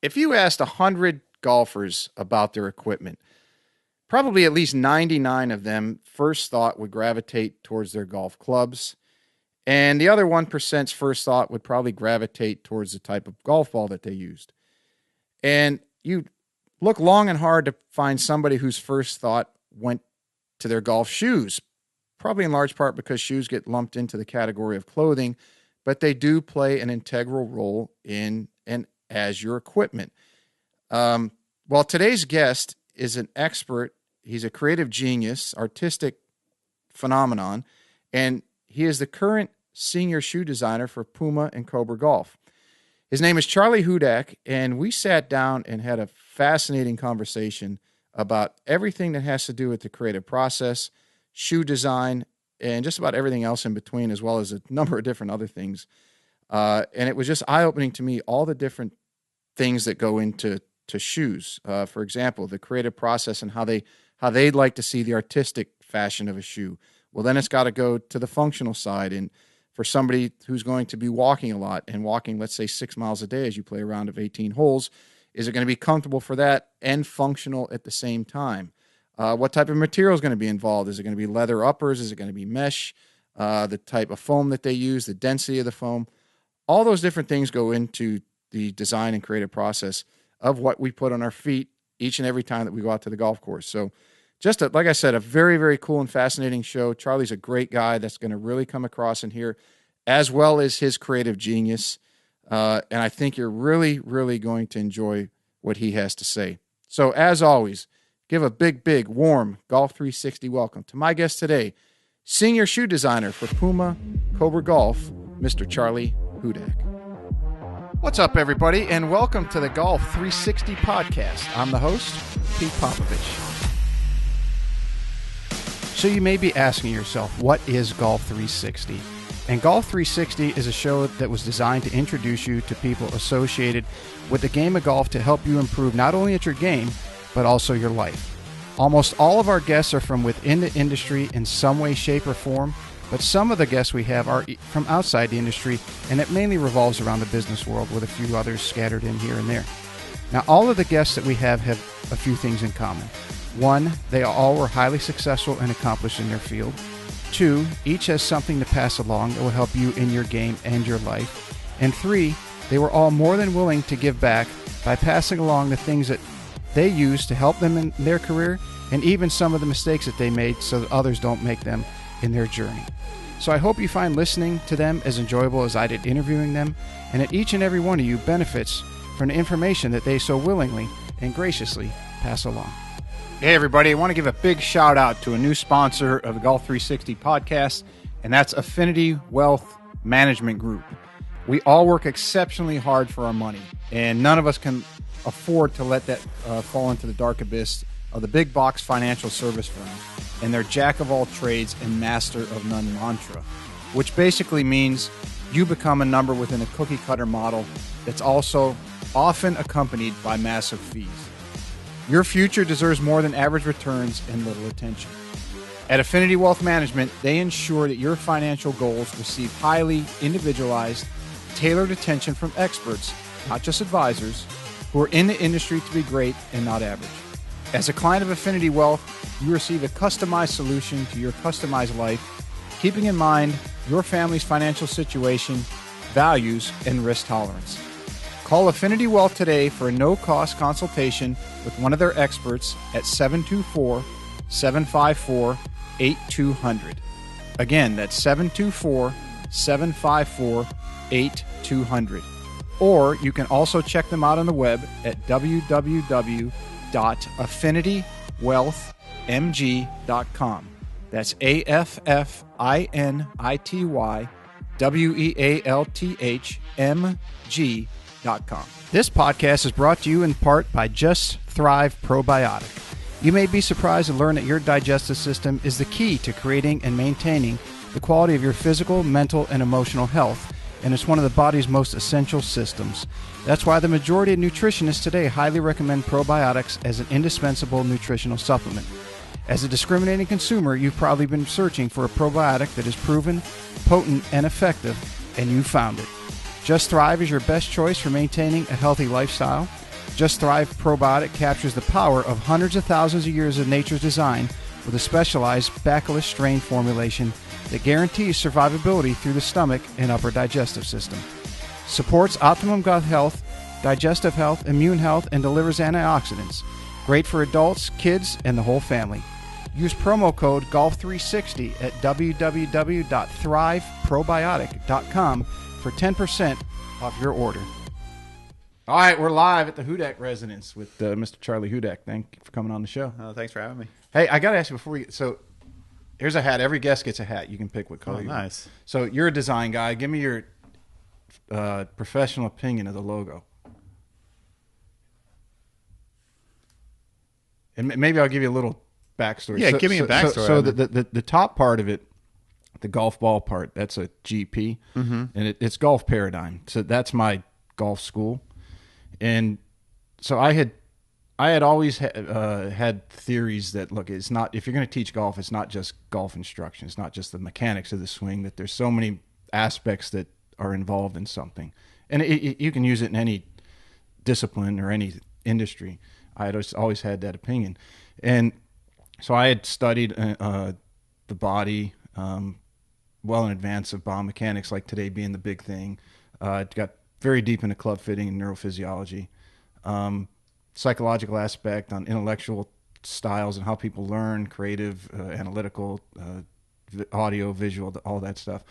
If you asked 100 golfers about their equipment, probably at least 99 of them first thought would gravitate towards their golf clubs. And the other 1%'s first thought would probably gravitate towards the type of golf ball that they used. And you look long and hard to find somebody whose first thought went to their golf shoes, probably in large part because shoes get lumped into the category of clothing, but they do play an integral role in and as your equipment. Well, today's guest is an expert. He's a creative genius, artistic phenomenon, and he is the current senior shoe designer for Puma and Cobra Golf. His name is Charley Hudak, and we sat down and had a fascinating conversation about everything that has to do with the creative process, shoe design, and just about everything else in between, as well as a number of different other things. And it was just eye-opening to me, all the different things that go into shoes. For example, the creative process and how they'd like to see the artistic fashion of a shoe. Well, then it's got to go to the functional side. And for somebody who's going to be walking a lot and walking, let's say, 6 miles a day as you play a round of 18 holes, is it going to be comfortable for that and functional at the same time? What type of material is going to be involved? Is it going to be leather uppers? Is it going to be mesh? The type of foam that they use, the density of the foam. All those different things go into the design and creative process of what we put on our feet each and every time that we go out to the golf course. So just, like I said, a very, very cool and fascinating show. Charley's a great guy that's going to really come across in here, as well as his creative genius. And I think you're really, really going to enjoy what he has to say. So as always, give a big, big, warm Golf 360 welcome to my guest today, senior shoe designer for Puma Cobra Golf, Mr. Charley Hudak. What's up, everybody, and welcome to the Golf 360 podcast. I'm the host, Pete Popovich. So you may be asking yourself, what is Golf 360? And Golf 360 is a show that was designed to introduce you to people associated with the game of golf to help you improve not only at your game, but also your life. Almost all of our guests are from within the industry in some way, shape, or form, but some of the guests we have are from outside the industry, and it mainly revolves around the business world with a few others scattered in here and there. Now, all of the guests that we have a few things in common. One, they all were highly successful and accomplished in their field. Two, each has something to pass along that will help you in your game and your life. And three, they were all more than willing to give back by passing along the things that they use to help them in their career, and even some of the mistakes that they made so that others don't make them in their journey. So I hope you find listening to them as enjoyable as I did interviewing them, and that each and every one of you benefits from the information that they so willingly and graciously pass along. Hey everybody, I want to give a big shout out to a new sponsor of the Golf 360 podcast, and that's Affinity Wealth Management Group. We all work exceptionally hard for our money, and none of us can afford to let that fall into the dark abyss of the big box financial service firms and their jack of all trades and master of none mantra, which basically means you become a number within a cookie cutter model that's also often accompanied by massive fees. Your future deserves more than average returns and little attention. At Affinity Wealth Management, they ensure that your financial goals receive highly individualized, tailored attention from experts, not just advisors, who are in the industry to be great and not average. As a client of Affinity Wealth, you receive a customized solution to your customized life, keeping in mind your family's financial situation, values, and risk tolerance. Call Affinity Wealth today for a no-cost consultation with one of their experts at 724-754-8200. Again, that's 724-754-8200. Or you can also check them out on the web at www.affinitywealthmg.com. That's AFFINITYWEALTHMG.com. This podcast is brought to you in part by Just Thrive Probiotic. You may be surprised to learn that your digestive system is the key to creating and maintaining the quality of your physical, mental, and emotional health, and it's one of the body's most essential systems. That's why the majority of nutritionists today highly recommend probiotics as an indispensable nutritional supplement. As a discriminating consumer, you've probably been searching for a probiotic that is proven, potent, and effective, and you found it. Just Thrive is your best choice for maintaining a healthy lifestyle. Just Thrive probiotic captures the power of hundreds of thousands of years of nature's design with a specialized bacillus strain formulation that guarantees survivability through the stomach and upper digestive system. Supports optimum gut health, digestive health, immune health, and delivers antioxidants. Great for adults, kids, and the whole family. Use promo code GOLF360 at www.thriveprobiotic.com for 10% off your order. All right, we're live at the Hudak residence with Mr. Charley Hudak. Thank you for coming on the show. Thanks for having me. Hey, I got to ask you before we get, so here's a hat. Every guest gets a hat. You can pick what color you want. Nice. So you're a design guy. Give me your professional opinion of the logo. And maybe I'll give you a little backstory. Yeah, give me a backstory. So the top part of it, the golf ball part, that's a GP, and it's Golf Paradigm. So that's my golf school. And so I had always had theories that, look, it's not, if you're going to teach golf, it's not just golf instruction. It's not just the mechanics of the swing, that there's so many aspects that are involved in something. And you can use it in any discipline or any industry. I had always had that opinion. And so I had studied the body well in advance of biomechanics, like today being the big thing. Got very deep into club fitting and neurophysiology. Psychological aspect on intellectual styles and how people learn, creative, analytical, audio, visual, all that stuff.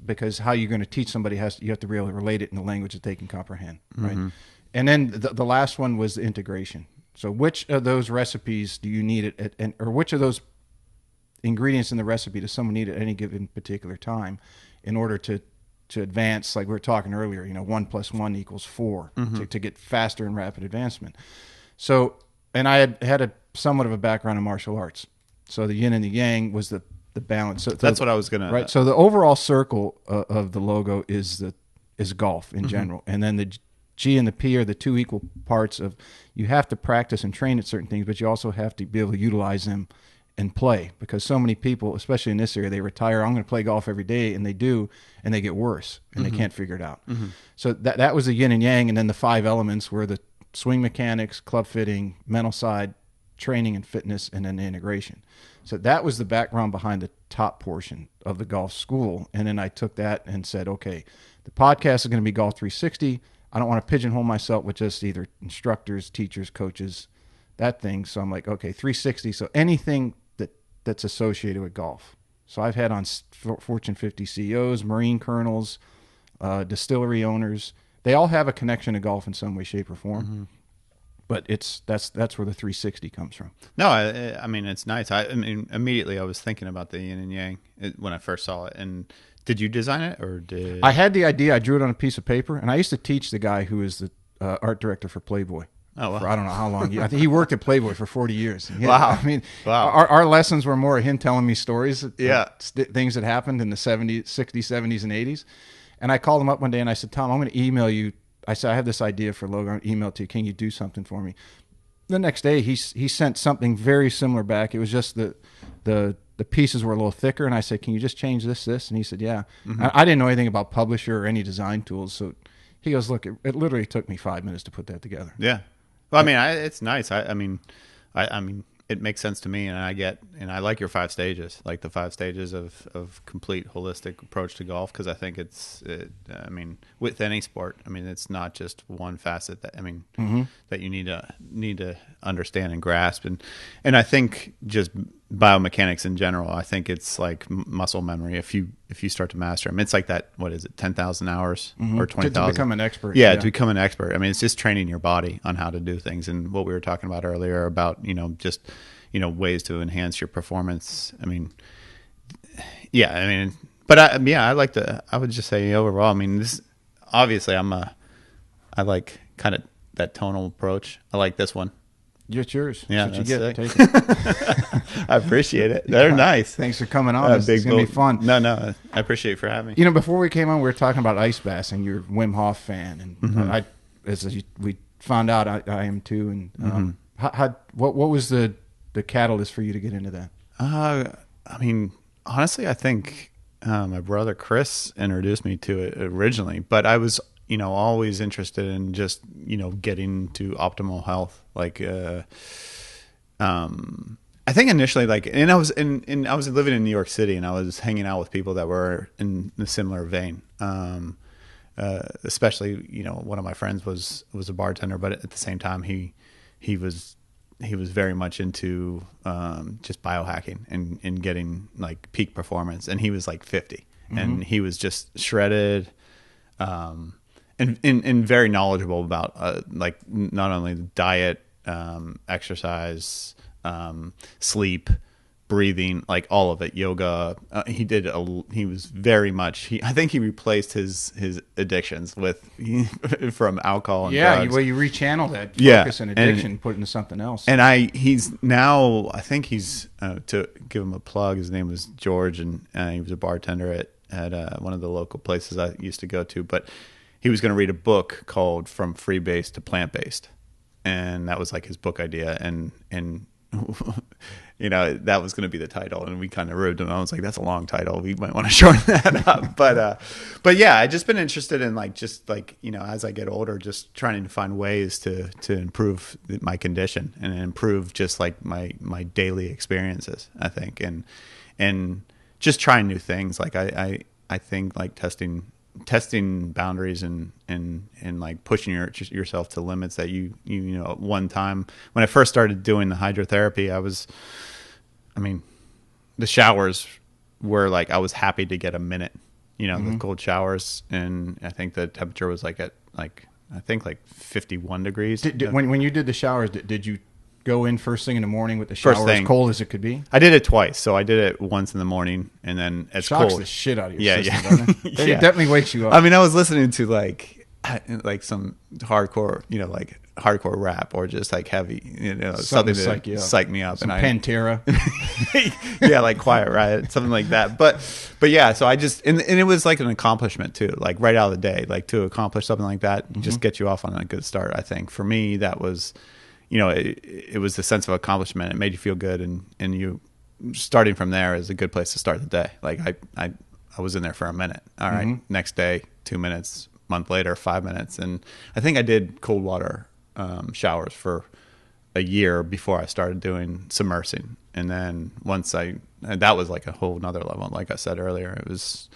Because how you're going to teach somebody, you have to be able to relate it in a language that they can comprehend, right? And then the last one was the integration. So which of those recipes do you need or which of those ingredients in the recipe does someone need at any given particular time in order to advance, like we were talking earlier, 1 + 1 = 4 to get faster and rapid advancement. So, and I had a somewhat of a background in martial arts. So the yin and the yang was the balance. So that's what I was going to... Right. So the overall circle of the logo is golf in general. And then the G and the P are the two equal parts of, you have to practice and train at certain things, but you also have to be able to utilize them and play, because so many people, especially in this area, they retire, I'm going to play golf every day, and they do, and they get worse, and they can't figure it out. So that was the yin and yang, and then the 5 elements were the swing mechanics, club fitting, mental side, training and fitness, and then the integration. So that was the background behind the top portion of the golf school, and then I took that and said, okay, the podcast is going to be Golf 360. I don't want to pigeonhole myself with just either instructors, teachers, coaches, that thing. So I'm like, okay, 360. So anything that's associated with golf. So I've had on Fortune 50 CEOs, Marine colonels, distillery owners. They all have a connection to golf in some way, shape, or form. But that's where the 360 comes from. No, I mean, it's nice. I mean, immediately I was thinking about the yin and yang when I first saw it. And did you design it, or did... I had the idea. I drew it on a piece of paper, and I used to teach the guy who is the art director for Playboy. Oh, wow. For I don't know how long. I think he worked at Playboy for 40 years. Wow. I mean, our lessons were more of him telling me stories, things that happened in the 70s, 60s, 70s, and 80s. And I called him up one day, and I said, Tom, I'm going to email you. I said, I have this idea for a logo. I'm going to email it to you. Can you do something for me? The next day, he sent something very similar back. It was just the pieces were a little thicker, and I said, can you just change this? And he said, yeah. I didn't know anything about Publisher or any design tools. So he goes, look, it literally took me 5 minutes to put that together. Yeah. Well, I mean, it's nice. I mean, it makes sense to me, and I like your 5 stages, like the 5 stages of complete holistic approach to golf, because I think I mean, with any sport, I mean, it's not just one facet that that you need to understand and grasp, and I think just biomechanics in general, I think it's like muscle memory. If you start to master them, it's like that. What is it? 10,000 hours or 20,000 to become an expert. Yeah, to become an expert. I mean, it's just training your body on how to do things, and what we were talking about earlier about just ways to enhance your performance. I mean, yeah. I mean, but I like I would just say overall. I mean, this obviously I like kind of that tonal approach. I like this one. It's yours. Yeah, that's what you get. Sick. Take it. I appreciate it. They're nice. Thanks for coming on. It's going to be fun. No, I appreciate you for having me. Before we came on, we were talking about ice baths, and you're a Wim Hof fan, and we found out I am too. And what was the catalyst for you to get into that? I mean, honestly, I think my brother Chris introduced me to it originally, but I was always interested in just, getting to optimal health. Like, I think initially, like, and I was living in New York City, and I was hanging out with people that were in a similar vein. Especially, one of my friends was a bartender, but at the same time, he was very much into just biohacking and getting like peak performance. And he was like 50, and he was just shredded, and very knowledgeable about like not only the diet, exercise, sleep, breathing, like all of it, yoga. He was very much, I think he replaced his addictions with from alcohol and drugs. Well, you rechannel that focus and addiction, put it into something else. And he's now, I think he's, to give him a plug, his name was George, and he was a bartender at one of the local places I used to go to, but he was going to read a book called From Free-Based to Plant-Based. And that was like his book idea. And that was going to be the title, and we kind of ribbed him. I was like, that's a long title. We might want to shorten that up. But yeah, I just been interested in as I get older, just trying to find ways to improve my condition and improve just like my daily experiences, I think. And just trying new things. Like I think like testing boundaries and like pushing yourself to limits that at one time when I first started doing the hydrotherapy, the showers were like, I was happy to get a minute, the cold showers. And I think the temperature was like at like 51 degrees. When you did the showers, did you go in first thing in the morning with the shower as cold as it could be? I did it twice. So I did it once in the morning, and then as Shocks cold. The shit out of your system, doesn't it? Yeah. It definitely wakes you up. I was listening to like some hardcore, like hardcore rap, or just like heavy, something to psych me up. Some Pantera. Yeah, like Quiet Riot, something like that. But yeah, so I just, and it was like an accomplishment too, like right out of the day, like to accomplish something like that, just get you off on a good start. I think for me, that was, it was the sense of accomplishment. It made you feel good, and you starting from there is a good place to start the day. Like I was in there for a minute. All right, next day, 2 minutes. Month later, 5 minutes. And I think I did cold water showers for a year before I started doing submersing. And then that was like a whole nother level. Like I said earlier, it was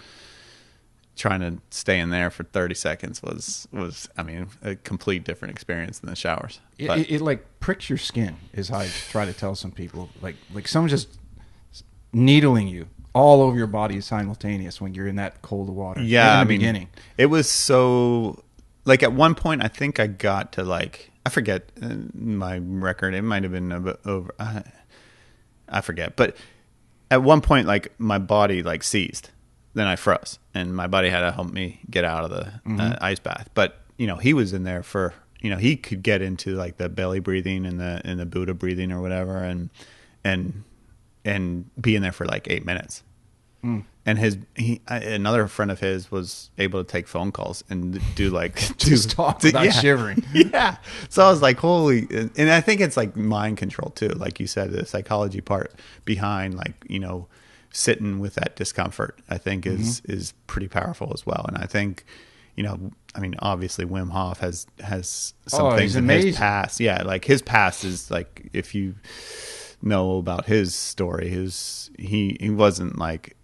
trying to stay in there for 30 seconds was a complete different experience than the showers. It like pricks your skin is how I try to tell some people. Like someone just needling you all over your body simultaneous when you're in that cold water. Yeah, in the beginning. It was so, like at one point I think I got to like, I forget my record. It might have been over. I forget. But at one point, like my body like seized. Then I froze, and my buddy had to help me get out of the ice bath. But he was in there for, he could get into like the belly breathing and the Buddha breathing or whatever, and be in there for like 8 minutes. And another friend of his was able to take phone calls and do like just talk without shivering. Yeah. So I was like, holy, and I think it's like mind control too. Like you said, the psychology part behind like, sitting with that discomfort, I think is pretty powerful as well. And I think, obviously Wim Hof has some things in his past. Yeah. Like his past is like, if you know about his story, he wasn't like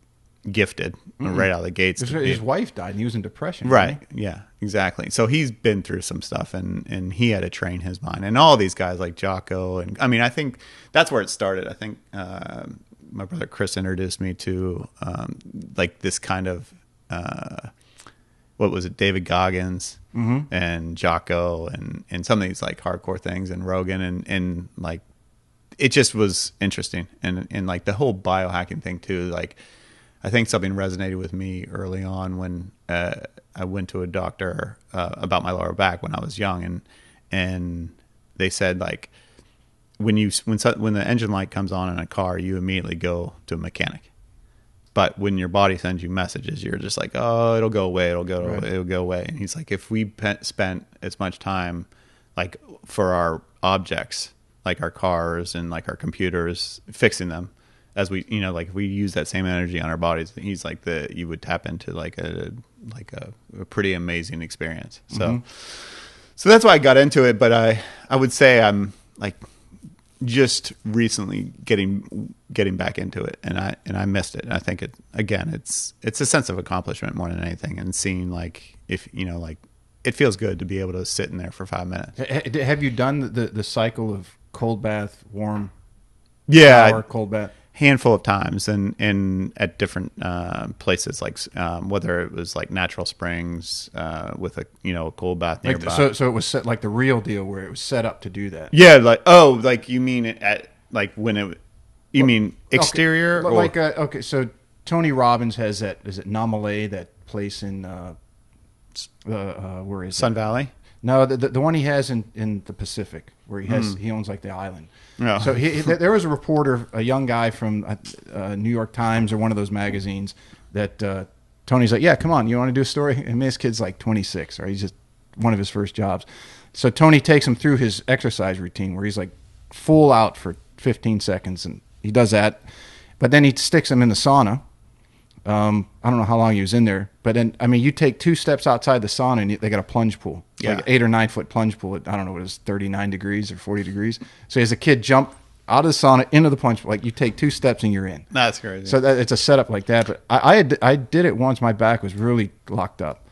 gifted right out of the gates. His wife died and he was in depression. Right. Yeah, exactly. So he's been through some stuff, and he had to train his mind, and all these guys like Jocko. And I think that's where it started. I think my brother Chris introduced me to like this kind of what was it, David Goggins and Jocko and some of these like hardcore things, and Rogan, and like it just was interesting, and like the whole biohacking thing too. Like I think something resonated with me early on when I went to a doctor about my lower back when I was young, and they said like when the engine light comes on in a car, you immediately go to a mechanic. But when your body sends you messages, you're just like, oh, it'll go away, it'll go away. And he's like, if we spent as much time like for our objects, like our cars and like our computers, fixing them, as we, like if we use that same energy on our bodies, he's like you would tap into like a pretty amazing experience. So, so that's why I got into it. But I would say I'm like just recently getting back into it, and I missed it. And I think it's a sense of accomplishment more than anything, and seeing like if like it feels good to be able to sit in there for 5 minutes. Have you done the cycle of cold bath, warm, shower, cold bath? Handful of times, and at different places, like whether it was like natural springs with a a cold bath nearby. So it was set like the real deal where it was set up to do that. Yeah, like you mean at like when it you mean exterior okay. or like okay, so Tony Robbins has that, is it Namalé, that place in where is Sun it? Valley? No, the one he has in the Pacific, where he owns like the island. No. So there was a reporter, a young guy from New York Times or one of those magazines, that Tony's like, yeah, come on, you want to do a story? And this kid's like 26, or he's just one of his first jobs. So Tony takes him through his exercise routine where he's like full out for 15 seconds, and he does that. But then he sticks him in the sauna. I don't know how long he was in there, but then, I mean, you take 2 steps outside the sauna and they got a plunge pool, like an 8 or 9 foot plunge pool. I don't know what it is, 39 degrees or 40 degrees. So as a kid, jump out of the sauna into the plunge pool. Like you take 2 steps and you're in. That's crazy. So it's a setup like that. But I did it once. My back was really locked up,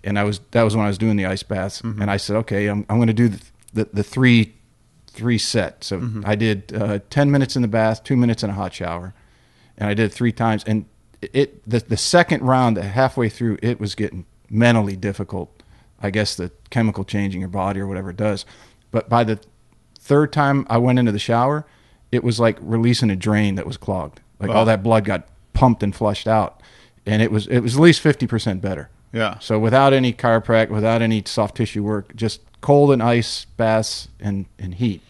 and that was when I was doing the ice baths. And I said, okay, I'm going to do the three set. So I did 10 minutes in the bath, 2 minutes in a hot shower, and I did it 3 times. And the second round, halfway through, it was getting mentally difficult. I guess the chemical change in your body or whatever it does. But by the 3rd time I went into the shower, it was like releasing a drain that was clogged. Like all that blood got pumped and flushed out, and it was at least 50% better. Yeah. So without any chiropractic, without any soft tissue work, just cold and ice baths and heat.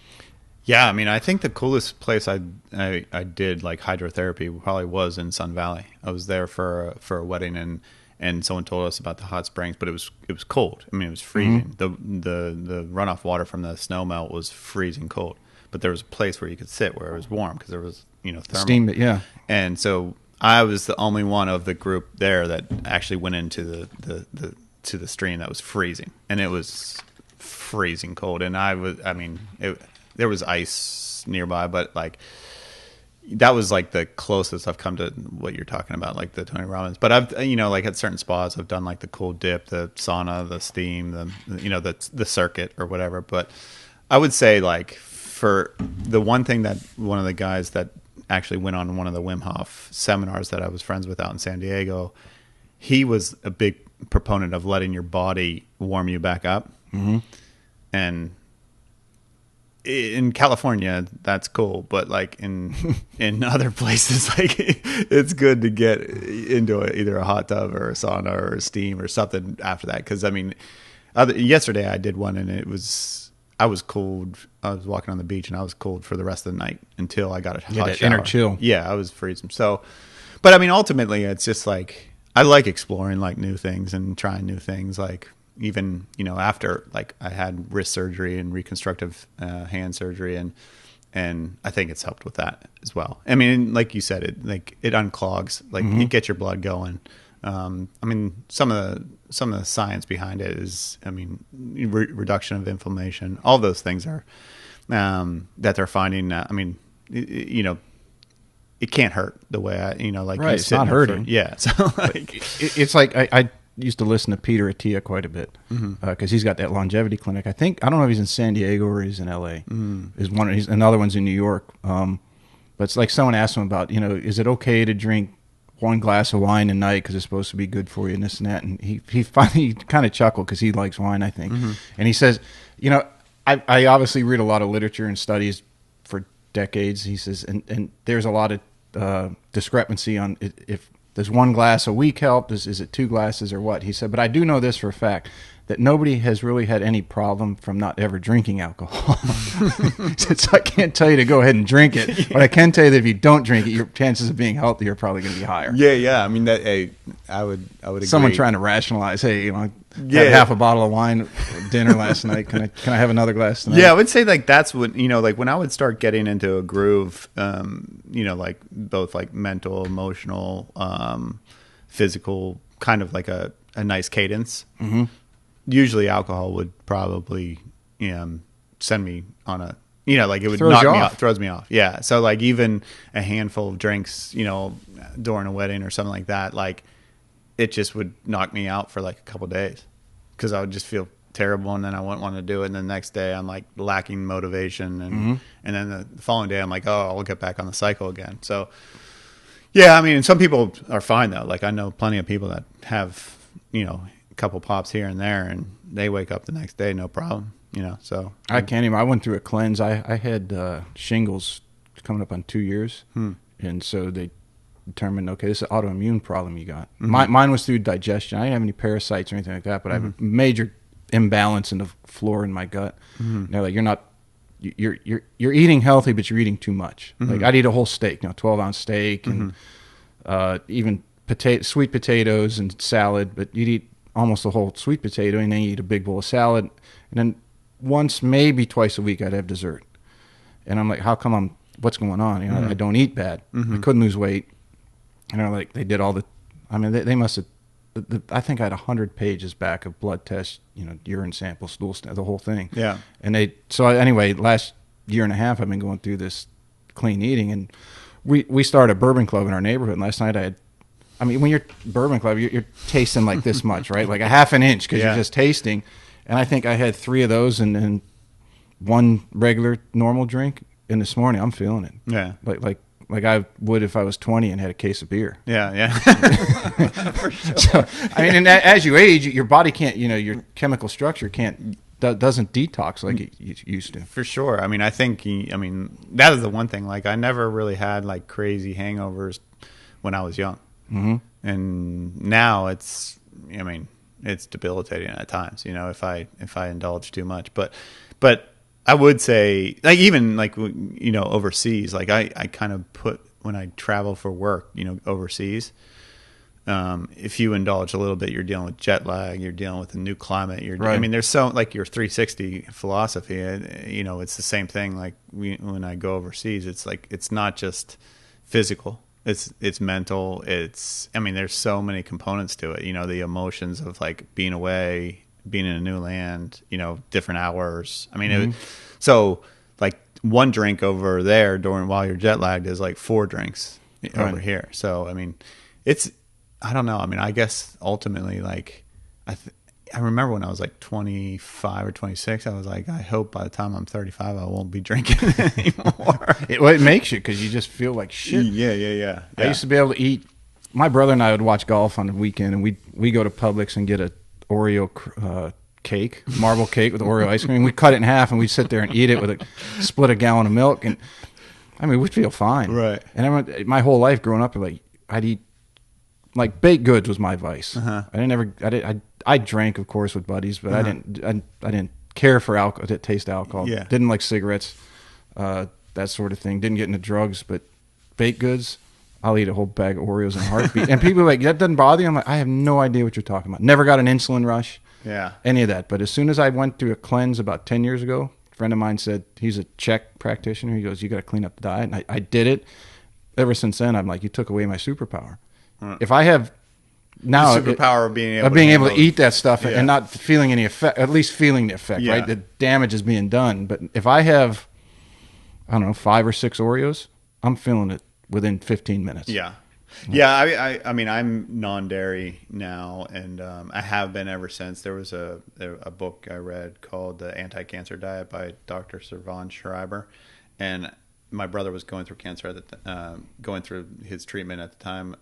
Yeah, I mean, I think the coolest place I did like hydrotherapy probably was in Sun Valley. I was there for a wedding, and someone told us about the hot springs, but it was cold. I mean, it was freezing. The runoff water from the snow melt was freezing cold. But there was a place where you could sit where it was warm because there was thermal Steam, yeah. And so I was the only one of the group there that actually went into the stream that was freezing, and it was freezing cold. And there was ice nearby, but like that was like the closest I've come to what you're talking about, like the Tony Robbins. But I've like at certain spas, I've done like the cold dip, the sauna, the steam, the circuit or whatever. But I would say like for the one thing that one of the guys that actually went on one of the Wim Hof seminars that I was friends with out in San Diego, he was a big proponent of letting your body warm you back up. And in California, that's cool, but like in other places, like it's good to get into either a hot tub or a sauna or a steam or something after that. Because I mean, yesterday I did one, and I was cold. I was walking on the beach, and I was cold for the rest of the night until I got a hot shower. Inner chill. Yeah, I was freezing. So, but I mean, ultimately, it's just like I like exploring like new things and trying new things, like. Even after like I had wrist surgery and reconstructive hand surgery, and I think it's helped with that as well. I mean, like you said, it unclogs, like it gets your blood going. I mean, some of the science behind it is, I mean, reduction of inflammation. All those things are that they're finding. I mean, it can't hurt the way like right. It's not hurting. Yeah, so like it's like I used to listen to Peter Attia quite a bit because he's got that longevity clinic. I don't know if he's in San Diego or he's in L.A. He's another one's in New York. But it's like someone asked him about, is it okay to drink 1 glass of wine a night because it's supposed to be good for you and this and that. And he finally kind of chuckled because he likes wine, I think. And he says, I obviously read a lot of literature and studies for decades. He says, and there's a lot of discrepancy on if does 1 glass a week help? Is it 2 glasses or what? He said, but I do know this for a fact, that nobody has really had any problem from not ever drinking alcohol. So I can't tell you to go ahead and drink it, but I can tell you that if you don't drink it, your chances of being healthy are probably going to be higher. Yeah. I mean, I would agree. Someone trying to rationalize, hey, I had Yeah. half a bottle of wine at dinner last night. Can I have another glass tonight? Yeah, I would say like that's what, like when I would start getting into a groove, like both like mental, emotional, physical, kind of like a nice cadence. Mm-hmm. Usually alcohol would probably send me on a, like it would Throws knock you me off. off, throws me off. Yeah. So like even a handful of drinks, during a wedding or something like that, like it just would knock me out for like a couple of days because I would just feel terrible, and then I wouldn't want to do it. And then the next day I'm like lacking motivation, and then the following day I'm like, oh, I'll get back on the cycle again. So yeah, I mean, some people are fine though. Like I know plenty of people that have, a couple pops here and there, and they wake up the next day, no problem, so. I can't even. I went through a cleanse. I had shingles coming up on 2 years. And so they determined, okay, this is an autoimmune problem you got. Mine was through digestion. I didn't have any parasites or anything like that, but I have a major imbalance in the flora in my gut. They're like, you're eating healthy, but you're eating too much. Like I'd eat a whole steak, 12-ounce steak, and even sweet potatoes and salad, but you'd eat almost a whole sweet potato, and then you eat a big bowl of salad, and then once, maybe twice a week, I'd have dessert. And I'm like, how come what's going on? I don't eat bad. I couldn't lose weight. And they're like, they did all they must have, I think I had 100 pages back of blood tests, urine samples, stool the whole thing. Yeah. And anyway, last year and a half, I've been going through this clean eating, and we started a bourbon club in our neighborhood. And last night when you're bourbon club, you're tasting like this much, right? Like a half an inch, because you're just tasting. And I think I had 3 of those and one regular normal drink. And this morning, I'm feeling it. Yeah. Like I would if I was 20 and had a case of beer. Yeah. For sure. So, and as you age, your body can't, your chemical structure doesn't detox like it used to. For sure. I mean, I think, that is the one thing. Like, I never really had like crazy hangovers when I was young. And now it's debilitating at times, if I indulge too much. But I would say, like, even like, overseas, like I kind of put, when I travel for work, overseas, if you indulge a little bit, you're dealing with jet lag, you're dealing with a new climate. I mean, there's so, like, your 360 philosophy, it's the same thing. Like when I go overseas, it's like, it's not just physical, it's mental. There's so many components to it, the emotions of like being away, being in a new land, different hours. So like one drink over there while you're jet lagged is like 4 drinks over here. So, I don't know. I guess ultimately, like, I remember when I was like 25 or 26, I was like, I hope by the time I'm 35, I won't be drinking anymore. It makes you, because you just feel like shit. Yeah. I used to be able to eat. My brother and I would watch golf on the weekend, and we go to Publix and get a Oreo cake, marble cake with Oreo ice cream. We cut it in half, and we'd sit there and eat it with split a gallon of milk, and we'd feel fine. Right. And my whole life growing up, like, I'd eat, like, baked goods was my vice. I drank, of course, with buddies, but I didn't care for alcohol, to taste alcohol. Yeah. Didn't like cigarettes, that sort of thing. Didn't get into drugs, but baked goods, I'll eat a whole bag of Oreos in a heartbeat. And people are like, that doesn't bother you? I'm like, I have no idea what you're talking about. Never got an insulin rush. Yeah. Any of that. But as soon as I went through a cleanse about 10 years ago, a friend of mine said, he's a Czech practitioner. He goes, you got to clean up the diet. And I did it. Ever since then, I'm like, you took away my superpower. If I have now the superpower of being able to eat that stuff and not feeling any effect, at least feeling the effect, right? The damage is being done. But if I have, I don't know, 5 or 6 Oreos, I'm feeling it within 15 minutes. Yeah, I'm non-dairy now, and I have been ever since. There was a book I read called The Anti-Cancer Diet by Dr. Servan Schreiber, and my brother was going through cancer going through his treatment at the time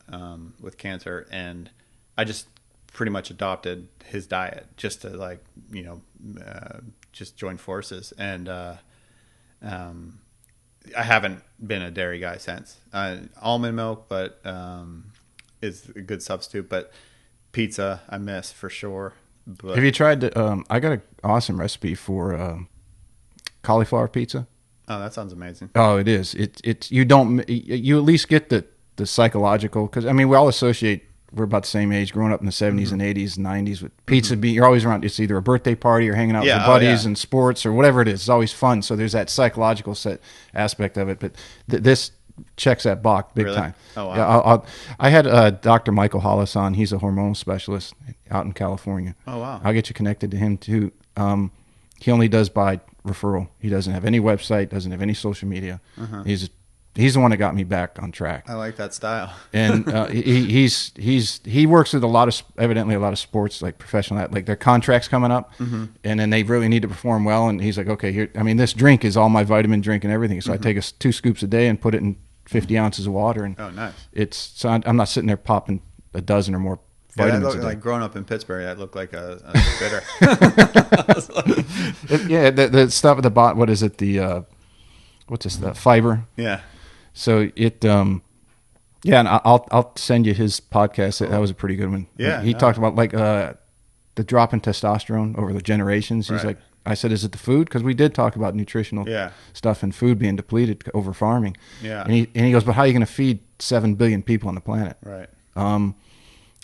with cancer, and I just pretty much adopted his diet just to, like, just join forces, and I haven't been a dairy guy since. Almond milk, but is a good substitute. But pizza, I miss for sure. But Have you tried the? I got an awesome recipe for cauliflower pizza. oh, that sounds amazing. Oh, it is. It's you don't you at least get the psychological, because I mean we all associate, we're about the same age, growing up in the 70s and 80s and 90s with pizza being, you're always around, it's either a birthday party or hanging out with Yeah, your oh, buddies yeah. and sports or whatever it is. It's always fun. So there's that psychological set aspect of it. But this checks that box big Really? time. Oh, wow. Yeah, I had Dr. Michael Hollis on. He's a hormonal specialist out in California. Oh, wow. I'll get you connected to him too. He only does by referral. He doesn't have any website, doesn't have any social media. He's the one that got me back on track. I like that style. And he works with evidently a lot of sports, like professional, like their contracts coming up, and then they really need to perform well. And he's like, okay, here, I mean, this drink is all my vitamin drink and everything. So I take 2 scoops a day and put it in 50 ounces of water, and Oh, nice. so I'm not sitting there popping a dozen or more Yeah, that vitamins looked a day. like growing up in Pittsburgh. That looked like a bitter. Yeah, the stuff at the bottom. What is it? The what's this? The fiber. Yeah. So it, yeah, and I'll send you his podcast. That was a pretty good one. Yeah, he no. talked about like the drop in testosterone over the generations. He's Right. like, I said, is it the food? Because we did talk about nutritional Yeah. stuff and food being depleted over farming. Yeah. And he goes, but how are you going to feed 7 billion people on the planet? Right.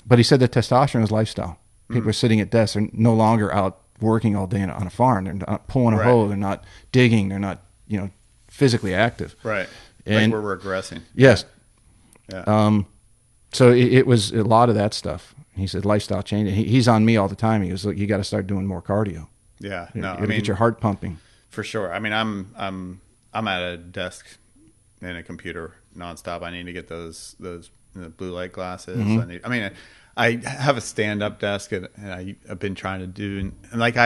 But he said that testosterone is lifestyle. People are sitting at desks. They're no longer out working all day on a farm. They're not pulling a Right. hoe. They're not digging. They're not, physically active. Right. And like we're regressing. yes. Yeah. So it was a lot of that stuff. He said lifestyle change. He's on me all the time. He was like, you got to start doing more cardio. Yeah. You No, got to get your heart pumping. for sure. I mean, I'm at a desk and a computer nonstop. I need to get those blue light glasses. I have a stand up desk, and I've been trying to do, and like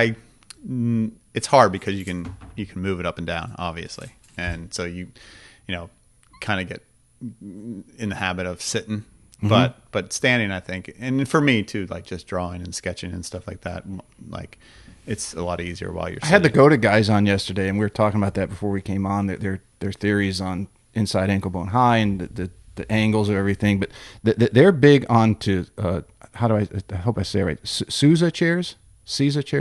it's hard because you can move it up and down, obviously, and so you kind of get in the habit of sitting. But standing, I think, and for me too, like just drawing and sketching and stuff like that, like it's a lot easier while you're I had the sitting. GOTA guys on yesterday, and we were talking about that before we came on. Their theories on inside ankle bone high and the angles of everything, but they're big onto I hope I say it right, Sousa chairs,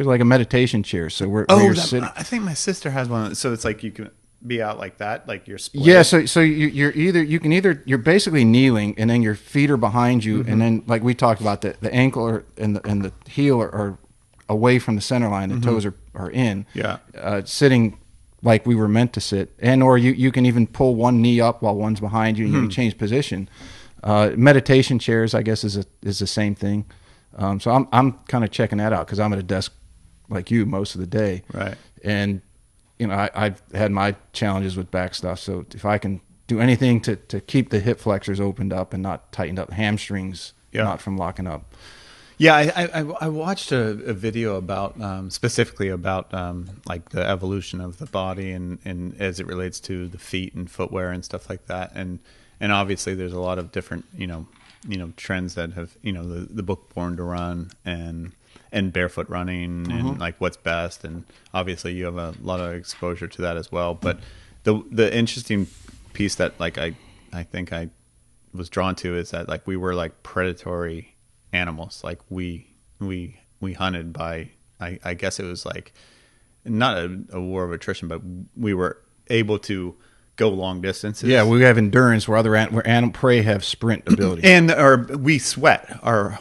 like a meditation chair. So where you're sitting. I think my sister has one. So it's like you can be out like that, like you're split. Yeah, so you're basically kneeling, and then your feet are behind you, and then like we talked about, the ankle and the heel are away from the center line, the toes are in. Yeah. Sitting like we were meant to sit, or you can even pull one knee up while one's behind you, and you can change position. Meditation chairs, I guess, is the same thing. So I'm kind of checking that out because I'm at a desk like you most of the day, Right. and I've had my challenges with back stuff. So if I can do anything to keep the hip flexors opened up and not tightened up, hamstrings not from locking up. Yeah, I watched a video about specifically about like the evolution of the body and as it relates to the feet and footwear and stuff like that. And obviously there's a lot of different trends that have the book Born to Run and barefoot running and like what's best, and obviously you have a lot of exposure to that as well. But the interesting piece that like I think I was drawn to is that like we were like predatory animals. Like we hunted by I guess it was like not a war of attrition, but we were able to go long distances. Yeah, we have endurance where animal prey have sprint ability. And we sweat.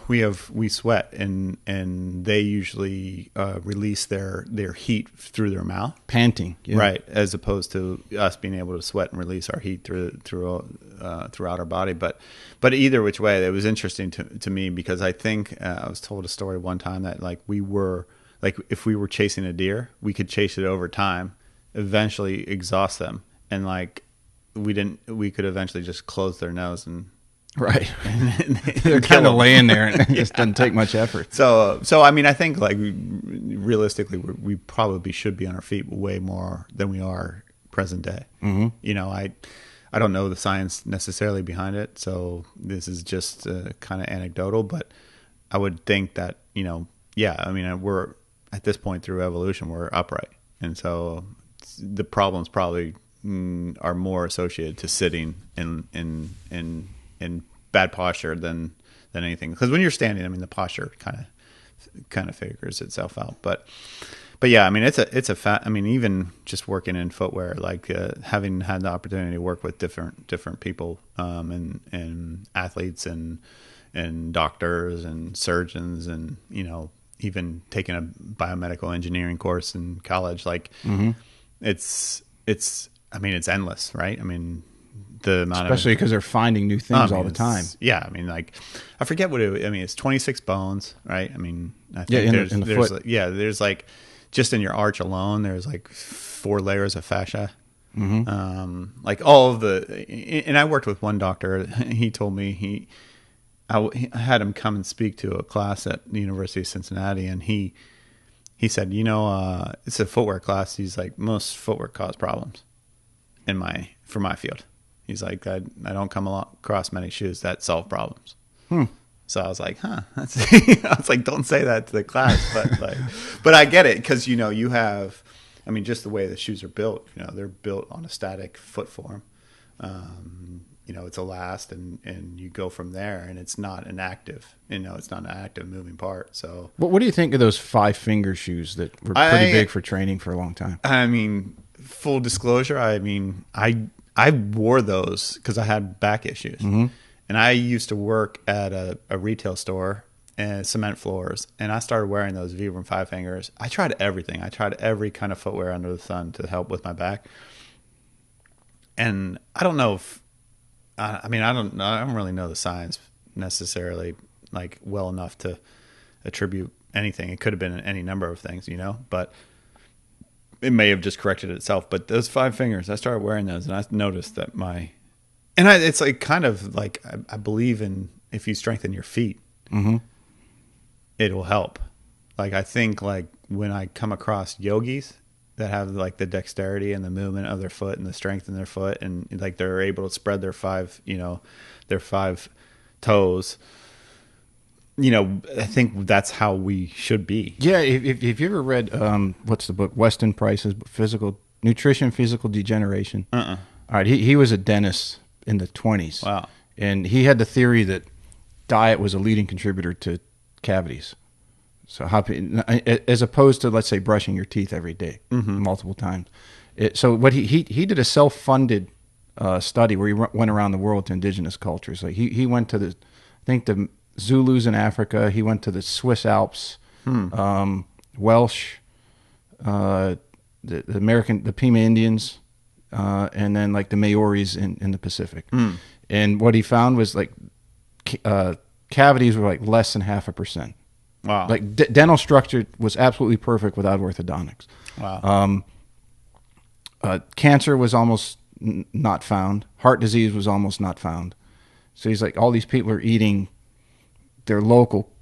We sweat, and they usually release their heat through their mouth, Panting, yeah. right? As opposed to us being able to sweat and release our heat throughout our body. But either which way, it was interesting to me because I think I was told a story one time that like we were like if we were chasing a deer, we could chase it over time, eventually exhaust them. And like we could eventually just close their nose and Right. and They're kind of laying there, and it just doesn't take much effort. So I mean, I think like realistically, we probably should be on our feet way more than we are present day. Mm-hmm. I don't know the science necessarily behind it, so this is just kind of anecdotal. But I would think that I mean, we're at this point through evolution, we're upright, and so the problems probably are more associated to sitting in bad posture than anything. Because when you're standing, I mean, the posture kind of kind of figures itself out. But yeah, I mean, it's a I mean, even just working in footwear, like having had the opportunity to work with different people, and athletes and doctors and surgeons, and even taking a biomedical engineering course in college, like it's I mean, it's endless, right? I mean, the amount especially because they're finding new things all the time. Yeah, I mean, like I forget what I mean, it's 26 bones, right? I mean, I think in the foot. there's like just in your arch alone, there's like 4 layers of fascia. Like all of and I worked with one doctor. He told me I had him come and speak to a class at the University of Cincinnati, and he said, it's a footwear class. He's like, most footwear cause problems for my field. He's like, I don't come across many shoes that solve problems. So I was like, I was like, don't say that to the class, but I get it, because you have, I mean, just the way the shoes are built. They're built on a static foot form. It's a last, and you go from there, and it's not an active, it's not an active moving part. So, what do you think of those 5-finger shoes that were pretty big for training for a long time? I mean, full disclosure, I mean, I wore those because I had back issues. And I used to work at a retail store and cement floors, and I started wearing those Vibram 5-fingers. I tried everything. I tried every kind of footwear under the sun to help with my back. And I don't know if, I don't really know the science necessarily like well enough to attribute anything. It could have been any number of things, but it may have just corrected itself. But those 5 fingers, I started wearing those, and I noticed that it's like kind of like, I believe in, if you strengthen your feet, it will help. Like, I think like when I come across yogis that have like the dexterity and the movement of their foot and the strength in their foot, and like they're able to spread their 5 toes, I think that's how we should be. Yeah. If you ever read, what's the book? Weston Price's Physical Nutrition, Physical Degeneration. All right. He was a dentist in the 1920s. Wow. And he had the theory that diet was a leading contributor to cavities. So as opposed to, let's say, brushing your teeth every day, multiple times. So what he did a self-funded study where he went around the world to indigenous cultures. Like he went to the Zulus in Africa. He went to the Swiss Alps, Welsh, the Pima Indians, and then like the Maoris in the Pacific. And what he found was like cavities were like less than 0.5%. Wow. Like dental structure was absolutely perfect without orthodontics. Wow. Cancer was almost not found. Heart disease was almost not found. So he's like, all these people are eating their local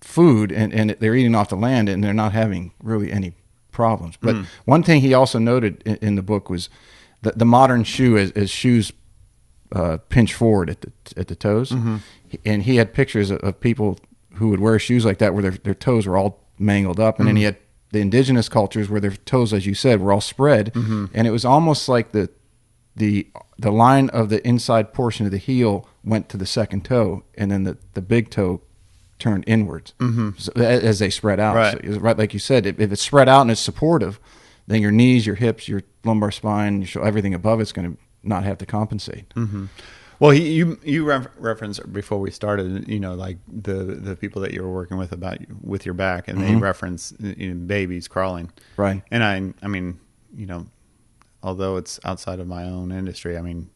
food, and they're eating off the land, and they're not having really any problems. But one thing he also noted in the book was that the modern shoe, as shoes pinch forward at the toes, and he had pictures of people who would wear shoes like that where their toes were all mangled up, and then he had the indigenous cultures where their toes, as you said, were all spread, and it was almost like the line of the inside portion of the heel went to the second toe, and then the big toe turned inwards so, as they spread out. Right. So, right, like you said, if it's spread out and it's supportive, then your knees, your hips, your lumbar spine, everything above it's going to not have to compensate. Well, you referenced before we started, like the people that you were working with your back, and they reference babies crawling. Right. And I mean, although it's outside of my own industry, I mean,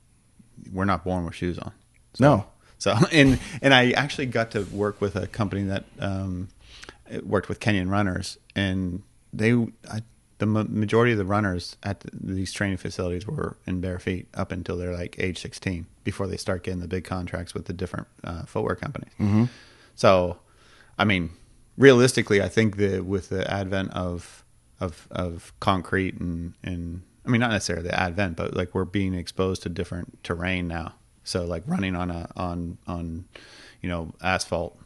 we're not born with shoes on. No. So, and I actually got to work with a company that worked with Kenyan runners, and the majority of the runners at these training facilities were in bare feet up until they're like age 16 before they start getting the big contracts with the different footwear companies. So, I mean, realistically, I think that with the advent of concrete and I mean, not necessarily the advent, but like we're being exposed to different terrain now. So like running on asphalt,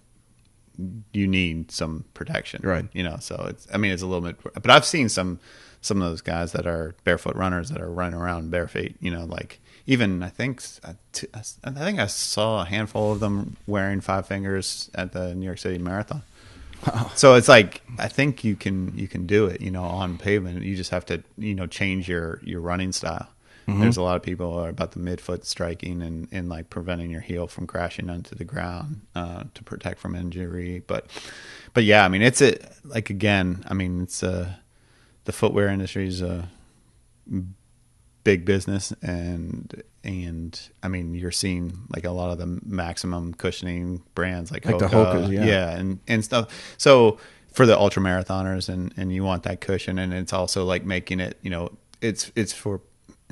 you need some protection, right? So it's a little bit, but I've seen some of those guys that are barefoot runners that are running around bare feet, like even I think I saw a handful of them wearing 5 fingers at the New York City Marathon. So it's like, I think you can do it, on pavement. You just have to, change your running style. There's a lot of people who are about the midfoot striking and like preventing your heel from crashing onto the ground to protect from injury. But yeah, I mean, it's the footwear industry is a big business, and I mean, you're seeing like a lot of the maximum cushioning brands like the Hoka, Hokas, and stuff. So for the ultra marathoners, and you want that cushion, and it's also like making it, it's for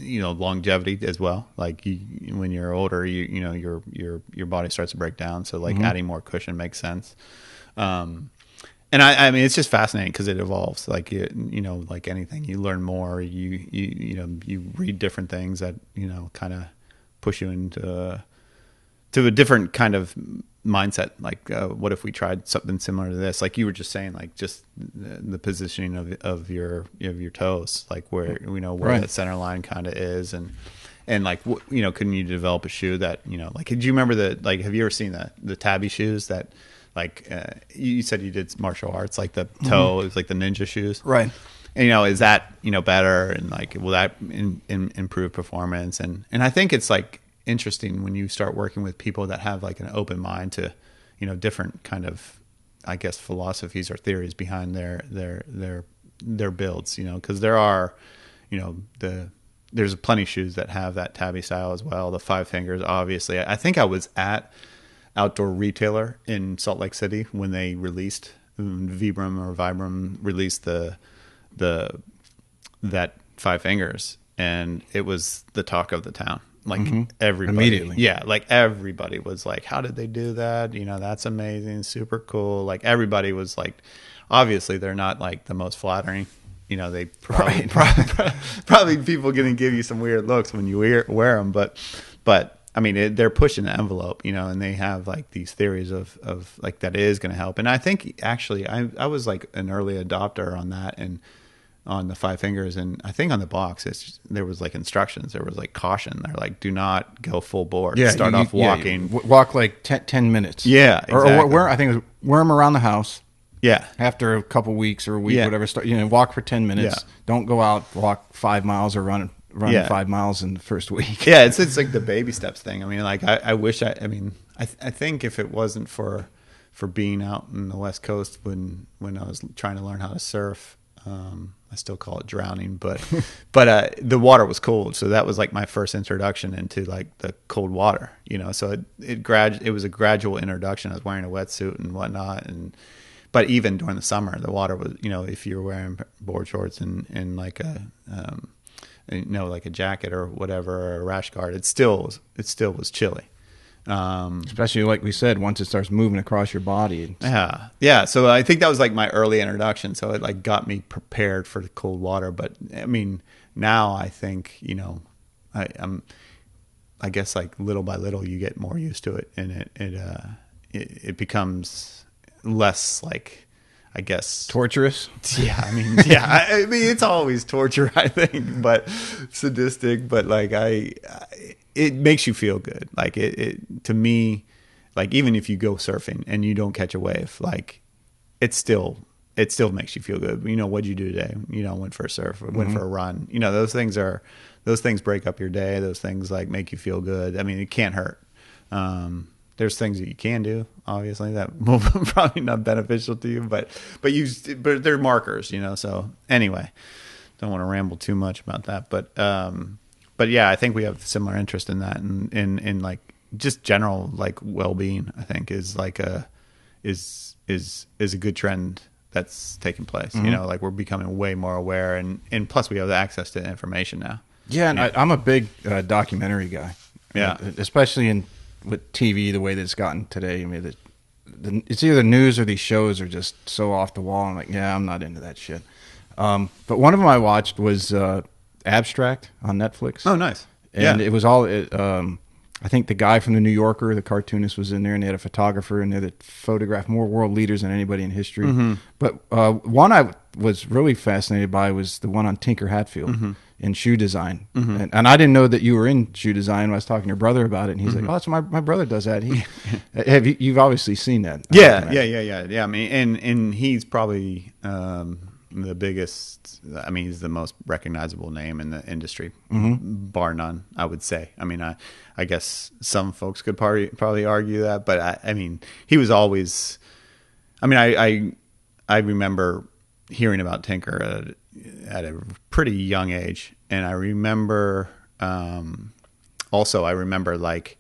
longevity as well. Like when you're older, your body starts to break down. So like adding more cushion makes sense. And I mean, it's just fascinating because it evolves. Like like anything, you learn more. You read different things that kind of push you into a different kind of mindset. Like, what if we tried something similar to this? Like you were just saying, like just the positioning of your toes, like where where that center line kind of is, and like couldn't you develop a shoe that like? Do you remember have you ever seen the tabby shoes that? Like you said, you did martial arts, like the toe is like the ninja shoes, right? And is that better, and like will that improve performance? And I think it's like interesting when you start working with people that have like an open mind to different kind of, I guess, philosophies or theories behind their builds, because there are there's plenty of shoes that have that tabby style as well. The 5 fingers, obviously. I think I was at Outdoor Retailer in Salt Lake City when they released Vibram released that 5 fingers, and it was the talk of the town. Like everybody, immediately, yeah, like everybody was like, "How did they do that? That's amazing, super cool." Like everybody was like, obviously they're not like the most flattering. They probably people going to give you some weird looks when you wear them, but. I mean, they're pushing the envelope, and they have like these theories of like that is going to help. And I think actually I was like an early adopter on that and on the 5 fingers. And I think on the box, there was like instructions. There was like caution. They're like, do not go full board. Yeah, Start off walking. Walk like 10 minutes. Yeah, exactly. Or I think it was wear them around the house. Yeah. After a couple weeks or a week, whatever, walk for 10 minutes. Yeah. Don't go out, walk 5 miles or run 5 miles in the first week. Yeah, it's like the baby steps thing. I mean, like I wish I think if it wasn't for being out in the West Coast when I was trying to learn how to surf, I still call it drowning, but the water was cold, so that was like my first introduction into like the cold water. So it was a gradual introduction. I was wearing a wetsuit and whatnot, but even during the summer, the water was if you were wearing board shorts and like a like a jacket or whatever, or a rash guard, it still was chilly. Especially like we said, once it starts moving across your body. Yeah. So I think that was like my early introduction. So it like got me prepared for the cold water. But I mean, now I think I guess like little by little you get more used to it, and it becomes less like, I guess, torturous. Yeah, I mean, it's always torture, I think, but sadistic. But like, it makes you feel good. Like it to me, like even if you go surfing and you don't catch a wave, like it still makes you feel good. What'd you do today? Went for a surf, went for a run. Those things break up your day. Those things like make you feel good. I mean, it can't hurt. There's things that you can do, obviously, that will probably not beneficial to you, but they're markers, So anyway, don't want to ramble too much about that, but yeah, I think we have similar interest in that, and in like just general like well-being. I think is like is a good trend that's taking place. Like we're becoming way more aware, and plus we have the access to information now. Yeah, and I'm a big documentary guy. Yeah, especially with TV, the way that it's gotten today. I mean, it's either the news or these shows are just so off the wall. I'm like, yeah, I'm not into that shit. But one of them I watched was Abstract on Netflix. Oh, nice. And it was all, I think the guy from the New Yorker, the cartoonist, was in there, and they had a photographer in there that photographed more world leaders than anybody in history. But one I was really fascinated by was the one on Tinker Hatfield. in shoe design. And I didn't know that you were in shoe design. I was talking to your brother about it, and he's like, "Oh, that's my brother does that." You've obviously seen that? Yeah. I mean, and he's probably the biggest. I mean, he's the most recognizable name in the industry, bar none. I would say. I mean, I guess some folks could probably argue that, but I mean, he was always. I mean, I remember hearing about Tinker at a pretty young age, and I remember also like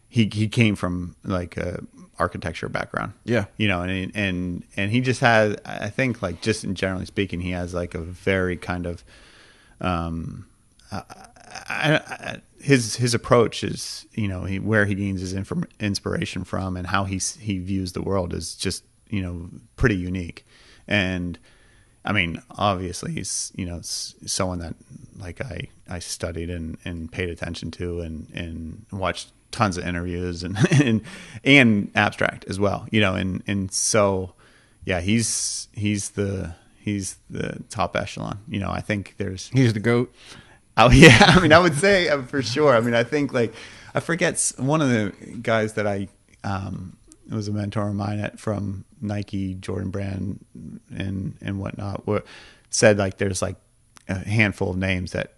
he came from like a architecture background, and he just had, I think, like, just in generally speaking, he has like a very kind of his approach is, where he gains his inspiration from and how he views the world is just pretty unique. And I mean, obviously he's, someone that like I studied and paid attention to and watched tons of interviews and abstract as well, and so, yeah, he's the top echelon. I think he's the GOAT. Oh yeah. I mean, I would say for sure. I mean, I think, like, I forget, one of the guys that was a mentor of mine from Nike, Jordan Brand, and whatnot, said like there's like a handful of names at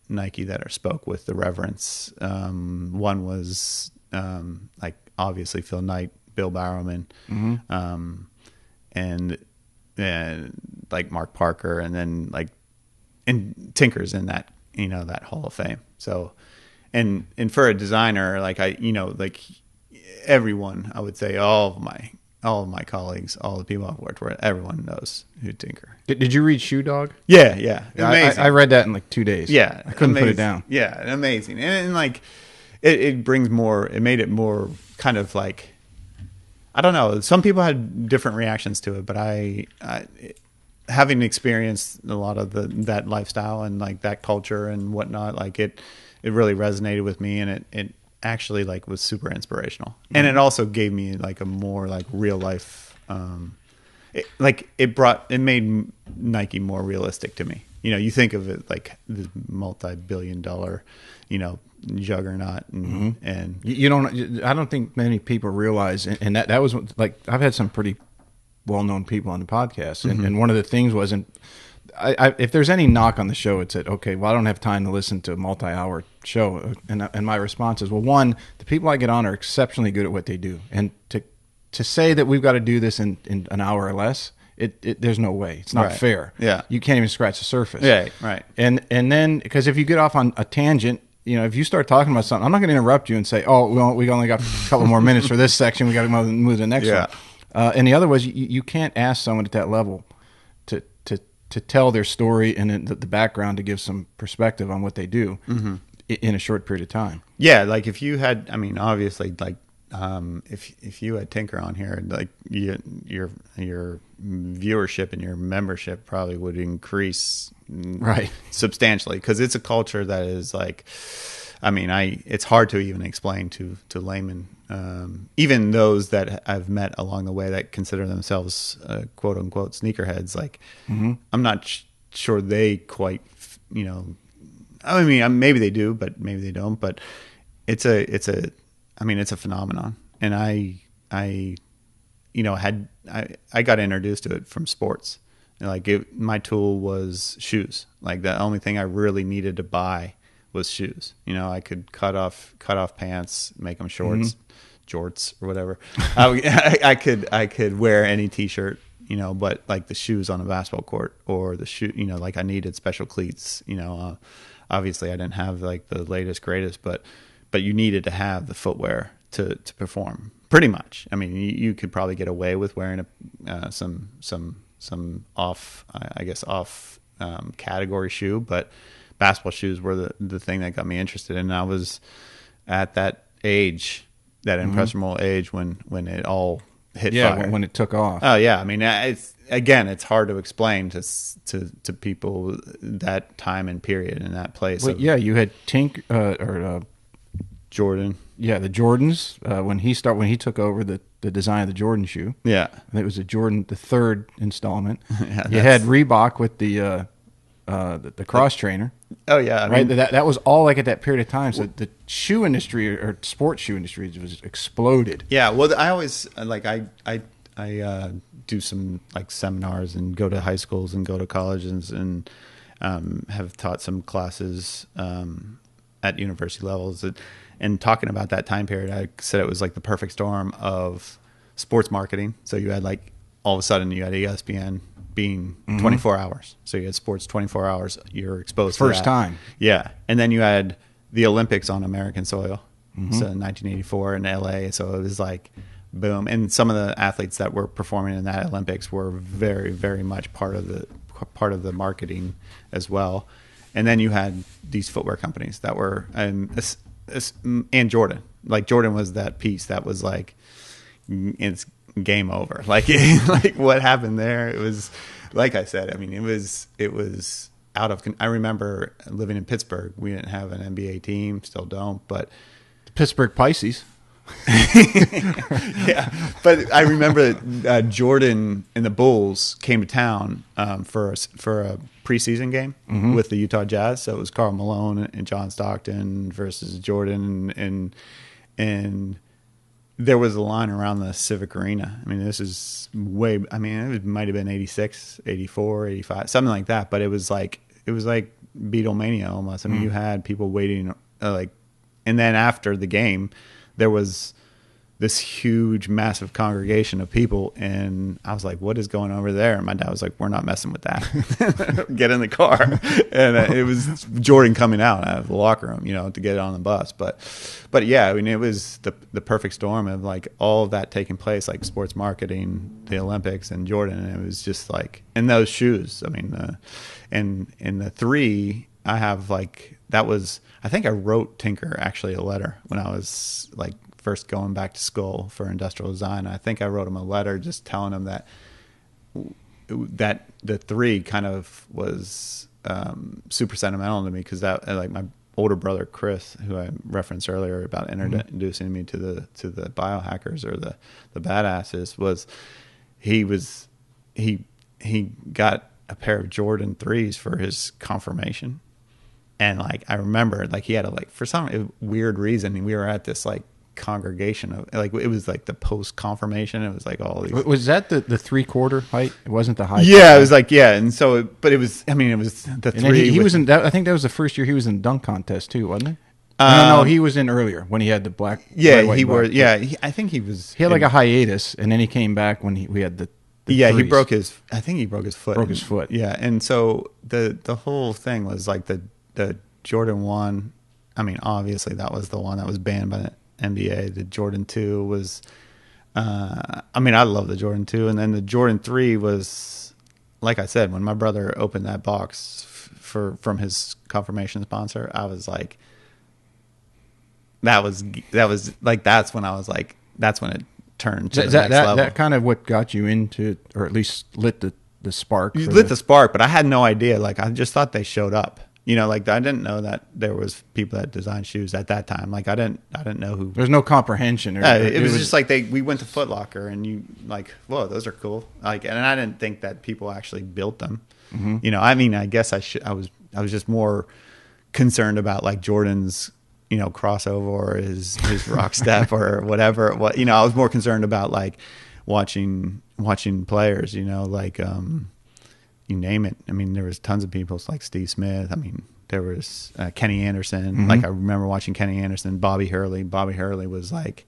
Nike that are spoke with the reverence. One was like obviously Phil Knight, Bill Bowerman, and like Mark Parker, and then like and Tinker's in that that Hall of Fame. So and for a designer, like like everyone, I would say all of my colleagues, all the people I've worked with, everyone knows who Tinker. Did you read Shoe Dog? Yeah, amazing. I read that in like 2 days. Yeah, I couldn't put it down. Yeah, amazing, and like it brings more. It made it more kind of like, I don't know. Some people had different reactions to it, but I having experienced a lot of that lifestyle and like that culture and whatnot, like it really resonated with me, and it actually like was super inspirational. And it also gave me like a more like real life, it made Nike more realistic to me. You think of it like the multi-billion-dollar, juggernaut, and I don't think many people realize, and that was like, I've had some pretty well-known people on the podcast, and one of the things wasn't, if there's any knock on the show, it's that, okay, well, I don't have time to listen to a multi-hour show. And my response is, well, one, the people I get on are exceptionally good at what they do. And to say that we've got to do this in an hour or less, there's no way. It's not fair. Yeah. You can't even scratch the surface. Yeah, right. And then, because if you get off on a tangent, if you start talking about something, I'm not going to interrupt you and say, oh, well, we only got a couple more minutes for this section. We got to move to the next one. And the other was, you can't ask someone at that level to tell their story and the background, to give some perspective on what they do in a short period of time. Yeah, like if you had, I mean, obviously, like if you had Tinker on here, like your viewership and your membership probably would increase substantially, because it's a culture that is like, I mean, it's hard to even explain to laymen, even those that I've met along the way that consider themselves quote unquote sneakerheads. Like, I'm not sure they quite, I mean, maybe they do, but maybe they don't. But it's a phenomenon, and I got introduced to it from sports. Like, my tool was shoes. Like, the only thing I really needed to buy was shoes. I could cut off pants, make them shorts, jorts or whatever. I could wear any t-shirt, but like the shoes on a basketball court, or the shoe, like I needed special cleats. Obviously I didn't have like the latest greatest, but you needed to have the footwear to perform, pretty much. I mean, you could probably get away with wearing some off category shoe, but basketball shoes were the thing that got me interested. And I was at that age, that impressionable age, when it all hit fire. When it took off. Oh yeah. I mean, it's hard to explain to people that time and period and that place. Well, you had Jordan. Yeah, the Jordans, when he took over the design of the Jordan shoe. Yeah. And it was the third installment. You had Reebok with the the cross trainer. Oh yeah, I Right, mean, that was all like at that period of time. So the shoe industry or sports shoe industry was exploded. yeah. Well, I always like I do some like seminars and go to high schools and go to colleges and have taught some classes at university levels. And talking about that time period, I said it was like the perfect storm of sports marketing. So you had like all of a sudden you had ESPN being 24 hours. So you had sports 24 hours. You're exposed First to that. time. Yeah. And then you had the Olympics on American soil. So in 1984 in LA. So it was like boom. And some of the athletes that were performing in that Olympics were very, very much part of the marketing as well. And then you had these footwear companies that were, and Jordan. Like Jordan was that piece that was like, it's game over. Like, like what happened there? It was, like I said, I mean, it was out of, I remember living in Pittsburgh. We didn't have an NBA team, still don't, but The Pittsburgh Pisces. yeah. But I remember that Jordan and the Bulls came to town for a preseason game with the Utah Jazz. So it was Karl Malone and John Stockton versus Jordan, and there was a line around the Civic Arena. I mean, this is it might have been 86, 84, 85, something like that. But it was like Beatlemania almost. I mean, you had people waiting, and then after the game, there was this huge, massive congregation of people, and I was like, "What is going on over there?" And my dad was like, "We're not messing with that. Get in the car." And it was Jordan coming out of the locker room, to get on the bus. But yeah, I mean, it was the perfect storm of like all of that taking place, like sports marketing, the Olympics, and Jordan. And it was just like, in those shoes. I mean, and in the three, I have like that was. I think I wrote Tinker actually a letter when I was like first going back to school for industrial design. I think I wrote him a letter just telling him that the three kind of was super sentimental to me, because that, like, my older brother Chris, who I referenced earlier about introducing me to the biohackers or the badasses, he got a pair of Jordan 3s for his confirmation. And like, I remember like he had for some weird reason, we were at this like congregation of like, it was like the post confirmation. It was like all these. Was that the 3/4 height? It wasn't the height. Yeah, it was like, yeah. And so, but it was, I mean, it was the and three. He was in that. I think that was the first year he was in the dunk contest too, wasn't it? No, he was in earlier when he had the black. Yeah, white, he black. wore. Yeah, I think he was. He had like a hiatus, and then he came back when we had the yeah, threes. he broke his. I think he broke his foot. Broke his foot. Yeah, and so the whole thing was like the Jordan 1. I mean, obviously that was the one that was banned by the NBA. The Jordan 2 was. I mean, I love the Jordan 2, and then the Jordan 3 was, like I said, when my brother opened that box from his confirmation sponsor, I was like, that was like, that's when I was like, that's when it turned to the next level. That kind of what got you into, or at least lit the spark. You lit the spark, but I had no idea. Like, I just thought they showed up. Like, I didn't know that there was people that designed shoes at that time. Like, I didn't know who. There's no comprehension. It was just like we went to Foot Locker, and you like, whoa, those are cool. Like, and I didn't think that people actually built them. I mean, I guess I was just more concerned about like Jordan's, crossover or his rock step or whatever. I was more concerned about like watching players, like, you name it. I mean, there was tons of people like Steve Smith. I mean, there was Kenny Anderson. Like, I remember watching Kenny Anderson, Bobby Hurley. Bobby Hurley was like,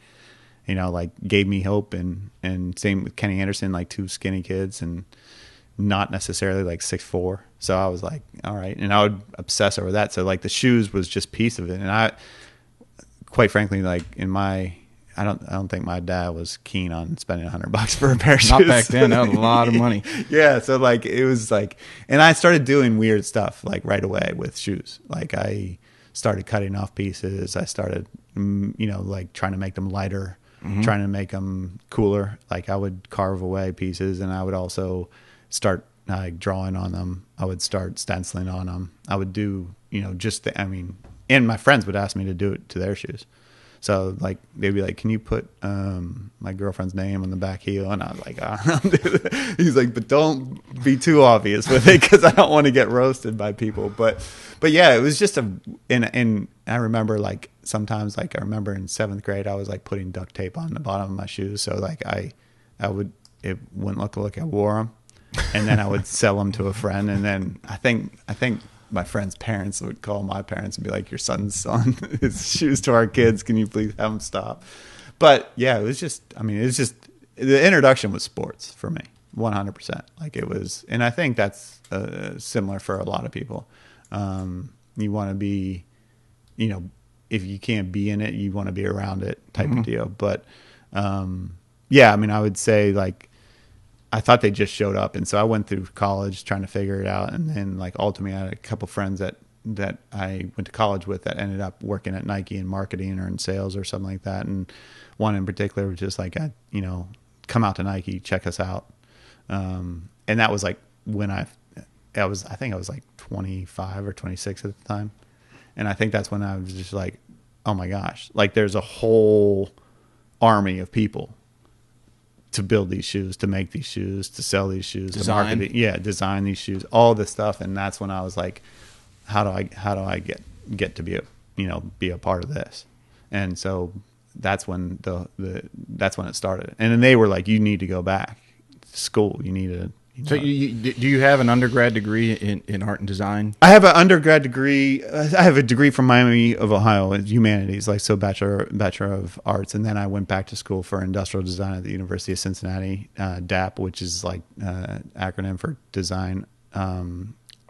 like gave me hope, and same with Kenny Anderson, like two skinny kids and not necessarily like 6'4". So I was like, all right. And I would obsess over that. So like the shoes was just piece of it. And I, quite frankly, like I don't think my dad was keen on spending $100 for a pair of shoes. Not back then. That was a lot of money. Yeah. So like, it was like, and I started doing weird stuff like right away with shoes. Like, I started cutting off pieces. I started, like trying to make them lighter, trying to make them cooler. Like, I would carve away pieces, and I would also start drawing on them. I would start stenciling on them. I would do, and my friends would ask me to do it to their shoes. So like they'd be like, "Can you put my girlfriend's name on the back heel?" And I was like, "I don't know." He's like, "But don't be too obvious with it because I don't want to get roasted by people." But yeah, it was just and I remember like sometimes like I remember in 7th grade I was like putting duct tape on the bottom of my shoes so like I would it wouldn't look like I wore them, and then I would sell them to a friend, and then I think my friend's parents would call my parents and be like, "Your son's selling his shoes to our kids. Can you please have him stop?" But yeah, it was just the introduction was sports for me, 100%. Like it was, and I think that's similar for a lot of people. You want to be, you know, if you can't be in it, you want to be around it type of deal. But yeah, I mean, I would say like, I thought they just showed up. And so I went through college trying to figure it out. And then like ultimately I had a couple friends that I went to college with that ended up working at Nike in marketing or in sales or something like that. And one in particular was just like, you know, come out to Nike, check us out. And that was like when I think I was like 25 or 26 at the time. And I think that's when I was just like, oh my gosh, like there's a whole army of people to build these shoes, to make these shoes, to sell these shoes, design. to market it, design these shoes, all this stuff. And that's when I was like, how do I get to be a part of this? And so that's when that's when it started. And then they were like, you need to go back to school. You need to. So do you have an undergrad degree in art and design? I have an undergrad degree. I have a degree from Miami of Ohio in humanities, like so bachelor of arts, and then I went back to school for industrial design at the University of Cincinnati, DAP, which is like acronym for design,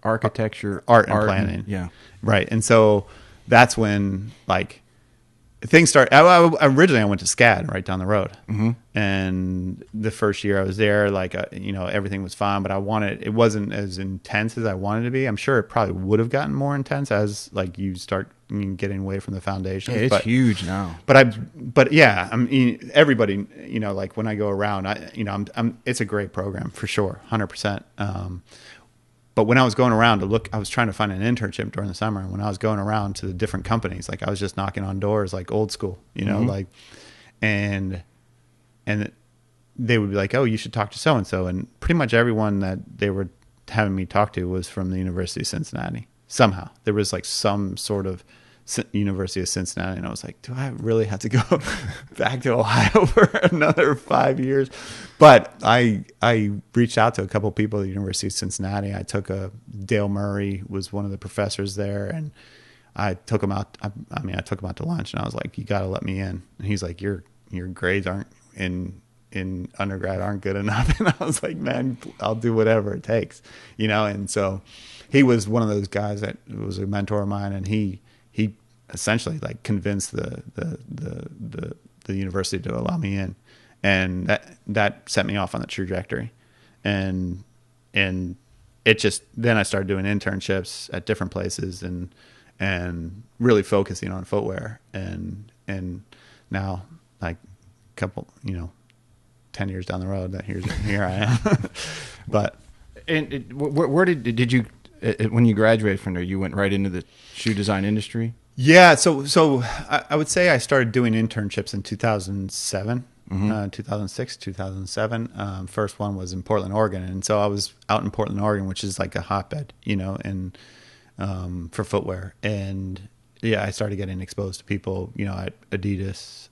Architecture, art and planning. Yeah, right. And so that's when like things start. Originally I went to SCAD right down the road, and the first year I was there, like everything was fine, but it wasn't as intense as I wanted it to be. I'm sure it probably would have gotten more intense as like you start getting away from the foundations. Yeah, it's huge now. But yeah, I mean everybody, like when I go around, it's a great program for sure, 100%. But when I was going around to look, I was trying to find an internship during the summer. And when I was going around to the different companies, like I was just knocking on doors, like old school, like, and they would be like, "Oh, you should talk to so-and-so." And pretty much everyone that they were having me talk to was from the University of Cincinnati. Somehow there was like some sort of University of Cincinnati. And I was like, do I really have to go back to Ohio for another 5 years? But I reached out to a couple of people at the University of Cincinnati. Dale Murray was one of the professors there, and I took him out. I took him out to lunch, and I was like, "You got to let me in." And he's like, "Your grades aren't in undergrad aren't good enough." And I was like, "Man, I'll do whatever it takes," And so he was one of those guys that was a mentor of mine, and he essentially like convinced the university to allow me in. And that set me off on the trajectory, and it just, then I started doing internships at different places and really focusing on footwear, and now like a couple 10 years down the road that here I am. But where did you when you graduated from there, you went right into the shoe design industry? Yeah, so I would say I started doing internships in 2007. 2006, 2007. First one was in Portland, Oregon. And so I was out in Portland, Oregon, which is like a hotbed, and for footwear. And yeah, I started getting exposed to people, at Adidas,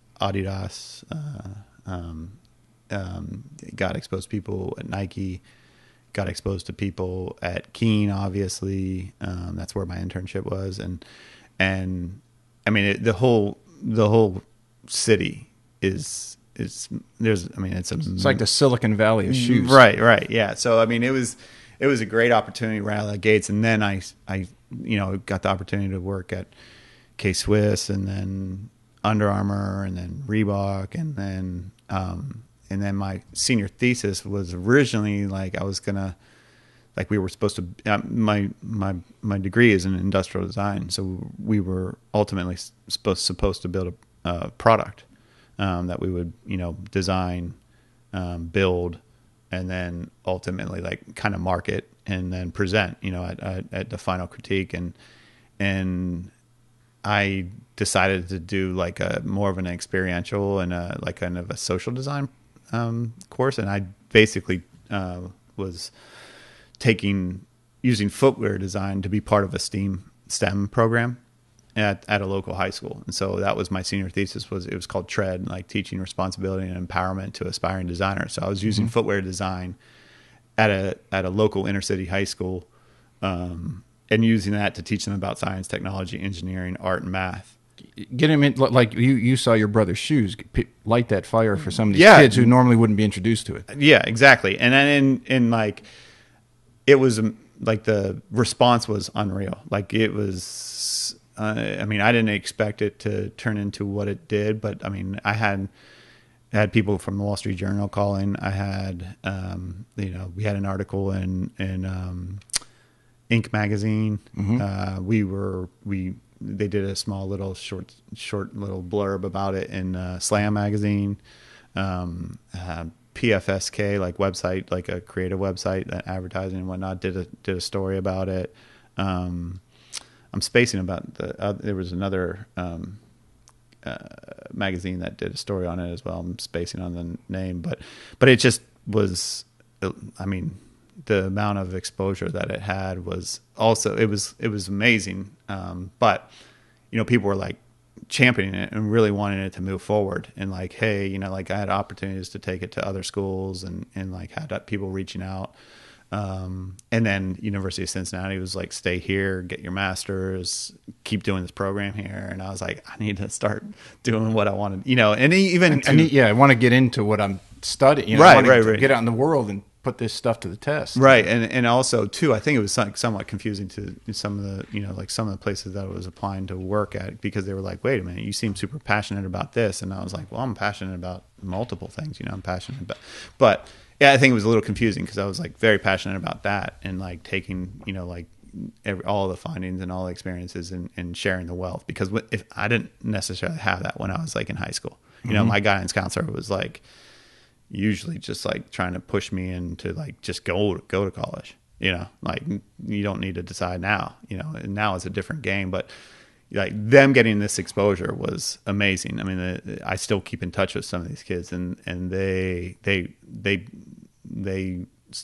got exposed to people at Nike, got exposed to people at Keen, obviously. That's where my internship was. And I mean, the whole city it's like the Silicon Valley of shoes. Right. Yeah. So, I mean, it was a great opportunity right out of the gates. And then I got the opportunity to work at K-Swiss, and then Under Armour, and then Reebok. And then my senior thesis was originally like, we were supposed to, my degree is in industrial design. So we were ultimately supposed to build a product that we would, design, build, and then ultimately like kind of market and then present, at the final critique. And I decided to do like a more of an experiential and like kind of a social design course, and I basically was using footwear design to be part of a STEM program at a local high school. And so that was my senior thesis. It was called TREAD, like teaching responsibility and empowerment to aspiring designers. So I was using footwear design at a local inner city high school, and using that to teach them about science, technology, engineering, art, and math. Get him in, like you saw your brother's shoes, light that fire for some of these kids who normally wouldn't be introduced to it. Yeah, exactly. And then in like, it was like the response was unreal. Like it was, I mean, I didn't expect it to turn into what it did, but I mean, I had people from the Wall Street Journal calling. I had, we had an article in Inc. magazine. They did a small little short little blurb about it in Slam magazine. PFSK, like website, like a creative website that advertising and whatnot, did a story about it. I'm spacing about there was another magazine that did a story on it as well. I'm spacing on the name, but it just was, I mean, the amount of exposure that it had was also, it was amazing. But, people were like championing it and really wanting it to move forward, and like, hey, like I had opportunities to take it to other schools and like had people reaching out. And then University of Cincinnati was like, stay here, get your master's, keep doing this program here. And I was like, I need to start doing what I wanted, and even I want to get into what I'm studying, right. Get out in the world and put this stuff to the test. Right. And also too, I think it was somewhat confusing to some of the, like some of the places that I was applying to work at, because they were like, wait a minute, you seem super passionate about this. And I was like, well, I'm passionate about multiple things, I'm passionate about, but yeah, I think it was a little confusing because I was like very passionate about that, and like taking, like all the findings and all the experiences and sharing the wealth, because if I didn't necessarily have that when I was like in high school, my guidance counselor was like, usually just like trying to push me into like, just go to college, like you don't need to decide now, and now it's a different game. But like them getting this exposure was amazing. I mean, I still keep in touch with some of these kids, and they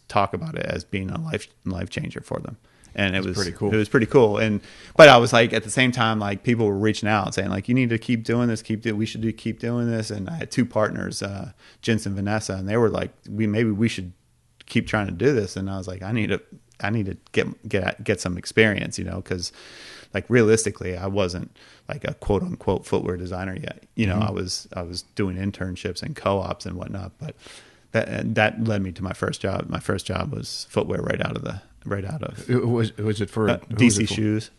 talk about it as being a life changer for them. And it was pretty cool. It was pretty cool. But I was like, at the same time, like people were reaching out and saying like, you need to keep doing this, we should keep doing this. And I had two partners, Jens and Vanessa, and they were like, we should keep trying to do this. And I was like, I need to get some experience, because like realistically, I wasn't like a quote unquote footwear designer yet. I was doing internships and co-ops and whatnot, but that led me to my first job. My first job was footwear right out of was it for DC Shoes,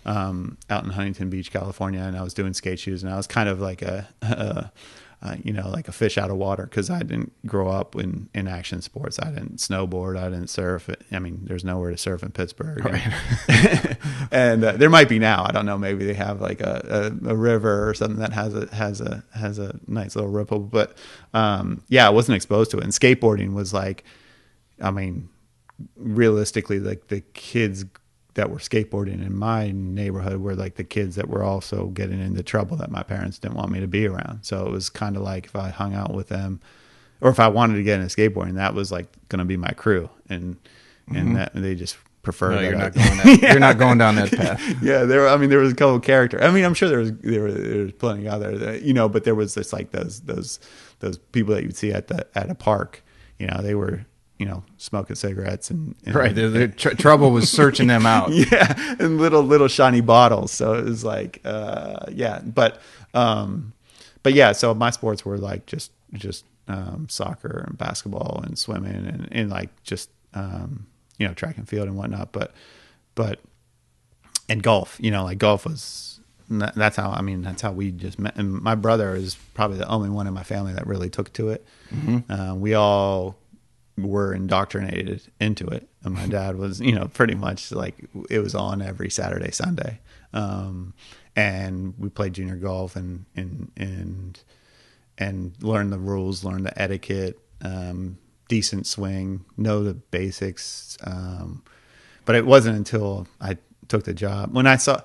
out in Huntington Beach, California. And I was doing skate shoes, and I was kind of like like a fish out of water, because I didn't grow up in action sports. I didn't snowboard. I didn't surf. I mean, there's nowhere to surf in Pittsburgh. Right. And there might be now. I don't know. Maybe they have like a river or something that has a nice little ripple. But I wasn't exposed to it. And skateboarding was like, I mean, realistically, like the kids that were skateboarding in my neighborhood were like the kids that were also getting into trouble that my parents didn't want me to be around. So it was kind of like, if I hung out with them, or if I wanted to get into skateboarding, that was like going to be my crew. And that they just preferred. No, you're not going down that path. Yeah, there was a couple of characters. I mean, I'm sure there was plenty out there that, but there was just like those people that you'd see at a park. They were, smoking cigarettes and right. The trouble was searching them out. Yeah. And little shiny bottles. So it was like, but yeah, so my sports were like just soccer and basketball and swimming and like just, track and field and whatnot. But and golf, like golf was, that's how we just met. And my brother is probably the only one in my family that really took to it. We all were indoctrinated into it, and my dad was pretty much like, it was on every Saturday, Sunday, and we played junior golf and learned the rules, learned the etiquette, decent swing, know the basics, but it wasn't until I took the job when I saw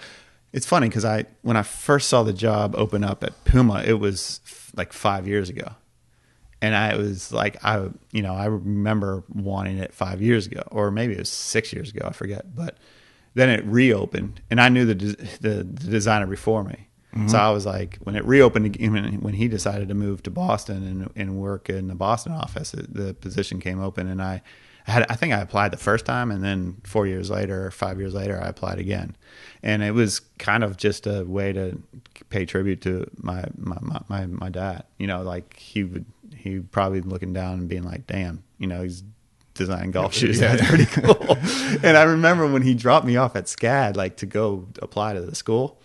it's funny because when I first saw the job open up at Puma, it was like 5 years ago. And I was like, I remember wanting it 5 years ago, or maybe it was 6 years ago. I forget. But then it reopened, and I knew the designer before me. Mm-hmm. So I was like, when it reopened again, when he decided to move to Boston and work in the Boston office, the position came open, and I think I applied the first time, and then 4 years later, 5 years later, I applied again. And it was kind of just a way to pay tribute to my dad. Like he probably looking down and being like, damn, he's designing golf shoes. Yeah. That's pretty cool. And I remember when he dropped me off at SCAD, like to go apply to the school.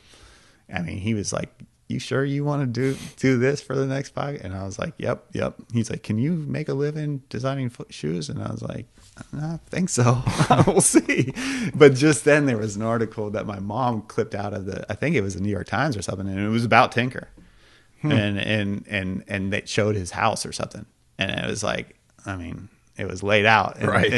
I mean, he was like, you sure you want to do this for the next 5? And I was like, yep. He's like, can you make a living designing shoes? And I was like, I think so. We'll see. But just then there was an article that my mom clipped out of I think it was the New York Times or something, and it was about Tinker. And they showed his house or something. And it was like, I mean, it was laid out. And, right.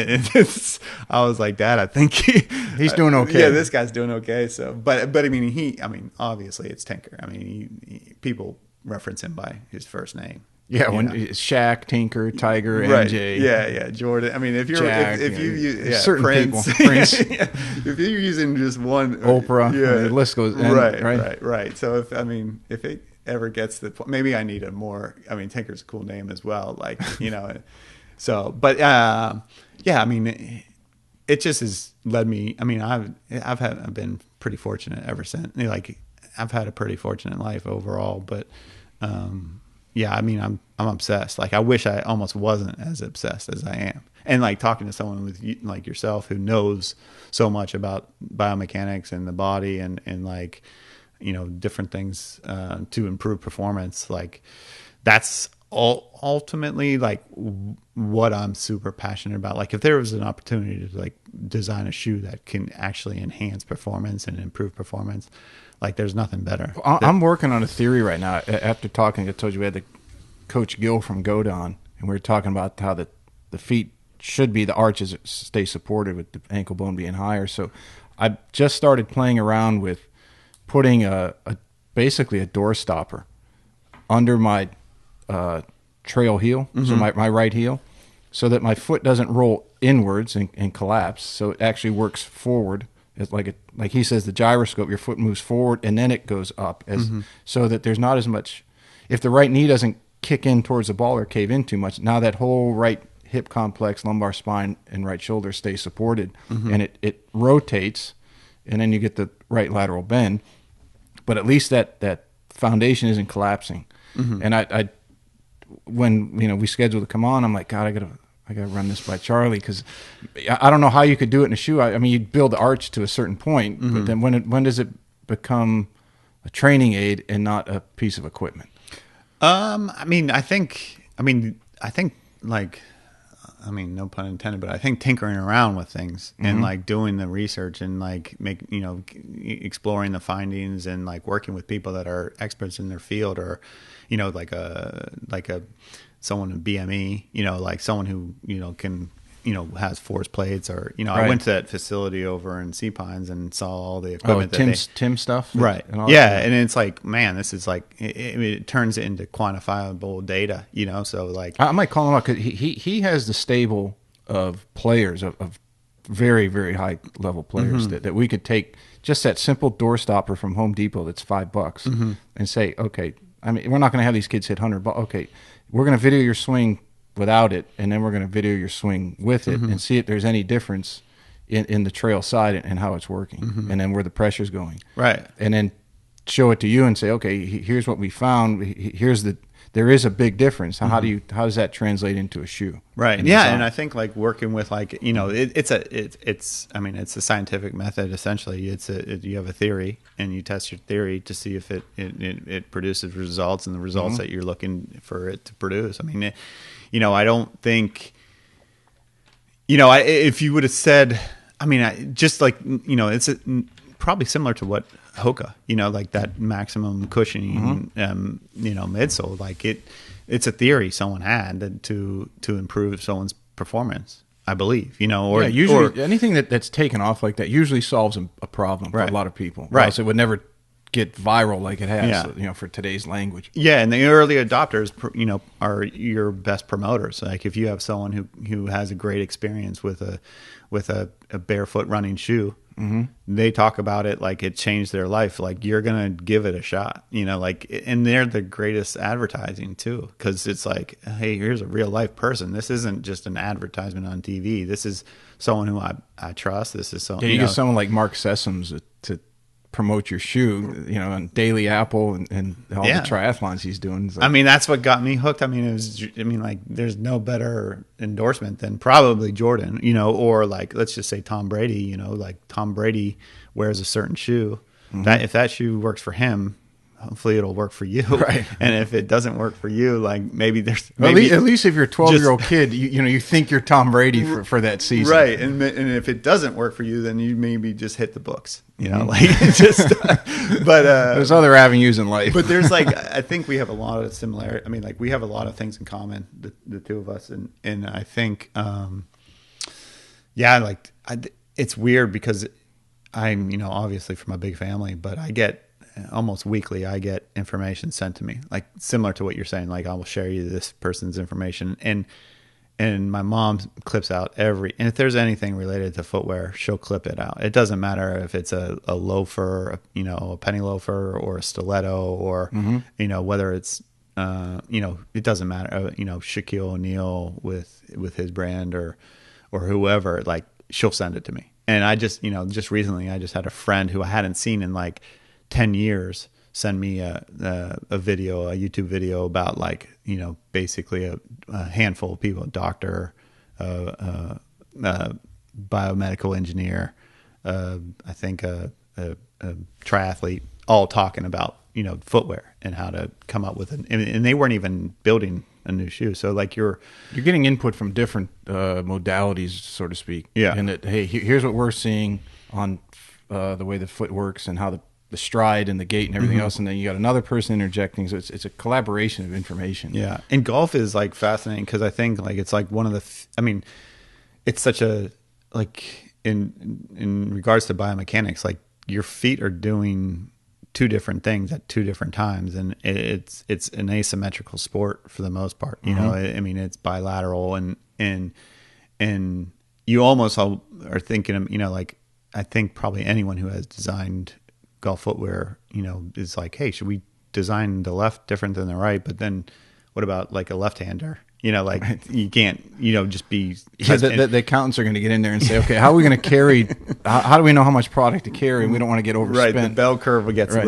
I was like, Dad, I think he's doing okay. Yeah, this guy's doing okay. So, but I mean, obviously it's Tinker. I mean, people reference him by his first name. Yeah, when Shaq, Tinker, Tiger, right. MJ. Yeah, Jordan. I mean, if you use certain Prince, people, Prince. If you're using just one, Oprah, the list goes. Right. So if it ever gets to the point, maybe I need Tinker's a cool name as well. Like, so, but yeah, I mean, it just has led me. I mean, I've been pretty fortunate ever since. Like, I've had a pretty fortunate life overall, but yeah, I mean, I'm obsessed. Like, I wish I almost wasn't as obsessed as I am. And like talking to someone like yourself who knows so much about biomechanics and the body and like, different things to improve performance. Like, that's ultimately like what I'm super passionate about. Like, if there was an opportunity to like design a shoe that can actually enhance performance and improve performance, like, there's nothing better. I'm working on a theory right now. After talking, I told you we had the Coach Gill from Godon, and we were talking about how the feet should be, the arches stay supported with the ankle bone being higher. So I just started playing around with putting basically a door stopper under my trail heel, so my right heel, so that my foot doesn't roll inwards and collapse. So it actually works forward. It's like he says, the gyroscope, your foot moves forward and then it goes up, so that there's not as much. If the right knee doesn't kick in towards the ball or cave in too much, now that whole right hip complex, lumbar spine, and right shoulder stay supported, and it rotates, and then you get the right lateral bend. But at least that foundation isn't collapsing. And I when we scheduled to come on, I'm like, God, I gotta run this by Charley, because I don't know how you could do it in a shoe. I mean, you build the arch to a certain point, but then when does it become a training aid and not a piece of equipment? I think like, no pun intended, but I think tinkering around with things and like doing the research and like exploring the findings and like working with people that are experts in their field, or like a someone in BME, like someone who can has force plates, or Right. I went to that facility over in Sea Pines and saw all the equipment. Tim stuff, right? And all yeah, that. and it's like, man, this is like it turns it into quantifiable data, So like, I might call him out because he has the stable of players of very, very high level players that we could take just that simple door stopper from Home Depot that's $5 and say, okay, I mean, we're not going to have these kids hit 100 balls. Okay, we're going to video your swing without it, and then we're going to video your swing with it and see if there's any difference in the trail side and how it's working, and then where the pressure's going. Right. And then show it to you and say, okay, here's what we found. There is a big difference. How does that translate into a shoe? Right. Yeah. And I think like working with like, it's a scientific method. Essentially, you have a theory and you test your theory to see if it produces results, and the results that you're looking for it to produce. I mean, I don't think, if you would have said, it's probably similar to what Hoka, like that maximum cushioning, midsole, like it's a theory someone had to improve someone's performance. I believe, or yeah, usually anything that's taken off like that usually solves a problem for a lot of people. Right. Else it would never get viral like it has, Yeah. for today's language. Yeah, and the early adopters, are your best promoters. Like if you have someone who has a great experience with a barefoot running shoe, they talk about it like it changed their life. Like you're gonna give it a shot, and they're the greatest advertising too, because it's like, hey, here's a real life person. This isn't just an advertisement on TV. This is someone who I trust. This is someone. Yeah, you get someone like Mark Sessoms to promote your shoe, on Daily Apple and all the triathlons he's doing. I mean, that's what got me hooked. I mean, there's no better endorsement than probably Jordan, or like, let's just say Tom Brady, like Tom Brady wears a certain shoe. That if that shoe works for him, hopefully it'll work for you. Right. And if it doesn't work for you, like maybe there's at least if you're a 12-year-old kid, you think you're Tom Brady for that season. Right. And if it doesn't work for you, then you maybe just hit the books, like just, but, there's other avenues in life, but there's like, I think we have a lot of similarity. I mean, like we have a lot of things in common, the two of us. And I think, it's weird because I'm, obviously from a big family, but I get, almost weekly, I get information sent to me, like similar to what you're saying. Like I will share you this person's information, and my mom clips out and if there's anything related to footwear, she'll clip it out. It doesn't matter if it's a loafer, a penny loafer, or a stiletto, or whether it's it doesn't matter. Shaquille O'Neal with his brand or whoever, like she'll send it to me. And I just just recently I just had a friend who I hadn't seen in like 10 years send me a YouTube video about like, basically a handful of people, a doctor, biomedical engineer, I think a triathlete, all talking about, footwear and how to come up with it. And they weren't even building a new shoe. So like you're getting input from different modalities, so to speak. Yeah. And that, hey, here's what we're seeing on the way the foot works and how the stride and the gait and everything else, and then you got another person interjecting, so it's a collaboration of information. Yeah. And golf is like fascinating because I think like it's like one of the it's such a, like in regards to biomechanics, like your feet are doing two different things at two different times, and it's an asymmetrical sport for the most part. It's bilateral, and you almost are thinking of, like I think probably anyone who has designed golf footwear, is like, hey, should we design the left different than the right? But then what about like a left-hander? You can't, just be. Yeah, the accountants are going to get in there and say, okay, how are we going to carry? How do we know how much product to carry? And we don't want to get overspent. Right, the bell curve gets a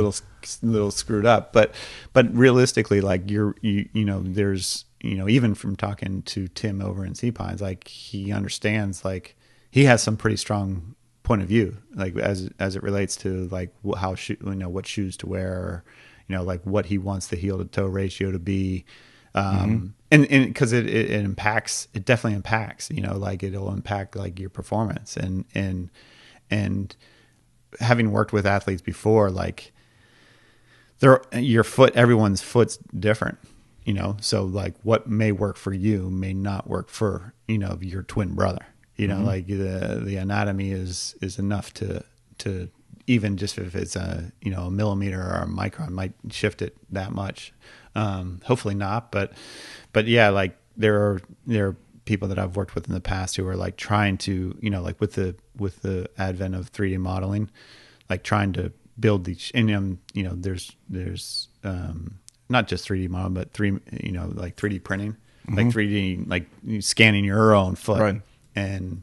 little screwed up. But realistically, like there's even from talking to Tim over in Sea Pines, like he understands, like he has some pretty strong point of view, like as it relates to like how what shoes to wear, like what he wants the heel to toe ratio to be, and because it impacts, it definitely impacts, like it'll impact like your performance, and having worked with athletes before, like everyone's foot's different, so like what may work for you may not work for your twin brother. Like the anatomy is enough to even just if it's a millimeter or a micron might shift it that much. Hopefully not, but yeah, like there are people that I've worked with in the past who are like trying to, like with the advent of 3D modeling, like trying to build these, and there's not just 3D model, but like 3D printing, like 3D, like scanning your own foot. Right. And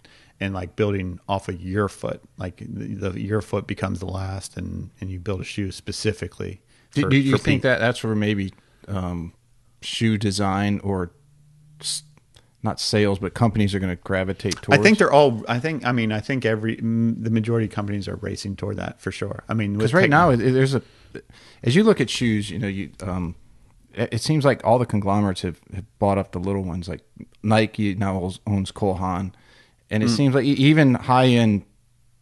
like building off of your foot, like your foot becomes the last, and you build a shoe specifically. Do you think that's where maybe shoe design, or not sales, but companies are going to gravitate towards? I think they're all. I think the majority of companies are racing toward that for sure. I mean, because right now as you look at shoes, it seems like all the conglomerates have bought up the little ones. Like Nike now owns Cole Haan. And it seems like even high-end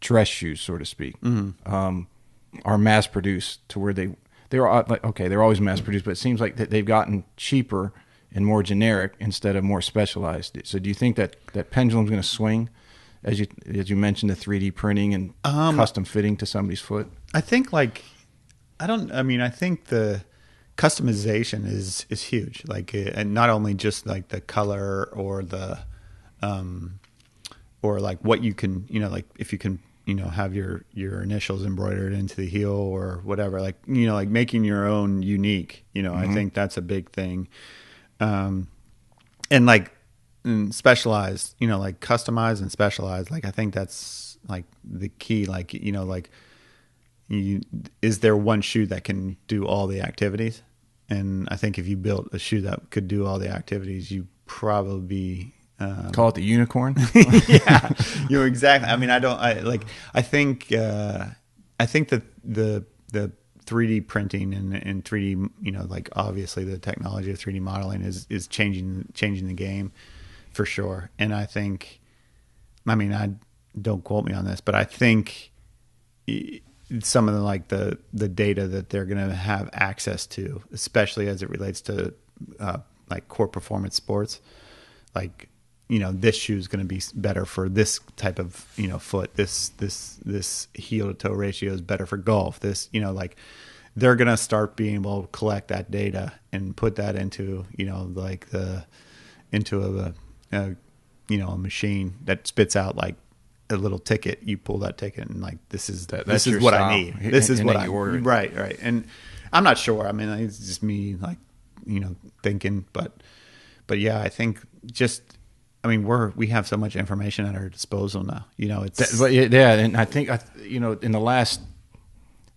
dress shoes, so to speak, are mass-produced to where they're like, okay, they're always mass-produced, but it seems like that they've gotten cheaper and more generic instead of more specialized. So do you think that pendulum's going to swing as you mentioned, the 3D printing and custom fitting to somebody's foot? I think I think the customization is huge. Like, and not only just like the color or the, or like what you can, like if you can, have your initials embroidered into the heel or whatever, like, like making your own unique, I think that's a big thing. And like specialized, like customized and specialized. Like, I think that's like the key, like, is there one shoe that can do all the activities? And I think if you built a shoe that could do all the activities, you probably call it the unicorn. Yeah, exactly. I mean, I think that the 3D printing and 3D, like obviously the technology of 3D modeling is changing the game for sure. And I think, don't quote me on this, but I think some of the data that they're going to have access to, especially as it relates to like core performance sports, like, this shoe is going to be better for this type of, foot. This heel to toe ratio is better for golf. This, like, they're going to start being able to collect that data and put that into, into a machine that spits out like a little ticket. You pull that ticket and like, this is what I need. This is what I order. Right. And I'm not sure. I mean, it's just me like, thinking, but yeah, I think we have so much information at our disposal now. And I think in the last,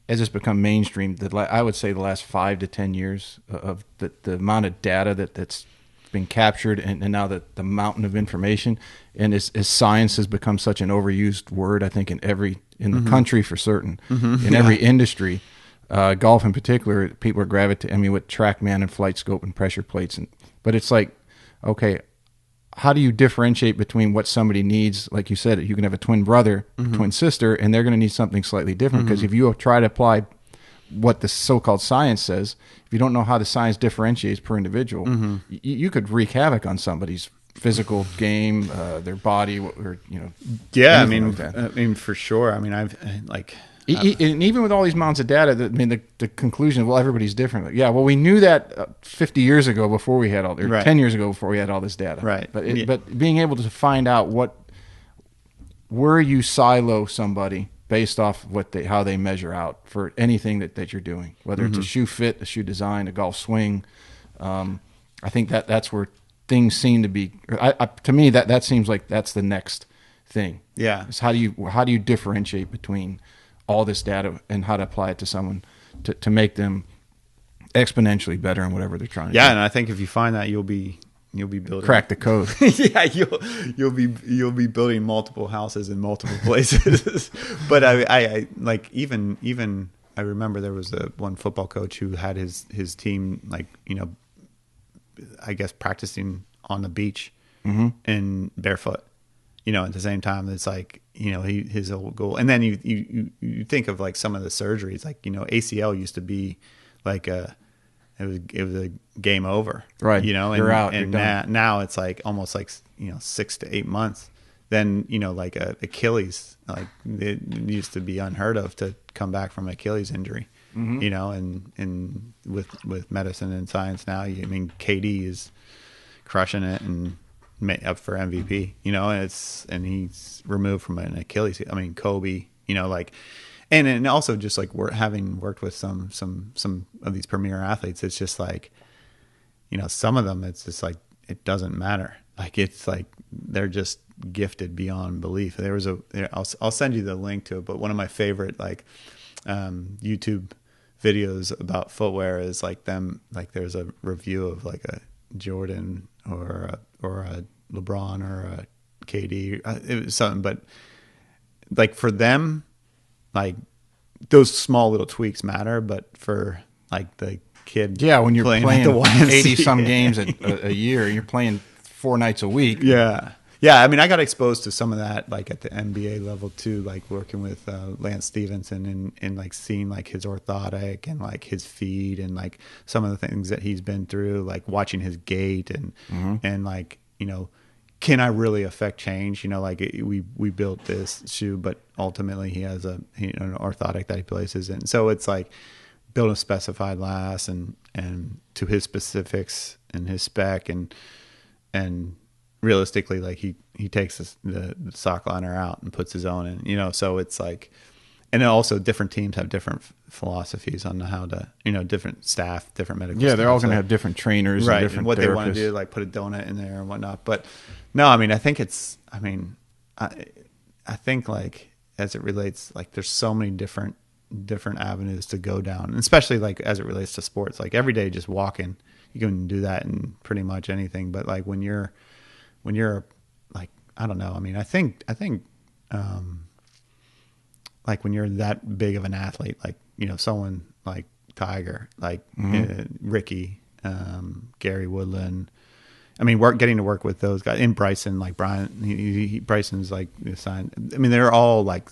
as it's become mainstream, I would say the last 5 to 10 years of the amount of data that's been captured, and now the mountain of information, and as science has become such an overused word, I think in the country for certain, in every industry, golf in particular, people are gravitating. With TrackMan and Flight Scope and pressure plates, but it's like, okay, how do you differentiate between what somebody needs? Like you said, you can have a twin brother, twin sister, and they're going to need something slightly different. Because if you try to apply what the so-called science says, if you don't know how the science differentiates per individual, you could wreak havoc on somebody's physical game, their body, or Yeah, like for sure. I've and even with all these amounts of data, the conclusion, well, everybody's different. Like, yeah, well, we knew that 50 years ago before we had 10 years ago before we had all this data. Right. But being able to find out where you silo somebody based off of how they measure out for anything that you're doing, whether it's a shoe fit, a shoe design, a golf swing. I think that's where things seem to be. To me, that seems like that's the next thing. Yeah. Is how do you differentiate between all this data and how to apply it to someone to make them exponentially better in whatever they're trying to do. Yeah, and I think if you find that, you'll be building, crack the code. Yeah, you'll be building multiple houses in multiple places. But I like even I remember there was one football coach who had his team, like, I guess practicing on the beach in barefoot. At the same time, it's like, his whole goal. And then you think of like some of the surgeries, like, ACL used to be like it was a game over, right? And you're out. And now it's like almost like 6 to 8 months. Then like Achilles, like it used to be unheard of to come back from Achilles injury. And with medicine and science now, KD is crushing it and up for MVP, and he's removed from an Achilles. Kobe, and also just like having worked with some of these premier athletes, it's just like, some of them, it's just like, it doesn't matter. Like, it's like, they're just gifted beyond belief. I'll send you the link to it, but one of my favorite, like, YouTube videos about footwear is like there's a review of like a Jordan or a LeBron or a KD. It was something, but like for them, like those small little tweaks matter. But for like the kid, when you're playing at the 80 some games a year, you're playing 4 nights a week. Yeah, Yeah, I mean, I got exposed to some of that, like at the NBA level too, like working with Lance Stevenson and like seeing like his orthotic and like his feed and like some of the things that he's been through, like watching his gait and like, you know, can I really affect change? You know, like we built this shoe, but ultimately he has an orthotic that he places in. So it's like build a specified last and to his specifics and his spec and realistically, like he takes the sock liner out and puts his own in, you know, so it's like, and then also different teams have different philosophies on how to, you know, different staff, different medical Yeah, staff. they're all going to have different trainers, right, and different and what therapists. they want to do, like put a donut in there and whatnot. But no, I mean, I think it's, I mean, I think like as it relates, like there's so many different avenues to go down, and especially like as it relates to sports, like every day just walking, you can do that in pretty much anything. But like when you're like, I don't know, I mean, I think like when you're that big of an athlete, like, you know, someone like Tiger, like Ricky, Gary Woodland, I mean, getting to work with those guys, and Bryson, like Brian, Bryson's like signed. I mean, they're all like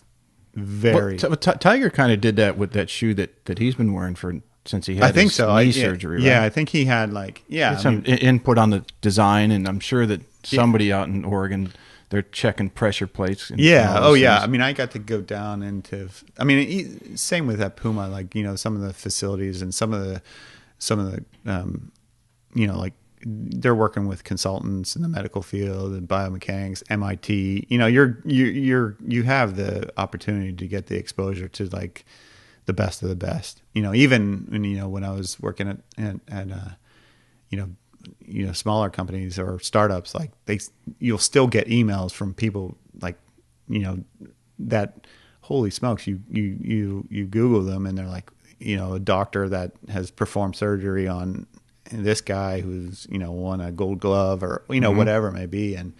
very. Well, Tiger kind of did that with that shoe that he's been wearing since he had his knee surgery. Right? Yeah, I think he had like some input on the design, and I'm sure that somebody out in Oregon, they're checking pressure plates. And oh yeah. I mean, I got to go down into. I mean, same with that Puma. Like, you know, some of the facilities and some of the you know, like they're working with consultants in the medical field and biomechanics, MIT. You know, you have the opportunity to get the exposure to like the best of the best. You know, even when I was working at smaller companies or startups, like you'll still get emails from people like, you know, that holy smokes, you Google them and they're like, you know, a doctor that has performed surgery on this guy who's, you know, won a gold glove or, you know, whatever it may be. And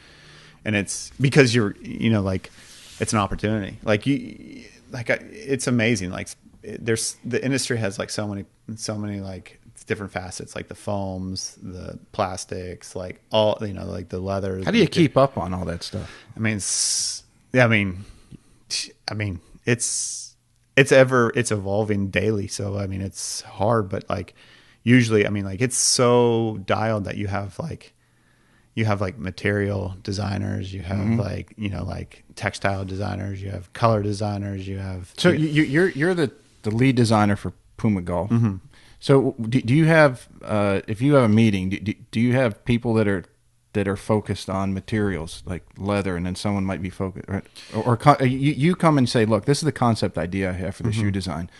it's because you're, you know, like it's an opportunity. Like it's amazing. Like the industry has like so many like different facets, like the foams, the plastics, like all, you know, like the leathers. How do you keep up on all that stuff? I mean, it's evolving daily. So, I mean, it's hard, but like usually, I mean, like it's so dialed that you have like material designers, you have like, you know, like textile designers, you have color designers, you have. So you're the lead designer for Puma Golf. Mm-hmm. So do you have, if you have a meeting, do you have people that are focused on materials like leather, and then someone might be focused, or you come and say, look, this is the concept idea I have for the shoe design,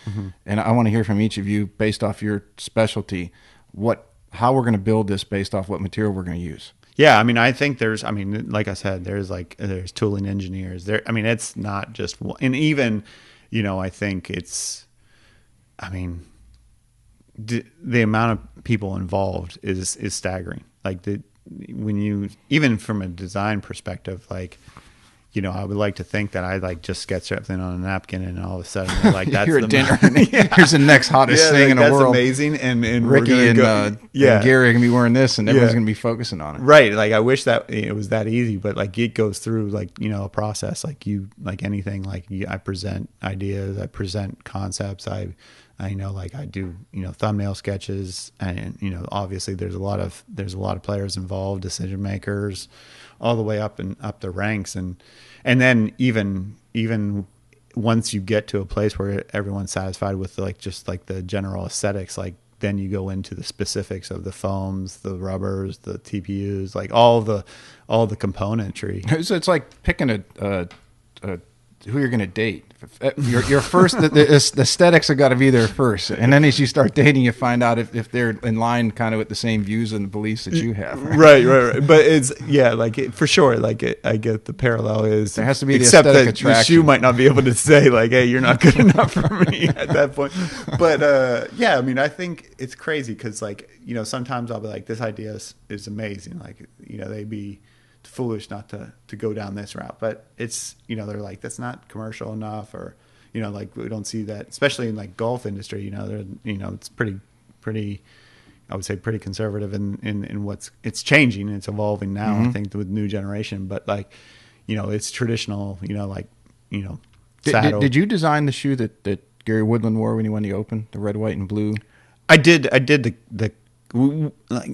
and I want to hear from each of you based off your specialty, how we're going to build this based off what material we're going to use. Yeah, I mean, I think like I said, there's tooling engineers there. I mean, it's not just one, and even, you know, I think it's, I mean, the amount of people involved is staggering. Like when you, even from a design perspective, like, you know, I would like to think that I like just sketch something on a napkin and all of a sudden they're like, that's you're at dinner. Here's the next hottest thing in the world. That's amazing. And Ricky and Gary are gonna be wearing this, and everyone's gonna be focusing on it. Right. Like I wish that it was that easy, but like it goes through like, you know, a process. Like anything. Like I present ideas, I present concepts. I know, like I do, you know, thumbnail sketches, and, you know, obviously there's a lot of players involved, decision makers, all the way up the ranks, and then even once you get to a place where everyone's satisfied with like just like the general aesthetics, like then you go into the specifics of the foams, the rubbers, the TPUs, like all the componentry. So it's like picking who you're going to date. Your first, the aesthetics have got to be there first, and then as you start dating, you find out if they're in line kind of with the same views and beliefs that you have. Right. But it's for sure. Like I get the parallel is there has to be the except aesthetic that attraction. The shoe might not be able to say like, hey, you're not good enough for me at that point. But yeah, I mean, I think it's crazy because like, you know, sometimes I'll be like, this idea is amazing. Like, you know, they'd be foolish not to go down this route, but it's, you know, they're like, that's not commercial enough, or, you know, like we don't see that, especially in like golf industry, you know, they're, you know, it's pretty I would say pretty conservative in what's it's changing. It's evolving now. I think with new generation, but like, it's traditional. Saddle. Did you design the shoe that Gary Woodland wore when he won the Open, the red, white, and blue? I did the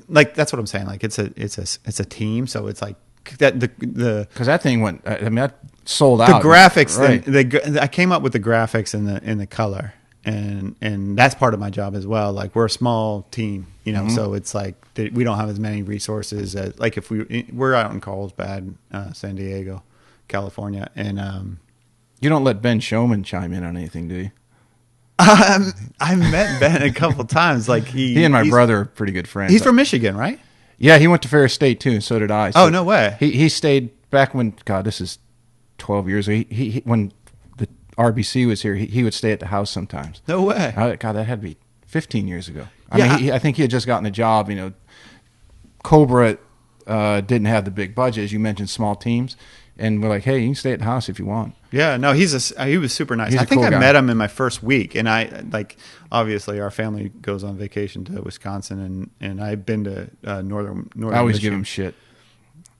like that's what I'm saying. Like it's a team, so it's like that the because that thing went. I mean, that sold out. The graphics, right. I came up with the graphics in the color, and that's part of my job as well. Like we're a small team, so it's like we don't have as many resources as like if we're out in Carlsbad, San Diego, California, and you don't let Ben Showman chime in on anything, do you? I met Ben a couple times. Like he and my brother are pretty good friends. He's from Michigan, right? Yeah, he went to Ferris State too, and so did I. So oh, no way. He stayed back when this is 12 years ago. He when the RBC was here, he would stay at the house sometimes. No way. That had to be 15 years ago. I mean, I think he had just gotten a job. Cobra didn't have the big budget, as you mentioned, small teams. And we're like, hey, you can stay at the house if you want. Yeah, no, he was super nice. I think I met him in my first week, and obviously our family goes on vacation to Wisconsin, and I've been to northern. I always Michigan. give him shit.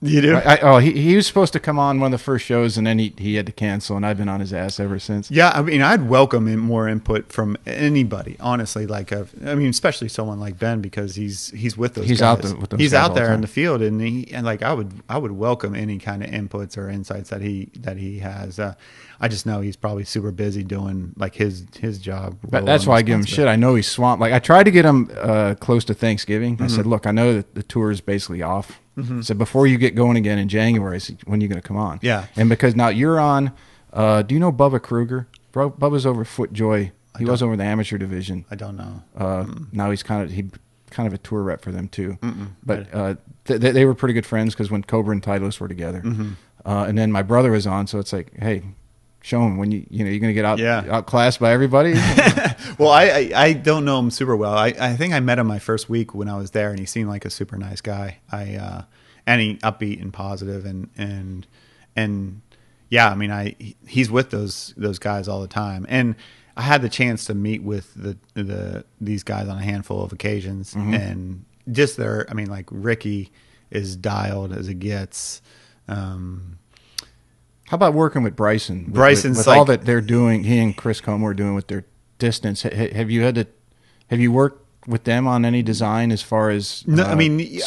You do? He was supposed to come on one of the first shows, and then he had to cancel, and I've been on his ass ever since. Yeah, I mean, I'd welcome more input from anybody, honestly. Like, especially someone like Ben, because he's with those guys. He's out there in the field, and I would welcome any kind of inputs or insights that he has. I just know he's probably super busy doing like his job. But that's why I give him shit. I know he's swamped. Like I tried to get him close to Thanksgiving. I said, look, I know that the tour is basically off. So before you get going again in January, I said, when are you going to come on? Yeah. And because now you're on, do you know Bubba Kruger? Bubba's over FootJoy. He was over the amateur division. I don't know. Now he's kind of a tour rep for them too. But they were pretty good friends because when Cobra and Titleist were together. And then my brother was on, so it's like, hey, show him when you're going to get outclassed by everybody. Well, I don't know him super well. I think I met him my first week when I was there, and he seemed like a super nice guy. And he upbeat and positive, and yeah, I mean, he's with those guys all the time. And I had the chance to meet with these guys on a handful of occasions, and just I mean, like Ricky is dialed as it gets. How about working with Bryson? Bryson's with all that they're doing, he and Chris Como are doing with their distance. Have you worked with them on any design as far as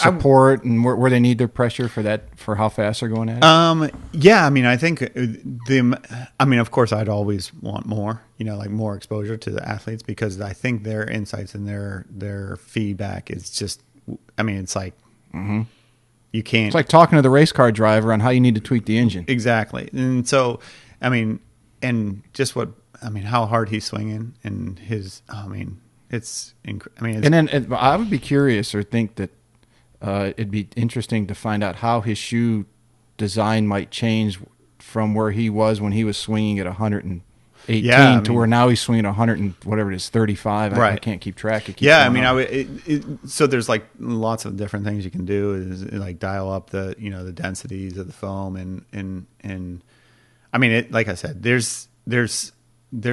support and where they need their pressure for how fast they're going at it? Yeah, I mean, I think of course I'd always want more, like more exposure to the athletes, because I think their insights and their feedback is just, I mean, it's like, you can't. It's like talking to the race car driver on how you need to tweak the engine. Exactly. And so, I mean, and just how hard he's swinging and it's and then I would be curious or think that it'd be interesting to find out how his shoe design might change from where he was when he was swinging at 118 to where now he's swinging 100 and whatever it is, 35. Right. I can't keep track. Yeah, I mean, so there's like lots of different things you can do. Is like dial up the the densities of the foam and I mean, like I said, there's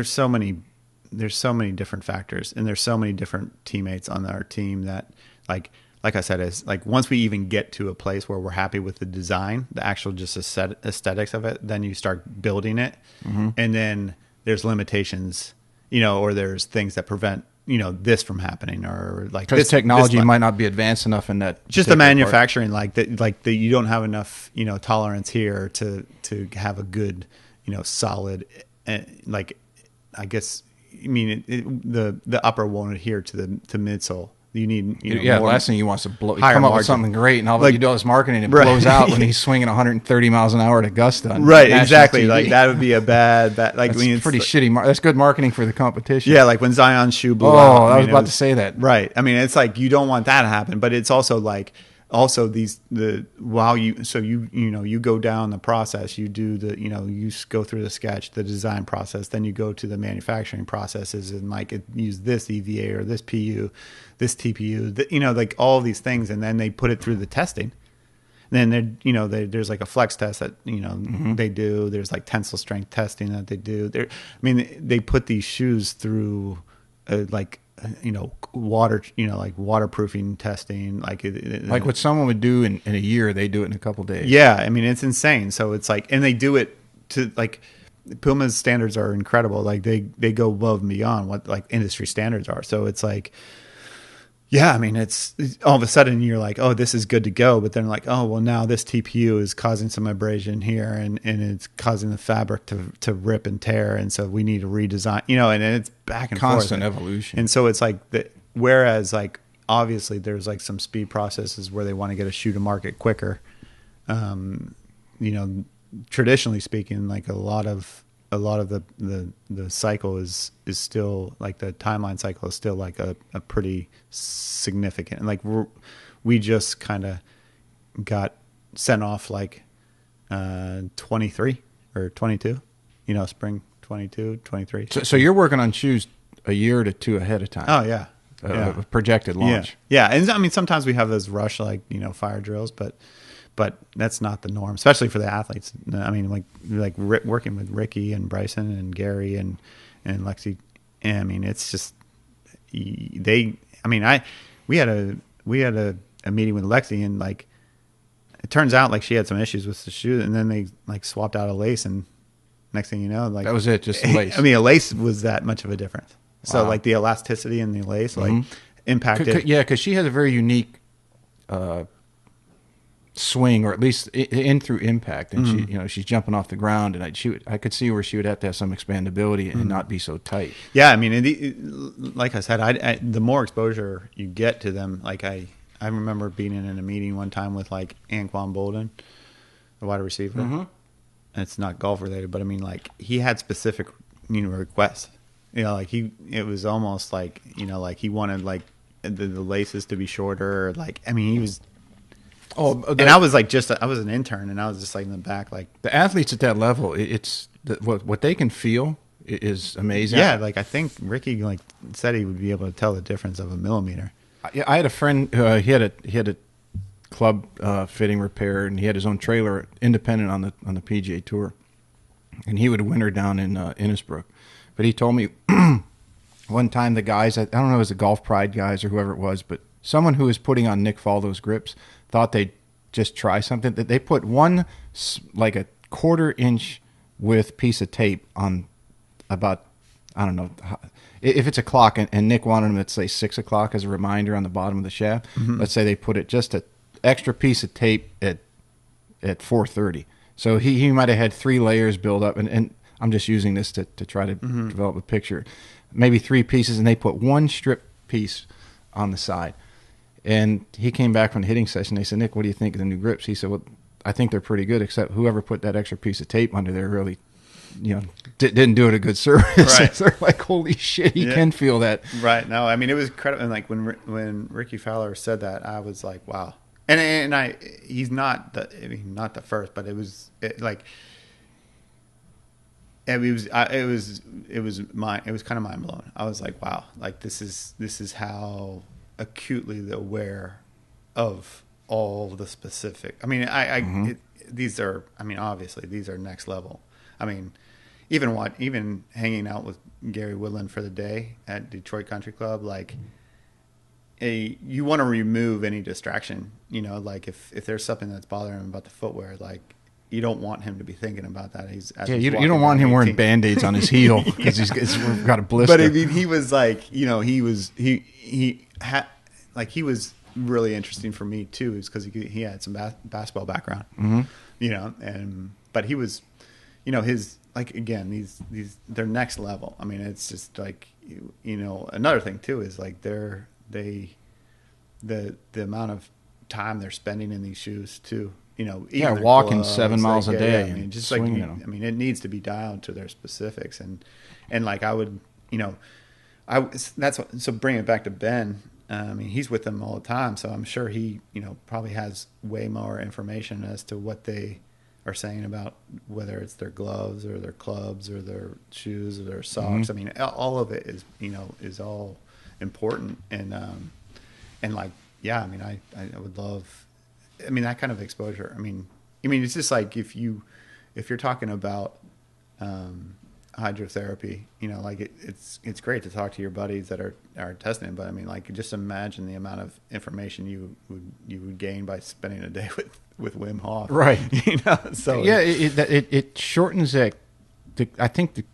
so many different factors, and there's so many different teammates on our team that like I said, is like once we even get to a place where we're happy with the design, the actual just aesthetics of it, then you start building it, and then there's limitations, or there's things that prevent this from happening, or like because technology might not be advanced enough in that. Just the manufacturing, like that you don't have enough tolerance here to have a good solid, like I guess. I mean, the upper won't adhere to midsole. You need, more, last thing you want is to blow. You come up with something great, and all you do all this marketing, and it blows out when he's swinging 130 miles an hour at Augusta. Right, exactly. Like that would be a bad. Like that's pretty shitty. That's good marketing for the competition. Yeah, like when Zion's shoe blew out. I was about to say that. Right. I mean, it's like you don't want that to happen, but it's also like. Also, you go down the process, you do you go through the sketch, the design process, then you go to the manufacturing processes, and like use this EVA or this PU, this TPU, like all these things, and then they put it through the testing. And then there's like a flex test that they do. There's like tensile strength testing that they do. They put these shoes through like water, like waterproofing testing, like Like what someone would do in a year, they do it in a couple days. yeah, I mean, it's insane. So it's like, and they do it to like, Puma's standards are incredible. Like they go above and beyond what like industry standards are. So it's like, yeah, I mean, it's all of a sudden you're like, oh, this is good to go. But then like, oh, well, now this TPU is causing some abrasion here and it's causing the fabric to rip and tear. And so we need to redesign, and it's back and Constant forth. evolution. And so it's like, whereas like, obviously there's like some speed processes where they want to get a shoe to market quicker. Traditionally speaking, like a lot of the cycle is still like the timeline cycle is still like a pretty significant, and like we just kind of got sent off like 23 or 22, spring 22, 23. So you're working on shoes a year to two ahead of time. Oh yeah. A projected launch. Yeah. And I mean, sometimes we have those rush, like, fire drills, but that's not the norm, especially for the athletes. I mean, like working with Ricky and Bryson and Gary and Lexi. I mean, it's just, we had a meeting with Lexi, and like, it turns out like she had some issues with the shoe, and then they like swapped out a lace, and next thing you know, like that was it, just a lace. I mean, a lace was that much of a difference. So Wow. like the elasticity in the lace, like impacted. Yeah, because she has a very unique swing, or at least in through impact, and she's jumping off the ground, and I could see where she would have to have some expandability and not be so tight. Yeah, I mean, like I said, the more exposure you get to them, like I remember being in a meeting one time with like Anquan Bolden, the wide receiver. And it's not golf related, but I mean, like he had specific requests. Like it was almost like, like he wanted like the laces to be shorter. Like, I mean, he was, and I was like, I was an intern, and I was just like in the back, like the athletes at that level, it's what they can feel is amazing. Yeah. Like I think Ricky like said he would be able to tell the difference of a millimeter. I had a friend, he had a club fitting repair, and he had his own trailer independent on the PGA Tour, and he would winter down in Innisbrook. But he told me one time the guys, I don't know if it was the Golf Pride guys or whoever it was, but someone who was putting on Nick Faldo's grips thought they'd just try something. That they put one, like a 1/4 inch width piece of tape on about, I don't know, if it's a clock, and Nick wanted them at, say, 6 o'clock as a reminder on the bottom of the shaft. Let's say they put it just an extra piece of tape at 4:30. So he might have had 3 layers build up, and I'm just using this to try to develop a picture. Maybe 3 pieces, and they put one strip piece on the side. And he came back from the hitting session. They said, Nick, what do you think of the new grips? He said, well, I think they're pretty good, except whoever put that extra piece of tape under there really, didn't do it a good service. Right. They're like, holy shit, he can feel that. Right. No, I mean, it was incredible. And like when Ricky Fowler said that, I was like, wow. And he's not not the first, but it was kind of mind blowing. I was like, wow, like this is how acutely aware of all the specific. I mean, these are, I mean, obviously these are next level. I mean, even hanging out with Gary Woodland for the day at Detroit Country Club, like you want to remove any distraction, like if there's something that's bothering him about the footwear, like you don't want him to be thinking about that. You don't want him wearing Band-Aids on his heel because he's got a blister. But I mean, he was like, he was really interesting for me too, is because he had some basketball background, but he was, his, like, again, these they're next level. I mean, it's just like, another thing too is like the amount of time they're spending in these shoes too. Even walking gloves, 7 miles a day. I mean, just like, I mean, it needs to be dialed to their specifics, and like I would, so bring it back to Ben. I mean, he's with them all the time, so I'm sure he, probably has way more information as to what they are saying about whether it's their gloves or their clubs or their shoes or their socks. I mean, all of it is, is all important, and like, yeah, I mean, I would love, I mean, that kind of exposure. I mean, it's just like if you're talking about, hydrotherapy, like it's great to talk to your buddies that are testing it, but I mean, like, just imagine the amount of information you would gain by spending a day with Wim Hof, Right. So Yeah, it shortens that. I think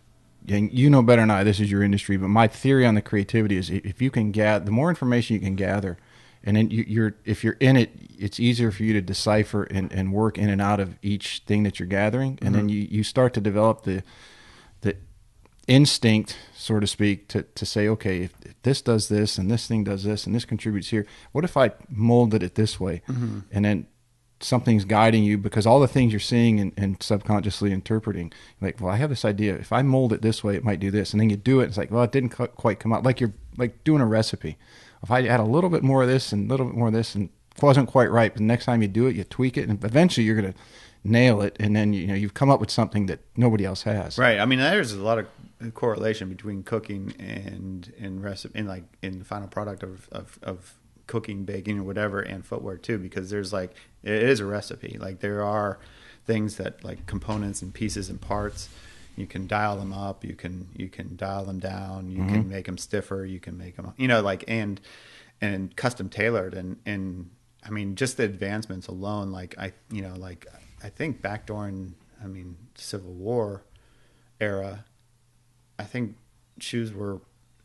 and you know better than I. This is your industry, but my theory on the creativity is if you can gather, the more information you can gather, and then if you're in it, it's easier for you to decipher and work in and out of each thing that you're gathering, and then you start to develop the instinct, so to speak, to say, okay, if this does this and this thing does this and this contributes here, what if I molded it this way? And then something's guiding you because all the things you're seeing and subconsciously interpreting, like, well, I have this idea. If I mold it this way, it might do this. And then you do it. It's like, well, it didn't quite come out. Like you're like doing a recipe. If I add a little bit more of this and a little bit more of this and it wasn't quite right, but the next time you do it, you tweak it and eventually you're going to nail it. And then, you've come up with something that nobody else has. Right. I mean, there's a lot of correlation between cooking and recipe and like in the final product of cooking, baking, or whatever, and footwear too, because there's like, it is a recipe. Like there are things that, like, components and pieces and parts, you can dial them up, you can dial them down, you can make them stiffer, you can make them, like, and custom tailored. And I mean, just the advancements alone, like I think back during, Civil War era, I think shoes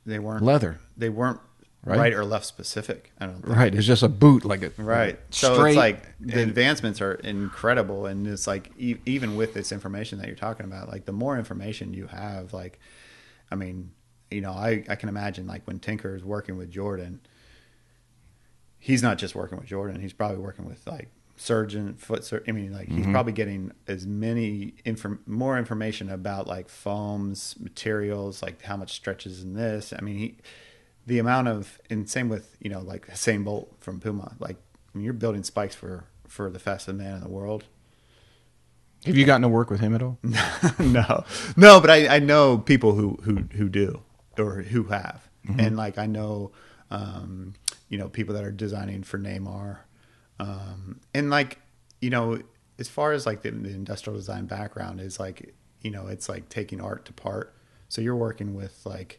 they weren't leather. They weren't right or left specific. I don't think. Right. It's just a boot, like a right. So straight, it's like the advancements are incredible, and it's like even with this information that you're talking about, like the more information you have, like, I mean, I can imagine, like, when Tinker is working with Jordan, he's not just working with Jordan. He's probably working with like foot surgeon. I mean, like, he's probably getting as many more information about like foams, materials, like how much stretches in this. I mean, the amount of, and same with, like Usain Bolt from Puma, like, I mean, you're building spikes for the fastest man in the world. Have you gotten to work with him at all? No, but I know people who do, or who have. And like, I know, people that are designing for Neymar. And like, as far as like the industrial design background is like, it's like taking art to part. So you're working with like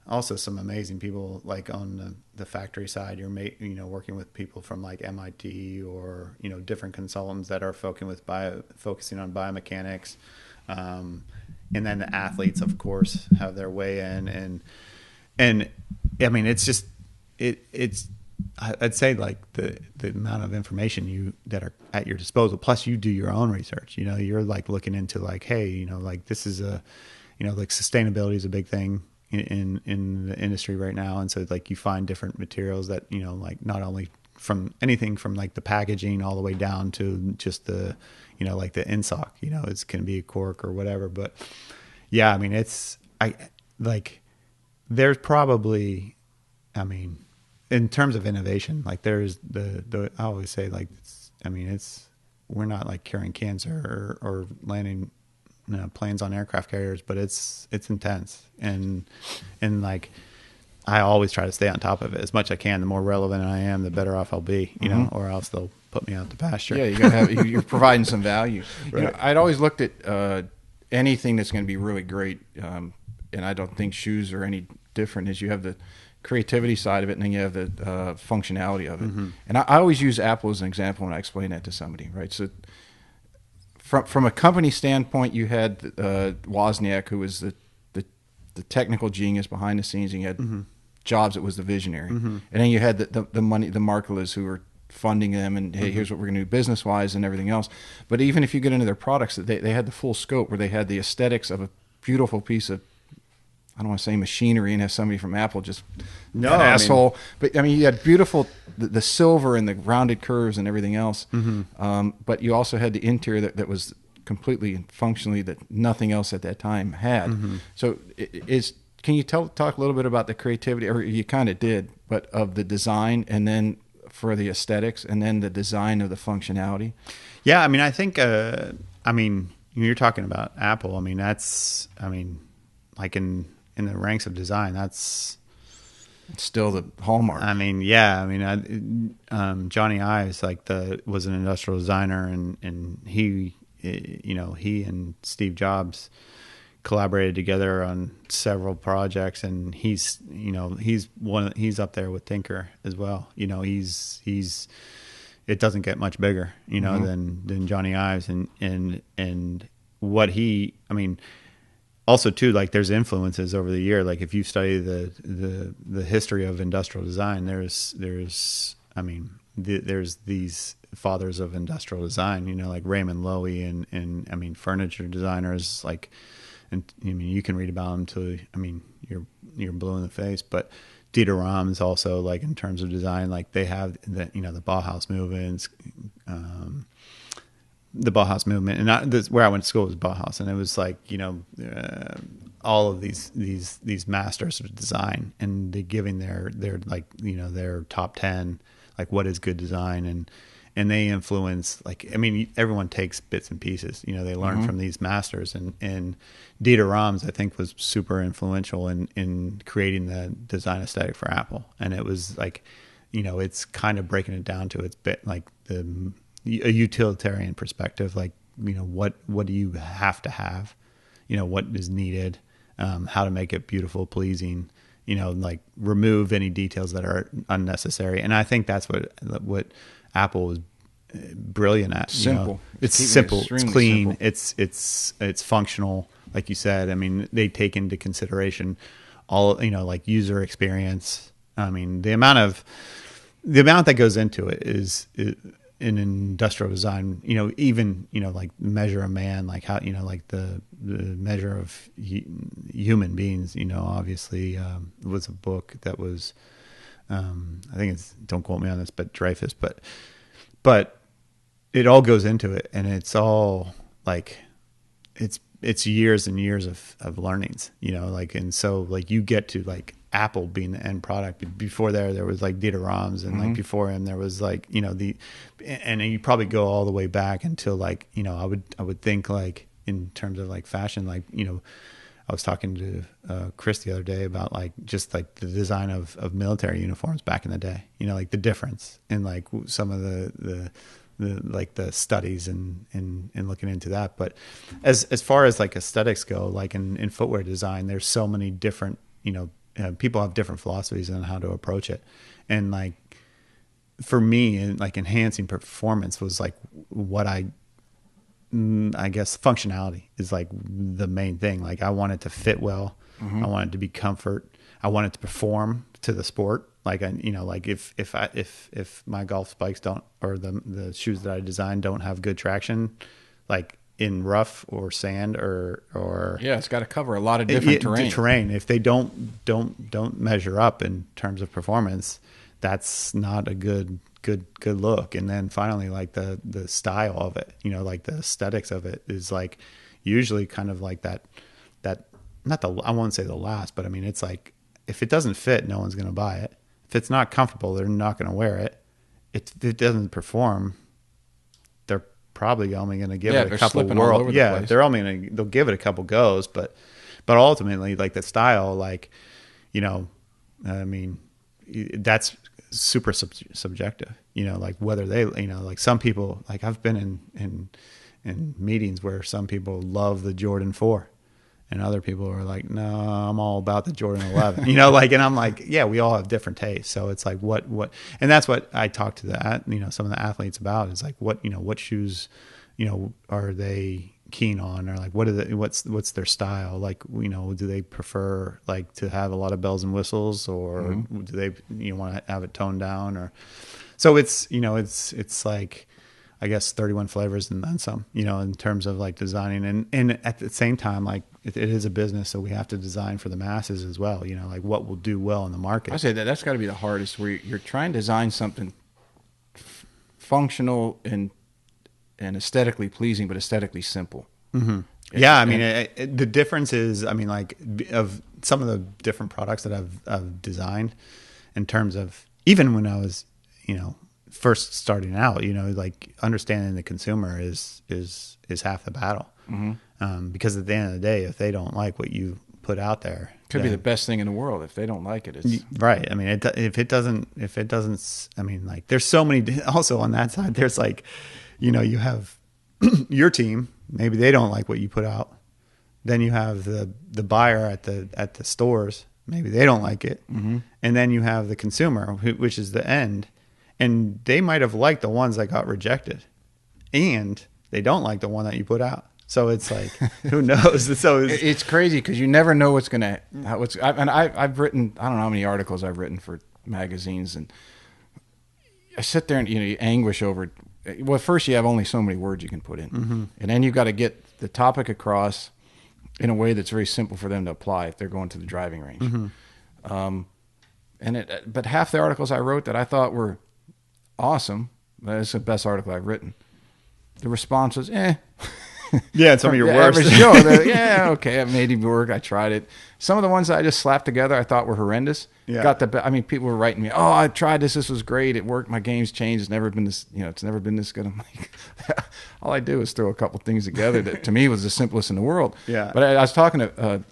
also some amazing people, like on the factory side. You're working with people from like MIT or, different consultants that are focusing on biomechanics. And then the athletes, of course, have their way in. And I mean, it's just, it's, I'd say like the amount of information that are at your disposal, plus you do your own research, you're like looking into like, hey, like this is like sustainability is a big thing in the industry right now. And so like you find different materials that, like not only from anything from like the packaging all the way down to just the, like the insock, it's going to be a cork or whatever. But yeah, I mean, there's probably, in terms of innovation, like there's I always say like, we're not like curing cancer or landing planes on aircraft carriers, but it's intense. And like, I always try to stay on top of it as much as I can. The more relevant I am, the better off I'll be, or else they'll put me out to pasture. Yeah. You gotta you're providing some value. Right. I'd always looked at anything that's going to be really great. And I don't think shoes are any different, as you have the creativity side of it, and then you have the functionality of it. And I always use Apple as an example when I explain that to somebody, right? So from a company standpoint, you had Wozniak, who was the technical genius behind the scenes, and you had Jobs, that was the visionary. And then you had the money, the Markelas, who were funding them, and hey, here's what we're going to do business wise and everything else. But even if you get into their products, they had the full scope, where they had the aesthetics of a beautiful piece of, I don't want to say machinery and have somebody from Apple just an asshole. But I mean, you had beautiful, the silver and the rounded curves and everything else. But you also had the interior that was completely and functionally that nothing else at that time had. So can you talk a little bit about the creativity, or you kind of did, but of the design, and then for the aesthetics, and then the design of the functionality? Yeah. I mean, I think, you're talking about Apple. I mean, like in the ranks of design, that's still the hallmark. I mean, yeah. I mean, Johnny Ives was an industrial designer, and he and Steve Jobs collaborated together on several projects, and he's up there with Tinker as well. It doesn't get much bigger, than Johnny Ives, and what also too, like there's influences over the year. Like if you study the history of industrial design, there's these fathers of industrial design, like Raymond Loewy and furniture designers, like, and you can read about them till, you're blue in the face. But Dieter Rams also, like in terms of design, like they have the Bauhaus movements, and where I went to school was Bauhaus, and it was like, all of these masters of design, and they giving their like, their top 10, like what is good design, and they influence, like, everyone takes bits and pieces, they learn from these masters, and Dieter Rams, I think, was super influential in creating the design aesthetic for Apple. And it was like, it's kind of breaking it down to its bit, like a utilitarian perspective, like, what do you have to have, what is needed, how to make it beautiful, pleasing, like remove any details that are unnecessary. And I think that's what Apple was brilliant at. Simple. It's simple, it's clean, simple. it's functional, like you said. They take into consideration all, like user experience. The amount that goes into it is in industrial design, even, like measure a man, like how, like the measure of human beings, obviously, was a book that was, I think don't quote me on this, but Dreyfus, but it all goes into it, and it's all like, it's years and years of learnings, like, and so like you get to like Apple being the end product. Before there was like Dieter Rams, and like before him there was like, and you probably go all the way back until like, I would think like in terms of like fashion, like, I was talking to Chris the other day about like just like the design of military uniforms back in the day, like the difference in like some of the like the studies and looking into that. But as far as like aesthetics go, like in footwear design, there's so many different, people have different philosophies on how to approach it. And like, for me, like enhancing performance was like what I guess functionality is like the main thing. Like I want it to fit well. I want it to be comfort. I want it to perform to the sport. Like like if my golf spikes don't, or the shoes that I design don't have good traction, like in rough or sand or yeah, it's got to cover a lot of different terrain. If they don't measure up in terms of performance, that's not a good look. And then finally, like the style of it, like the aesthetics of it is like usually kind of like that not the, I won't say the last, but it's like, if it doesn't fit, no one's going to buy it. If it's not comfortable, they're not going to wear it. If it doesn't perform, they're probably only going to give it a couple whirls. Yeah, they'll give it a couple goes, but ultimately, like the style, like, that's super subjective. Like whether they, like some people, like I've been in meetings where some people love the Jordan 4. And other people are like, no, I'm all about the Jordan 11, like, and I'm like, yeah, we all have different tastes. So it's like, what, and that's what I talk to some of the athletes about is like, what shoes, are they keen on, or like, what's their style? Like, do they prefer like to have a lot of bells and whistles, or do they, want to have it toned down, or, so it's, it's like, I guess 31 flavors and then some, in terms of like designing, and at the same time, like it is a business, so we have to design for the masses as well. Like what will do well in the market. I say that's got to be the hardest, where you're trying to design something functional and aesthetically pleasing, but aesthetically simple. Mm-hmm. Yeah, the difference is, like of some of the different products that I've designed, in terms of even when I was, first starting out, like understanding the consumer is half the battle. Because at the end of the day, if they don't like what you put out there, could be the best thing in the world. If they don't like it, it's right. If it doesn't, like there's so many, also on that side, there's like, you have your team, maybe they don't like what you put out, Then you have the buyer at the stores. Maybe they don't like it. Mm-hmm. And then you have the consumer, which is the end. And they might have liked the ones that got rejected. And they don't like the one that you put out. So it's like, who knows? So it's crazy because you never know what's going to, I've written, I don't know how many articles I've written for magazines, and I sit there and, you anguish over, well, first you have only so many words you can put in. Mm-hmm. And then you've got to get the topic across in a way that's very simple for them to apply if they're going to the driving range. Mm-hmm. But half the articles I wrote that I thought were awesome, that's the best article I've written, the response was, Yeah, some of your worst. Average Joe, okay, it made it work. I tried it. Some of the ones that I just slapped together I thought were horrendous. Yeah. People were writing me, I tried this. This was great. It worked. My game's changed. It's never been this, it's never been this good. I'm like, all I do is throw a couple things together that to me was the simplest in the world. Yeah. But I was talking to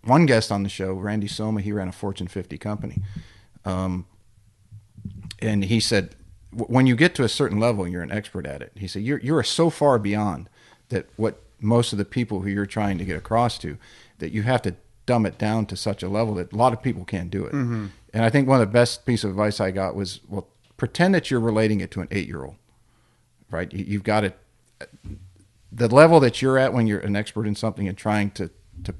one guest on the show, Randy Soma. He ran a Fortune 50 company. And he said, when you get to a certain level and you're an expert at it, he said, you're so far beyond that what most of the people who you're trying to get across to, that you have to dumb it down to such a level that a lot of people can't do it. Mm-hmm. And I think one of the best pieces of advice I got was, well, pretend that you're relating it to an 8-year-old, right? You've got it, the level that you're at when you're an expert in something and trying to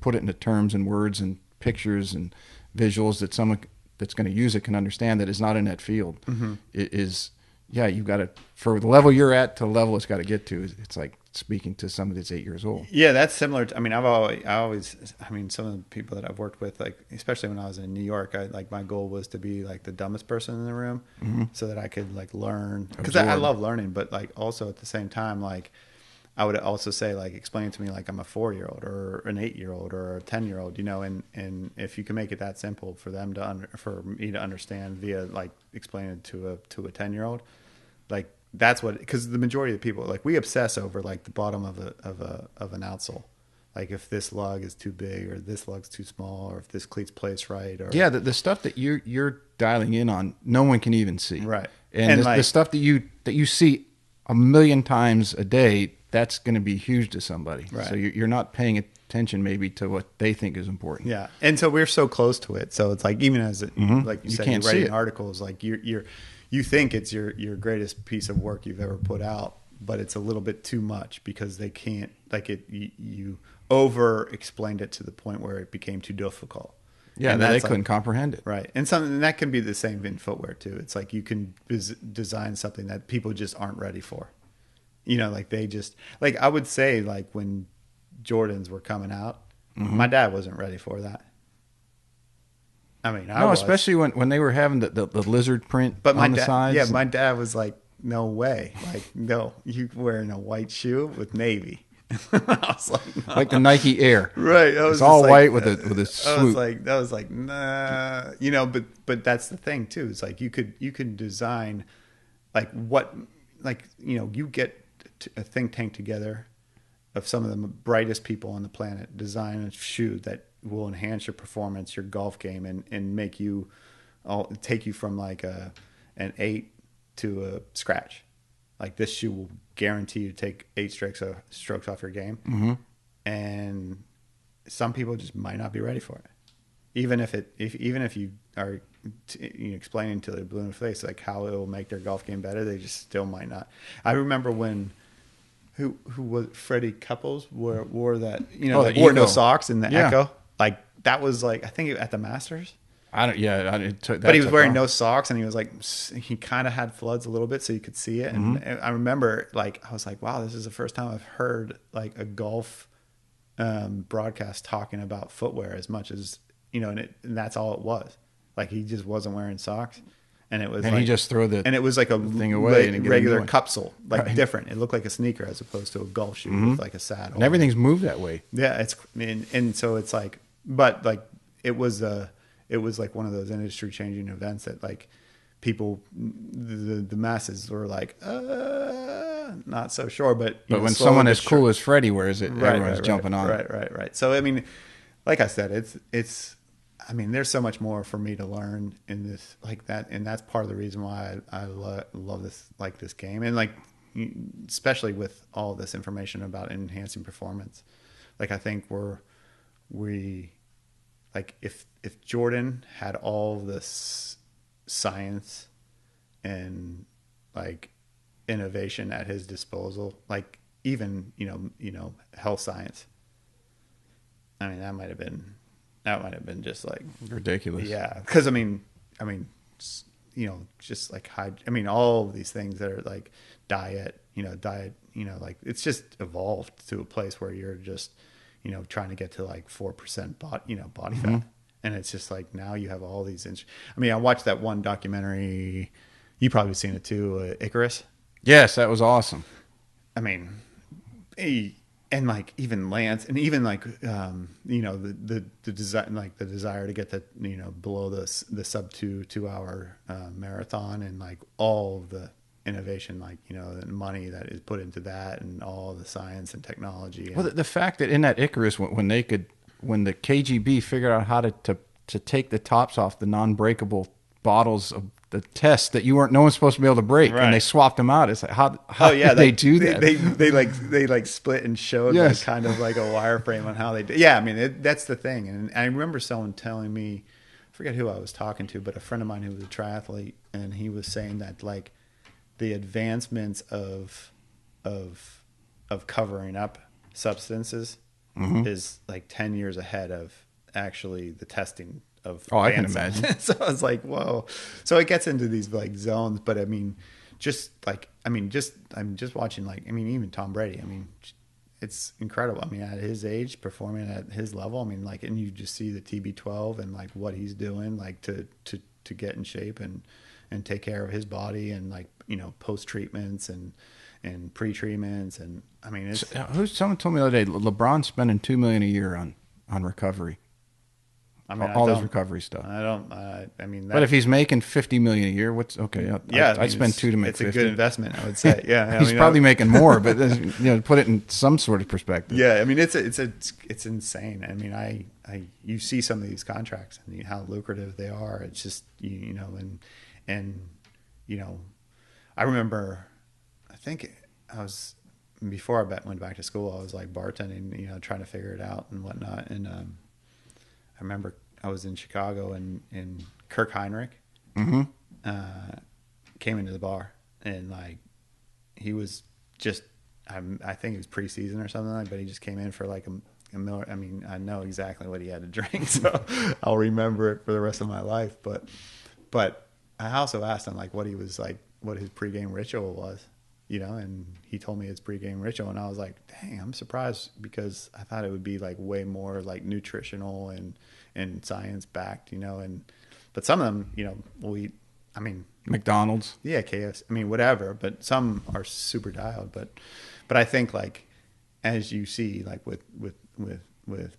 put it into terms and words and pictures and visuals that someone that's going to use it can understand, that is not in that field. Mm-hmm. It is, you've got to, for the level you're at to the level it's got to get to, it's like speaking to somebody that's 8 years old. Yeah, that's similar to, some of the people that I've worked with, like, especially when I was in New York, my goal was to be like the dumbest person in the room, mm-hmm. so that I could like learn, because I love learning, but like also at the same time, like I would also say, like, explain it to me like I'm a 4-year-old or an 8-year-old or a 10-year-old, and if you can make it that simple for them for me to understand via like explaining it to a 10-year-old, like that's what, because the majority of the people, like, we obsess over like the bottom of an outsole, like if this lug is too big or this lug's too small or if this cleat's placed right, or the stuff that you're dialing in on, no one can even see, right? And the stuff that you see a million times a day, that's going to be huge to somebody. Right. So you're not paying attention maybe to what they think is important. Yeah, and so we're so close to it. So it's like, even as mm-hmm. like you said, can't you're see writing it. articles, like you think it's your greatest piece of work you've ever put out, but it's a little bit too much because they can't, like, you over explained it to the point where it became too difficult. Yeah, and they couldn't comprehend it. Right. And that can be the same in footwear too. It's like you can design something that people just aren't ready for. Like they just, like, I would say, like, when Jordans were coming out, mm-hmm. my dad wasn't ready for that. I mean, especially when they were having the lizard print on the sides. Yeah, my dad was like, no way. Like, no, you wearing a white shoe with navy. I was like, no. Like the Nike Air. Right. It's all white with a swoop. I was like, nah. But that's the thing too. It's like you could design, like, what, like, you get a think tank together of some of the brightest people on the planet, design a shoe that will enhance your performance, your golf game, and make you, take you from like an 8 to a scratch. Like, this shoe will guarantee you to take 8 strokes off your game. Mm-hmm. And some people just might not be ready for it. Even if you are explaining to their blue in the face like how it will make their golf game better, they just still might not. I remember when who was Freddie Couples wore that, wore no socks in the Echo. Like, that was like, I think at the Masters. But he was wearing no socks, and he was like, he kind of had floods a little bit, so you could see it. And mm-hmm. I remember, like, I was like, wow, this is the first time I've heard like a golf broadcast talking about footwear as much as, and that's all it was. Like, he just wasn't wearing socks, and it was, and like, he just throw the, and it was like a thing away and regular cupsole, like, different. It looked like a sneaker as opposed to a golf shoe mm-hmm. with like a saddle. And everything's moved that way. Yeah, and so it's like, but like it was like one of those industry changing events that, like, people, the masses were like, not so sure, but when someone as cool as Freddie wears it, everyone's jumping on it. Right. So I mean, like I said, it's. I mean, there's so much more for me to learn in this, like that, and that's part of the reason why I love this, like, this game. And like, especially with all this information about enhancing performance. Like I think we like if Jordan had all this science and like innovation at his disposal, like even health science, I mean that might have been just like ridiculous. Yeah, because I mean just like all of these things that are like diet, like it's just evolved to a place where you're just trying to get to like 4% body fat. And it's just like now you have all these. I watched that one documentary. You probably seen it too, Icarus. Yes, that was awesome. I mean, and like even Lance, and even like the desire, like the desire to get to below the sub 2 hour marathon, and like all of the innovation, like the money that is put into that, and all the science and technology. And, well, the fact that in that Icarus, when the KGB figured out how to take the tops off the non-breakable bottles of the test that no one's supposed to be able to break, right. And they swapped them out. It's like how did they do that? They like split and showed like kind of like a wireframe on how they did. Yeah, I mean that's the thing. And I remember someone telling me, I forget who I was talking to, but a friend of mine who was a triathlete, and he was saying that like the advancements of covering up substances is like 10 years ahead of actually the testing of. Oh, I can imagine. So I was like, whoa. So it gets into these like zones, but I'm just watching like, even Tom Brady, it's incredible. At his age, performing at his level, like, and you just see the TB12 and like what he's doing, like to get in shape and take care of his body, and like, post treatments and pre-treatments. And someone told me the other day, LeBron's spending $2 million a year on recovery. All this recovery stuff. But if he's making $50 million a year, what's okay? I'd spend $2 to make $50. It's a good investment, I would say. Yeah, he's probably making more, but put it in some sort of perspective. Yeah, it's insane. You see some of these contracts and how lucrative they are. It's just I remember, I think I was before I went back to school, I was like bartending, trying to figure it out and whatnot, and I remember I was in Chicago, and Kirk Heinrich came into the bar, and like he was just, I think it was preseason or something like, but he just came in for like a Miller. I know exactly what he had to drink, so I'll remember it for the rest of my life. But I also asked him like what his pregame ritual was, and he told me his pregame ritual, and I was like, dang, I'm surprised, because I thought it would be like way more like nutritional and science backed, but some of them, we'll eat, McDonald's. Yeah, KFC, whatever, but some are super dialed, but I think like, as you see, like with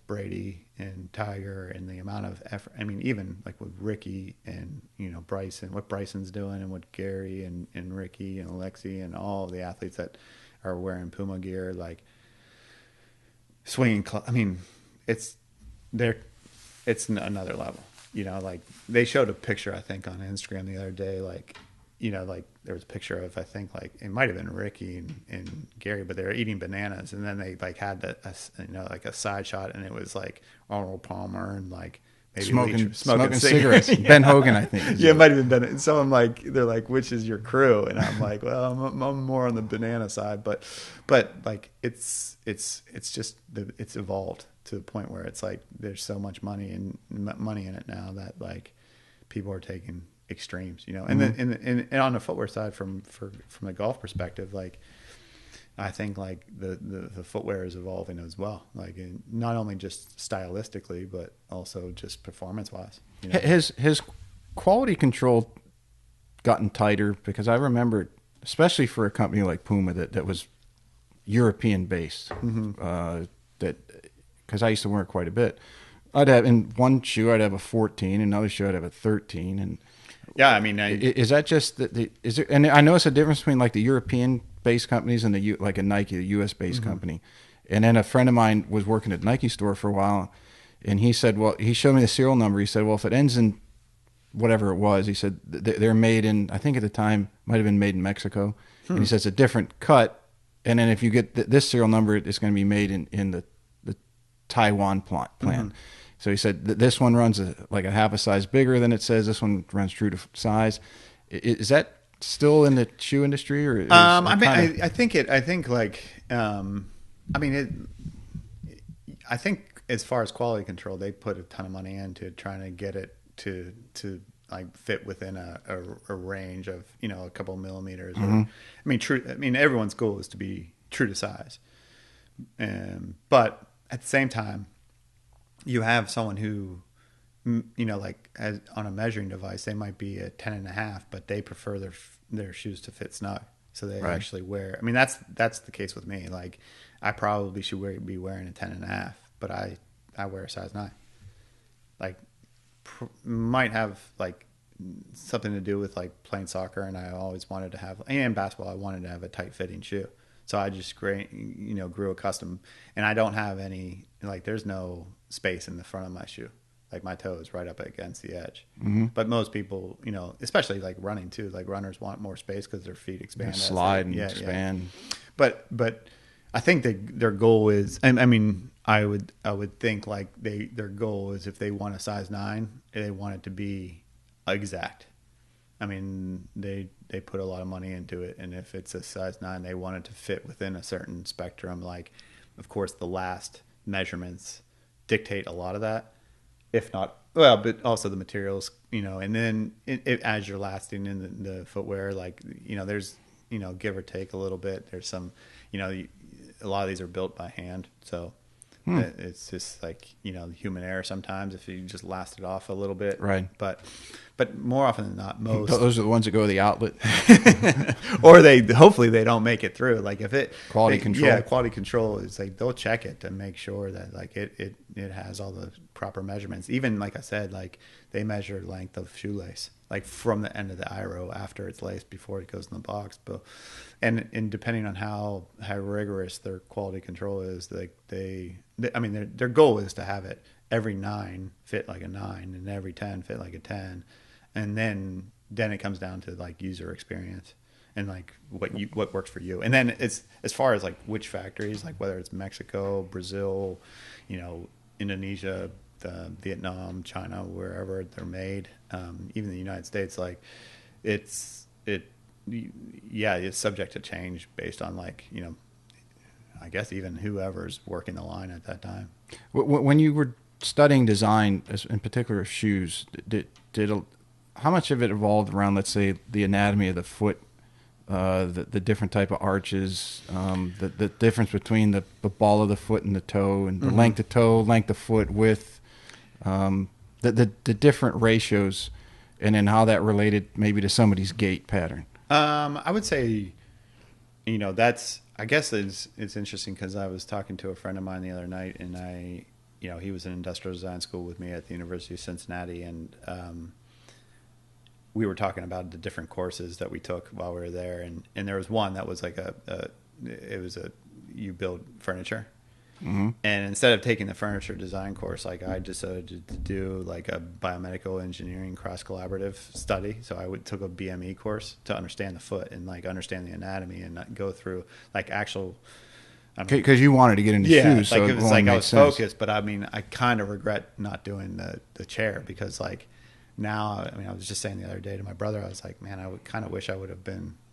Brady and Tiger and the amount of effort, even like with Ricky and, Bryson, what Bryson's doing, and what Gary and Ricky and Alexi and all of the athletes that are wearing Puma gear, like swinging, it's another level, like they showed a picture, I think on Instagram the other day, like, like there was a picture of, I think like it might've been Ricky and Gary, but they were eating bananas, and then they like had like a side shot, and it was like Arnold Palmer and like maybe smoking cigarettes. Ben Hogan, I think. Yeah, it might've been Ben. So I'm like, they're like, which is your crew? And I'm like, well, I'm more on the banana side, but like it's just it's evolved to the point where it's like there's so much money in it now that like people are taking extremes, and then and on the footwear side, from a golf perspective, like I think like the footwear is evolving as well, like not only just stylistically but also just performance wise. His quality control gotten tighter, because I remember, especially for a company like Puma that was European based, that because I used to wear it quite a bit. I'd have in one shoe I'd have a 14, another shoe I'd have a 13, and yeah, is that just is there? And I notice a difference between like the European-based companies and like a Nike, the U.S.-based company. And then a friend of mine was working at Nike store for a while, and he said, well, he showed me the serial number. He said, well, if it ends in whatever it was. He said they're made in, I think at the time might have been made in Mexico, and he says a different cut. And then if you get this serial number, it's going to be made in the Taiwan plant. Mm-hmm. So he said this one runs like a half a size bigger than it says. This one runs true to size. Is that still in the shoe industry, or? I think like, I think as far as quality control, they put a ton of money into trying to get it to like fit within a range of, you know, a couple of millimeters. Mm-hmm. Or, everyone's goal is to be true to size. But at the same time, you have someone who, you know, like on a measuring device, they might be a 10.5, but they prefer their shoes to fit snug. So they actually wear, that's the case with me. Like I probably should be wearing a 10.5, but I wear a size 9. Like might have like something to do with like playing soccer, and I always wanted to have, and basketball, I wanted to have a tight fitting shoe. So I just grew accustomed, and I don't have any, like there's no space in the front of my shoe. Like my toe is right up against the edge. Mm-hmm. But most people, you know, especially like running too, like runners want more space because their feet expand. Slide and expand. Yeah. But I think their goal is, and I would think like their goal is, if they want a size 9, they want it to be exact. They put a lot of money into it, and if it's a size 9, they want it to fit within a certain spectrum. Like, of course, the last measurements dictate a lot of that, if not, well, but also the materials, you know, and then as you're lasting in the footwear, like, you know, there's, you know, give or take a little bit. There's some, you know, a lot of these are built by hand, so it's just like, you know, human error sometimes if you just last it off a little bit, right? But more often than not, most those are the ones that go to the outlet, or hopefully they don't make it through. Like if quality control is like, they'll check it to make sure that like it has all the proper measurements. Even like I said, like they measure length of shoelace, like from the end of the eye row after it's laced before it goes in the box. But and depending on how rigorous their quality control is, like their goal is to have it every 9 fit like a 9 and every 10 fit like a 10, and then it comes down to like user experience and like what works for you. And then it's as far as like which factories, like whether it's Mexico, Brazil, you know, Indonesia, Vietnam, China, wherever they're made, even the United States, like it's subject to change based on, like, you know, I guess even whoever's working the line at that time. When you were studying design, in particular shoes, how much of it evolved around, let's say, the anatomy of the foot, the different type of arches, the difference between the ball of the foot and the toe, and the mm-hmm. length of toe, length of foot, width, the different ratios, and then how that related maybe to somebody's gait pattern? I would say, you know, I guess it's interesting because I was talking to a friend of mine the other night, and he was in industrial design school with me at the University of Cincinnati, and we were talking about the different courses that we took while we were there, and there was one that was like you build furniture. Mm-hmm. And instead of taking the furniture design course, like I decided to do like a biomedical engineering cross collaborative study. So I took a BME course to understand the foot and like understand the anatomy and go through like actual. Because you wanted to get into shoes, like so it was like I was focused, but I kind of regret not doing the chair, because like now, I was just saying the other day to my brother, I was like, man, I would kind of wish I would have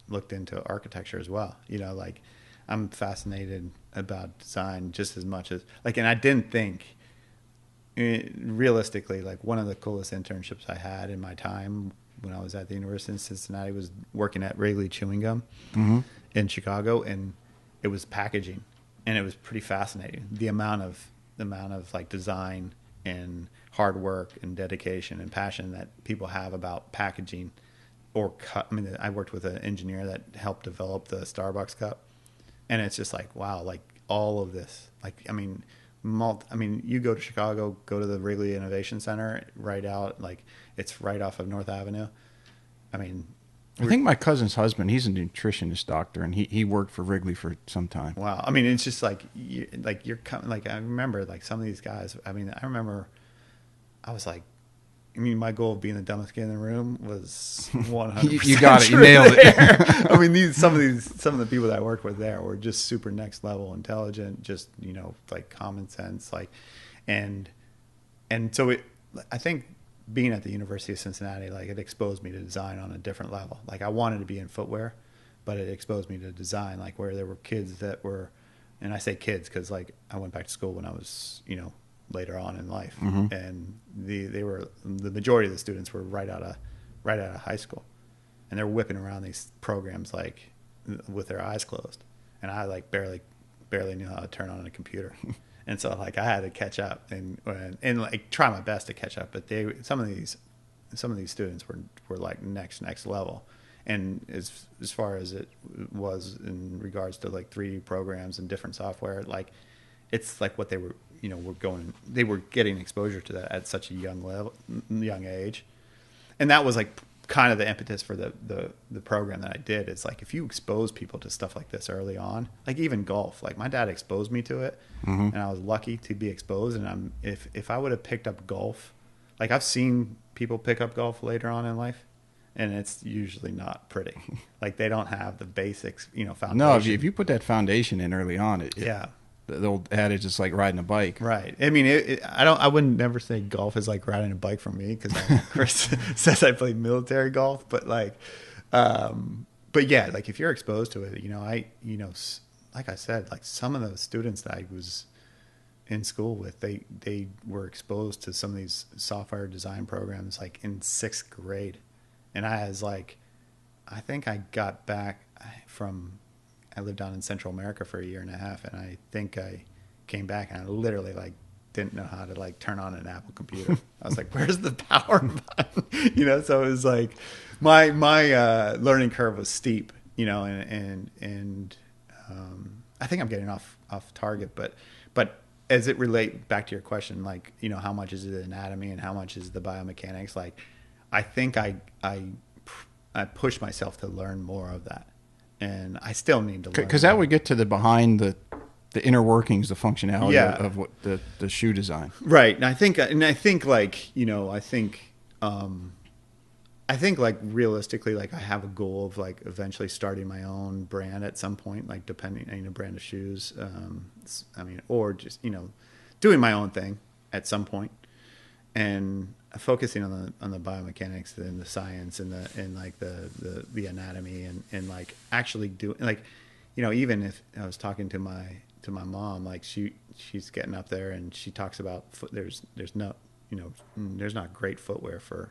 looked into architecture as well. You know, like I'm fascinated about design just as much as like, and I didn't think realistically, like one of the coolest internships I had in my time when I was at the University of Cincinnati was working at Wrigley Chewing Gum mm-hmm. in Chicago, and it was packaging, and it was pretty fascinating. The amount of like design and hard work and dedication and passion that people have about packaging or cut. I worked with an engineer that helped develop the Starbucks cup, and it's just like, wow, like all of this, like, you go to Chicago, go to the Wrigley Innovation Center, right out, like it's right off of North Avenue. I think my cousin's husband, he's a nutritionist doctor, and he worked for Wrigley for some time. Wow. It's just like you're coming, like I remember like some of these guys, I remember I was like, I mean, my goal of being the dumbest kid in the room was 100%. You got it. You nailed it. I mean, some of the people that I worked with there were just super next level intelligent, just, like common sense, like, and so I think being at the University of Cincinnati, like, it exposed me to design on a different level. Like, I wanted to be in footwear, but it exposed me to design, like, where there were kids that were, and I say kids because, like, I went back to school when I was, later on in life, and the majority of the students were right out of high school, and they're whipping around these programs like with their eyes closed, and I like barely knew how to turn on a computer. And so, like, I had to catch up and like try my best to catch up. But some of these students were like next level. And as far as it was in regards to like 3D programs and different software, like, it's like what they were, they were getting exposure to that at such a young age. And that was like kind of the impetus for the program that I did. It's like, if you expose people to stuff like this early on, like even golf, like my dad exposed me to it, and I was lucky to be exposed. And if I would have picked up golf, like, I've seen people pick up golf later on in life, and it's usually not pretty. Like, they don't have the basics, foundation. No, if you put that foundation in early on, yeah. The old adage is like riding a bike. Right. I mean, I wouldn't never say golf is like riding a bike for me, because Chris says I played military golf, but like, but yeah, like, if you're exposed to it, like I said, like, some of the students that I was in school with, they were exposed to some of these software design programs like in 6th grade. And I think I got back I lived down in Central America for 1.5 years, and I think I came back and I literally like didn't know how to like turn on an Apple computer. I was like, where's the power button? So it was like my learning curve was steep, and I think I'm getting off target, but as it relate back to your question, like, how much is the anatomy and how much is the biomechanics? Like, I think I pushed myself to learn more of that. And I still need to learn. Because that would get to the behind the inner workings, the functionality of what the shoe design. Right. And I think like, I think like realistically, like, I have a goal of like eventually starting my own brand at some point, like depending, brand of shoes. Or just, doing my own thing at some point, and focusing on the biomechanics and the science and the anatomy and like actually doing, like, even if I was talking to my mom, like, she's getting up there and she talks about there's not great footwear for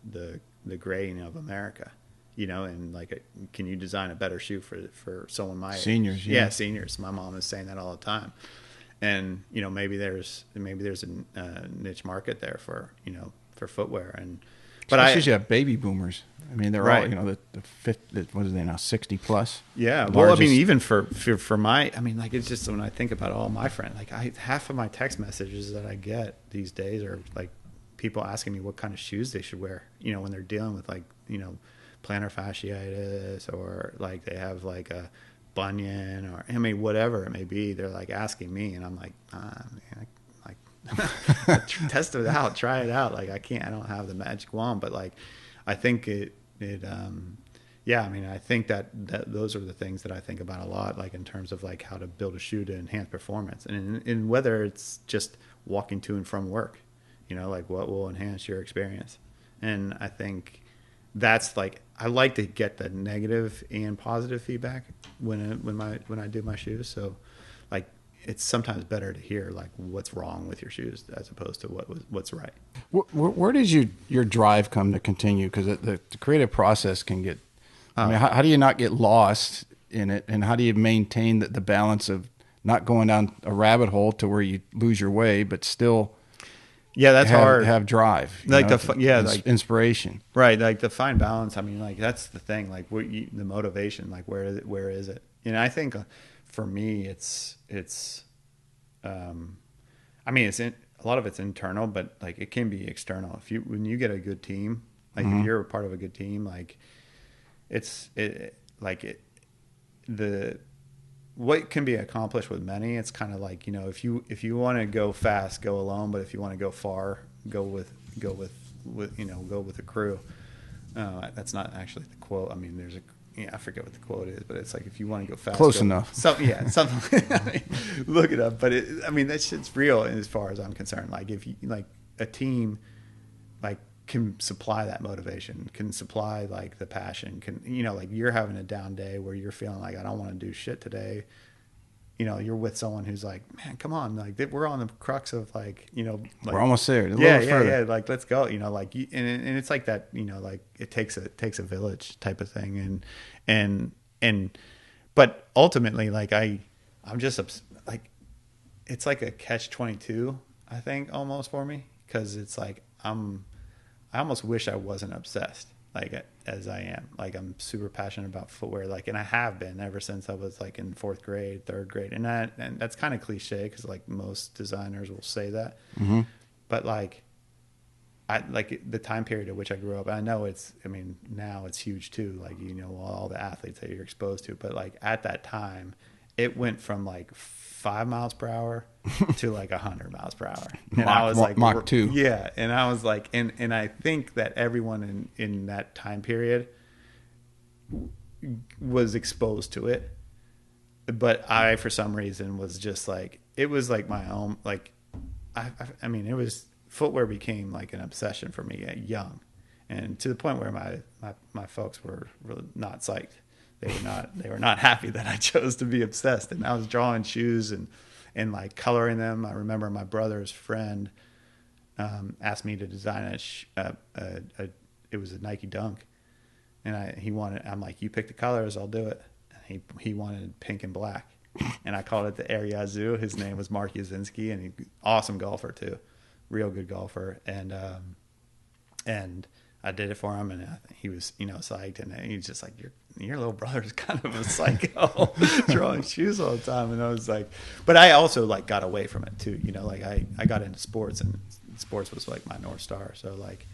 the graying of America, and like, can you design a better shoe for someone my seniors? Age? Yeah, seniors. My mom is saying that all the time. And maybe there's a niche market there for footwear, but especially have baby boomers. I mean, they're right. all the fifth. What are they now? 60 plus. Yeah. Well, I mean, even for my, I mean, like, it's just when I think about all my friends, like, half of my text messages that I get these days are like people asking me what kind of shoes they should wear. When they're dealing with like plantar fasciitis, or like they have like a bunion, or whatever it may be, they're like asking me, and I'm like, man, test it out, try it out. Like, I don't have the magic wand, but like, I think I think that those are the things that I think about a lot, like in terms of like how to build a shoe to enhance performance, and in whether it's just walking to and from work, like what will enhance your experience. And I think that's like, I like to get the negative and positive feedback when I do my shoes. So like, it's sometimes better to hear like what's wrong with your shoes as opposed to what's right. Where does your drive come to continue? Because the creative process can get, how do you not get lost in it? And how do you maintain the balance of not going down a rabbit hole to where you lose your way, but still that's hard. Have drive, like like inspiration, right? Like the fine balance. I mean, like, that's the thing. Like, the motivation. Like, where is it? I think for me, it's. A lot of it's internal, but like, it can be external. When you get a good team, like if you're a part of a good team, like what can be accomplished with many, it's kind of like, if you want to go fast, go alone, but if you want to go far, go with go with go with the crew. That's not actually the quote. I mean, there's a I forget what the quote is, but it's like if you want to go fast, close enough. Something. I mean, look it up. But I mean, that shit's real as far as I'm concerned. Like if you like a team, like can supply that motivation, can supply like the passion, can like you're having a down day where you're feeling like I don't want to do shit today. You're with someone who's like, man, come on, like we're on the crux of like, like, we're almost there. Yeah, like let's go, like, and it's like that, like it takes a village type of thing, but ultimately, like I'm just like, it's like a catch-22, I think, almost for me, because it's like I almost wish I wasn't obsessed like as I am. Like I'm super passionate about footwear, like, and I have been ever since I was like in 4th grade, 3rd grade, and that's kind of cliche because like most designers will say that, mm-hmm. but like I like the time period at which I grew up. I know now it's huge too, like all the athletes that you're exposed to, but like at that time, it went from like 5 miles per hour to like 100 miles per hour. And I was like, Mach 2. Yeah. And I was like, and I think that everyone in that time period was exposed to it. But I, for some reason, was just like, it was like my own, like, I mean, it was, footwear became like an obsession for me at young. And to the point where my folks were really not psyched. They were not happy that I chose to be obsessed, and I was drawing shoes and like coloring them. I remember my brother's friend asked me to design it was a Nike Dunk, and I'm like, you pick the colors, I'll do it. And he wanted pink and black, and I called it the Air Yazoo. His name was Mark Yazinski, and awesome golfer too, real good golfer, and I did it for him, and he was, psyched, and he was just like, your little brother's kind of a psycho, drawing shoes all the time. And I was like, but I also like got away from it too, like I got into sports, and sports was like my North Star. So like,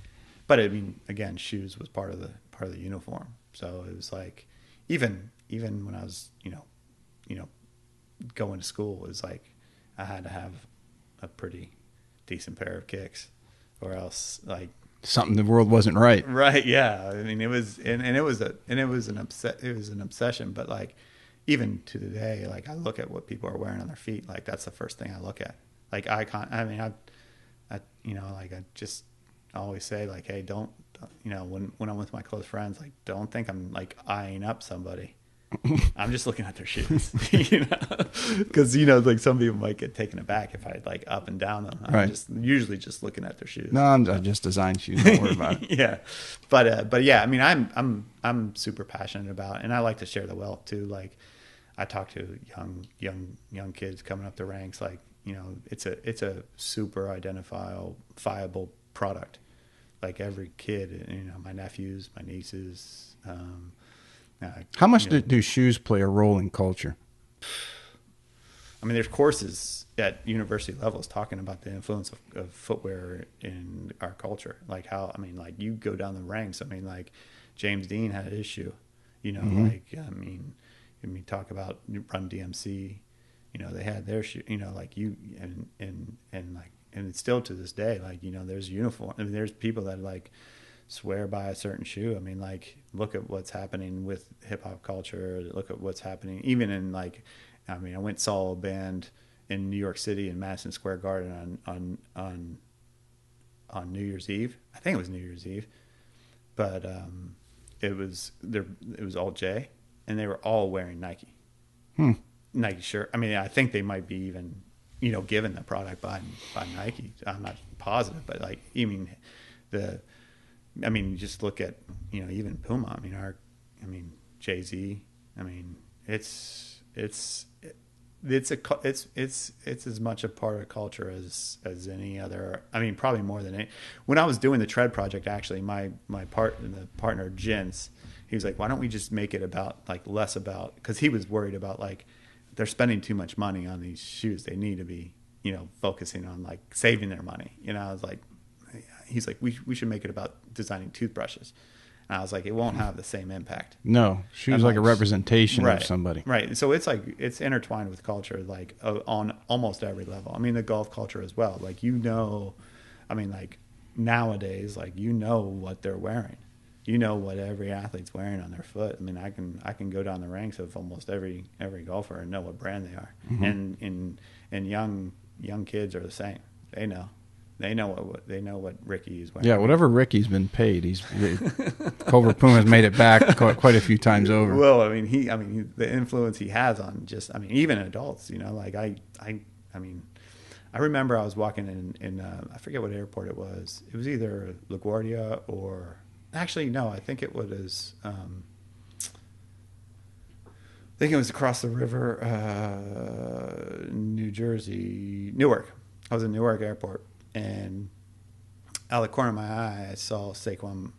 but I mean, again, shoes was part of the uniform. So it was like, even when I was, going to school, it was like, I had to have a pretty decent pair of kicks, or else like, something the world wasn't right. Right. Yeah. I mean, it was, and it was an obsession, but like, even to today, like I look at what people are wearing on their feet. Like that's the first thing I look at. Like I just always say like, hey, don't, when I'm with my close friends, like, don't think I'm like eyeing up somebody. I'm just looking at their shoes, because like some people might get taken aback if I like up and down them. I'm usually just looking at their shoes. No, I'm just design shoes. Don't worry about it. Yeah, but yeah, I mean, I'm super passionate about it, and I like to share the wealth too. Like I talk to young kids coming up the ranks. Like it's a super identifiable product. Like every kid, my nephews, my nieces. How much do shoes play a role in culture? I mean, there's courses at university levels talking about the influence of footwear in our culture. Like how, I mean, like you go down the ranks. I mean, like James Dean had an issue, Mm-hmm. like, I mean, talk about Run DMC, they had their shoe, like you, and like, and it's still to this day, like, there's uniform. I mean, there's people that like swear by a certain shoe. I mean, like, look at what's happening with hip hop culture. Look at what's happening even in like, I mean, I went saw a band in New York City in Madison Square Garden on New Year's Eve. I think it was New Year's Eve, but it was all J, and they were all wearing Nike. Nike shirt. I mean, I think they might be even given the product by Nike. I'm not positive, but like, I mean, just look at, even Puma. I mean, Jay-Z. I mean, it's as much a part of culture as any other. I mean, probably more than any. When I was doing the Tread project, actually, the partner Jens, he was like, why don't we just make it about like less about, because he was worried about like they're spending too much money on these shoes. They need to be, focusing on like saving their money. I was like, he's like, we should make it about designing toothbrushes. And I was like, it won't have the same impact. No, shoes like a representation of somebody. Right. So it's like, it's intertwined with culture, like on almost every level. I mean, the golf culture as well. Like, I mean, like nowadays, like, you know what they're wearing. You know what every athlete's wearing on their foot. I mean, I can go down the ranks of almost every golfer and know what brand they are. And young kids are the same. They know. They know what Ricky is wearing. Yeah, whatever Ricky's been paid, Cobra Puma's made it back quite a few times over. Well, I mean, the influence he has on just, I mean, even adults, like I mean, I remember I was walking in I forget what airport it was. It was either LaGuardia or, actually, no, I think it was, I think it was across the river, New Jersey, Newark. I was in Newark Airport, and out of the corner of my eye, I saw Saquon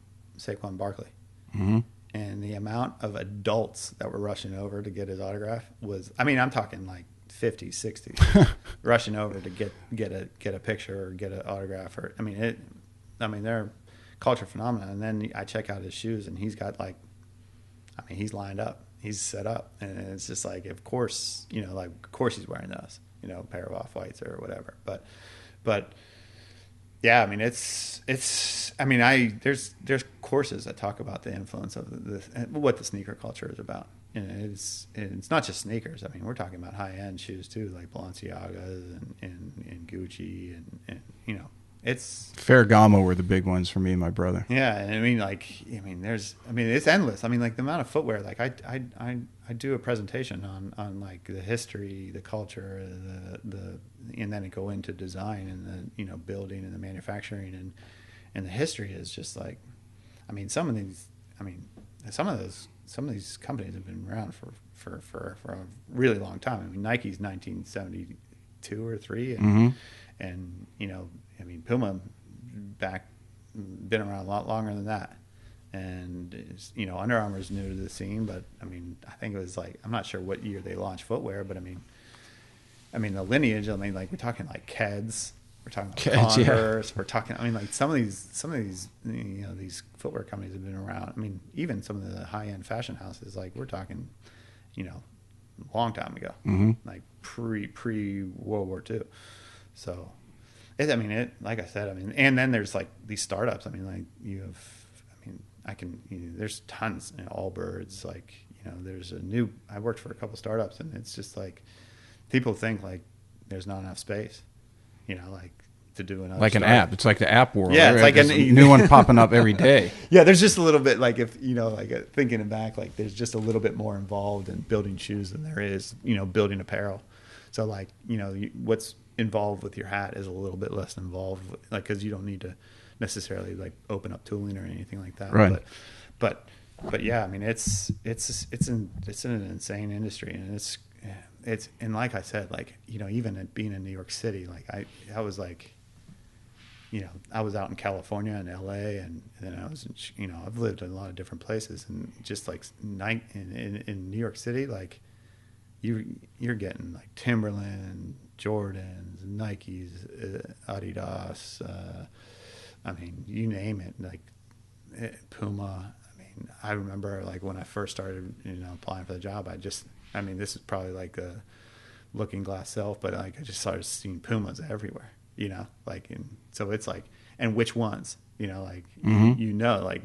Barkley. Mm-hmm. And the amount of adults that were rushing over to get his autograph was, I mean, I'm talking like 50, 60 rushing over to get a picture or get an autograph. Or, I mean, they're culture phenomenon. And then I check out his shoes, and he's got like, I mean, he's lined up, he's set up, and it's just like, of course, of course he's wearing those, a pair of Off-Whites or whatever. But yeah, I mean, there's courses that talk about the influence of what the sneaker culture is about. And it's not just sneakers. I mean, we're talking about high end shoes too, like Balenciagas and Gucci and it's Ferragamo were the big ones for me and my brother. Yeah, and it's endless. I mean, like the amount of footwear. Like I do a presentation on like the history, the culture, and then it go into design and the building and the manufacturing and the history is just like, I mean, some of these companies have been around for a really long time. I mean, Nike's 1972 or 3, and I mean, Puma been around a lot longer than that. And, Under Armour's new to the scene, but I mean, I think it was like, I'm not sure what year they launched footwear, but I mean, the lineage, like we're talking like Keds, we're talking about Converse, yeah. We're talking, I mean, like some of these, these footwear companies have been around. I mean, even some of the high end fashion houses, like we're talking, a long time ago, like pre World War II. So, like I said, and then there's like these startups. I mean, like you have, there's tons, Allbirds, like, there's I worked for a couple startups, and it's just like, people think like there's not enough space, like to do another like startup. An app. It's like the app world. Yeah, right? it's like a new one popping up every day. Yeah, there's just a little bit, like if, thinking back, like there's just a little bit more involved in building shoes than there is, building apparel. So like, what's involved with your hat is a little bit less involved, like, because you don't need to necessarily like open up tooling or anything like that. Right. But yeah, I mean, it's an insane industry, and it's and like I said, like, even being in New York City, like I was like, I was out in California and LA, and then I was in, I've lived in a lot of different places, and just like in New York City, like you're getting like Timberland, Jordans, Nikes, Adidas, I mean, you name it, like Puma. I mean, I remember like when I first started, applying for the job, this is probably like a looking glass self, but like I just started seeing Pumas everywhere, like, and so it's like, and which ones, like, like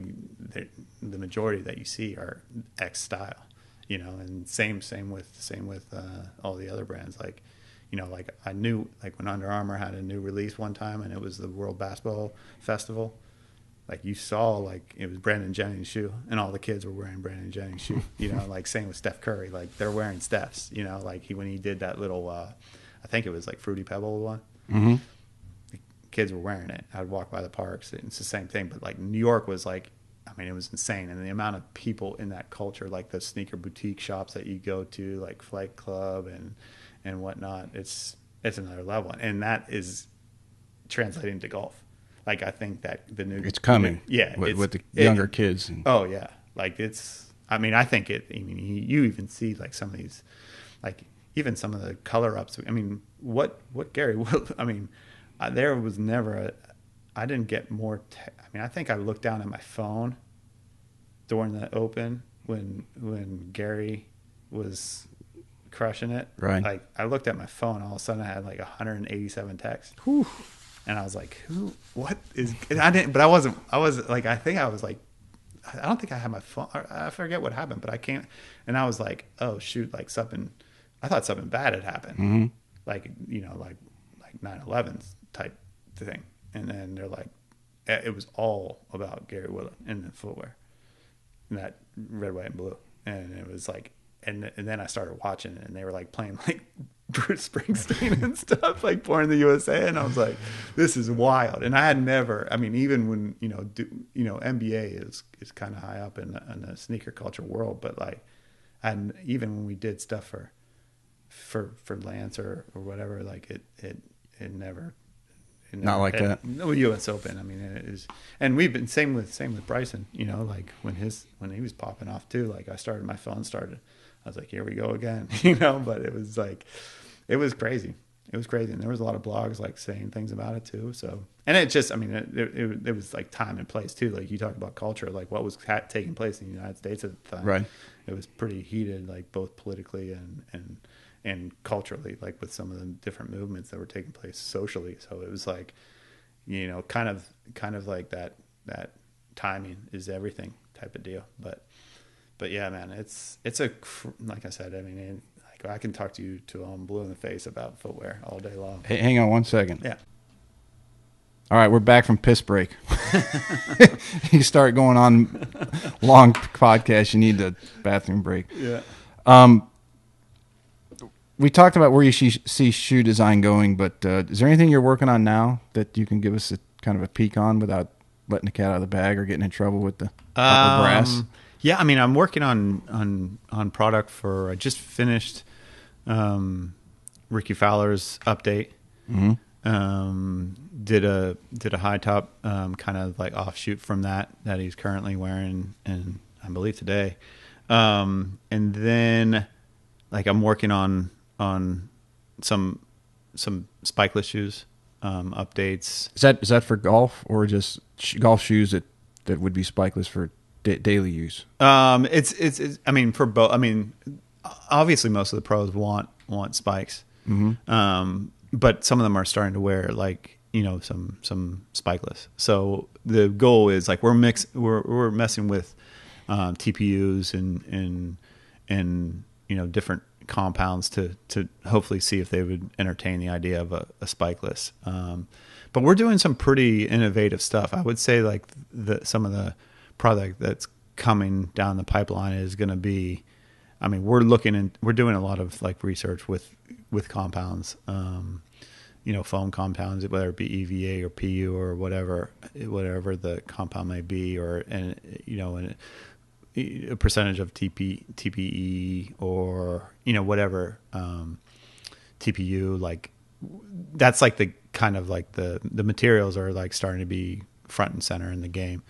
the majority that you see are X style, and same with all the other brands, like, like I knew, like when Under Armour had a new release one time, and it was the World Basketball Festival, like you saw, like it was Brandon Jennings' shoe, and all the kids were wearing Brandon Jennings' shoe, like same with Steph Curry, like they're wearing Steph's, like when he did that little, I think it was like Fruity Pebble one, the kids were wearing it. I'd walk by the parks, it's the same thing, but like New York was like, it was insane, and the amount of people in that culture, like the sneaker boutique shops that you go to, like Flight Club and whatnot, it's another level, and that is translating to golf. Like I think that it's coming, with the younger kids. Oh yeah, like I think you even see like some of these, like even some of the color ups. What Gary will. There was never I didn't get more. I think I looked down at my phone during the Open when Gary was crushing it. Right. Like I looked at my phone, all of a sudden I had like 187 texts. Whew. And I was like, what is, and I didn't, but I was like, I think I was like, I don't think I had my phone. I forget what happened, but I can't. And I was like, oh shoot, like something, I thought something bad had happened. Mm-hmm. Like, like 9/11 type thing. And then they're like, it was all about Gary Woodland and the footwear and that red, white, and blue. And it was like, and then I started watching it, and they were like playing like Bruce Springsteen and stuff, like Born in the USA. And I was like, this is wild. And I had never, I mean, even when, NBA is kind of high up in the sneaker culture world, but like, and even when we did stuff for Lance or whatever, like it never, Not like that. No U.S. Open. I mean, it is, and we've been same with Bryson. Like when he was popping off too. Like my phone started. I was like, here we go again. But it was like, it was crazy. It was crazy, and there was a lot of blogs like saying things about it too. So, and it just, I mean, it was like time and place too. Like you talk about culture, like what was taking place in the United States at the time. Right. It was pretty heated, like both politically and culturally, like with some of the different movements that were taking place socially. So it was like, kind of like that timing is everything type of deal. But yeah, man, it's like I said, I mean, like I can talk to you till I'm blue in the face about footwear all day long. Hey, hang on 1 second. Yeah. All right, we're back from piss break. You start going on long podcasts, you need a bathroom break. Yeah. We talked about where you see shoe design going, but is there anything you're working on now that you can give us a kind of a peek on without letting the cat out of the bag or getting in trouble with the brass? Yeah, I mean, I'm working on product for. I just finished Ricky Fowler's update. Mm-hmm. Did a high top kind of like offshoot from that he's currently wearing, and I believe today. And then like I'm working on some spikeless shoes updates. Is that for golf or just golf shoes that would be spikeless for daily use? It's I mean for both. I mean, obviously most of the pros want spikes. Mm-hmm. But some of them are starting to wear like some spikeless. So the goal is like we're messing with TPUs and different compounds to hopefully see if they would entertain the idea of a spikeless. But we're doing some pretty innovative stuff. I would say like some of the product that's coming down the pipeline is going to be. I mean, we're doing a lot of like research with compounds, foam compounds, whether it be EVA or PU or whatever the compound may be, a percentage of TPE or whatever TPU. Like that's like the kind of like the materials are like starting to be front and center in the game.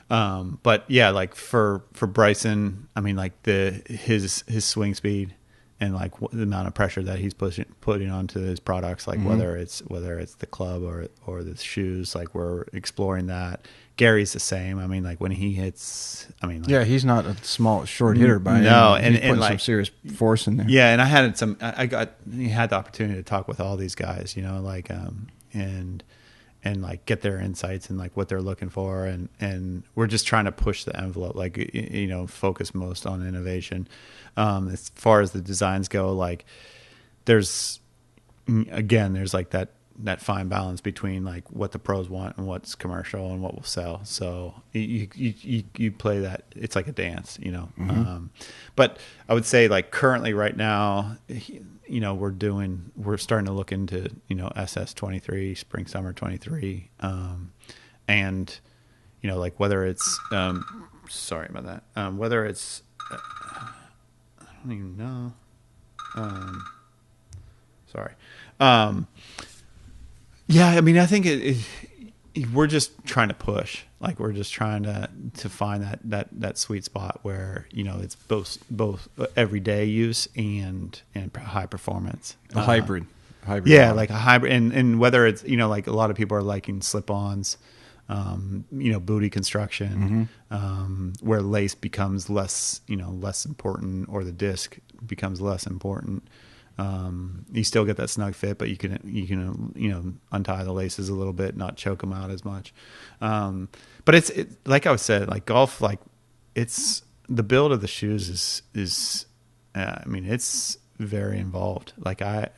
But yeah, like for Bryson, I mean, like his swing speed and like the amount of pressure that he's putting onto his products, like mm-hmm. whether it's the club or the shoes, like we're exploring that. Gary's the same. I mean, like when he hits, I mean, like, yeah, he's not a short hitter by no, any. He's putting like some serious force in there. Yeah, and I had the opportunity to talk with all these guys, and like get their insights and like what they're looking for. And we're just trying to push the envelope, like, focus most on innovation. As far as the designs go, like there's like that fine balance between like what the pros want and what's commercial and what will sell. So you play that. It's like a dance, Mm-hmm. But I would say like currently right now, we're starting to look into, SS23, spring, summer 23. And, like whether it's, sorry about that. Whether it's, I don't even know. Sorry. Yeah, I mean, I think we're just trying to push. Like we're just trying to find that sweet spot where it's both everyday use and high performance. A hybrid. Yeah, model. Like a hybrid, and whether it's like a lot of people are liking slip-ons, booty construction, where lace becomes less important or the disc becomes less important. You still get that snug fit, but you can untie the laces a little bit, not choke them out as much. But it's like I was said, like golf, like it's the build of the shoes is I mean, it's very involved. Like I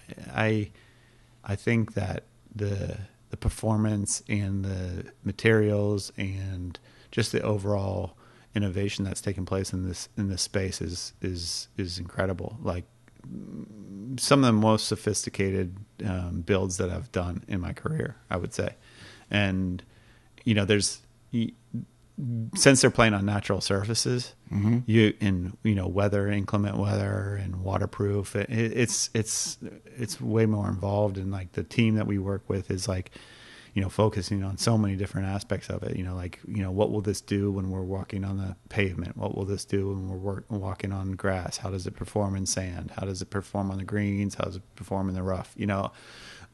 think that the performance and the materials and just the overall innovation that's taken place in this space is incredible. Like some of the most sophisticated builds that I've done in my career, I would say. And there's since they're playing on natural surfaces, weather, inclement weather, and waterproof, it's way more involved. And like the team that we work with is like, focusing on so many different aspects of it. What will this do when we're walking on the pavement? What will this do when we're walking on grass? How does it perform in sand? How does it perform on the greens? How does it perform in the rough?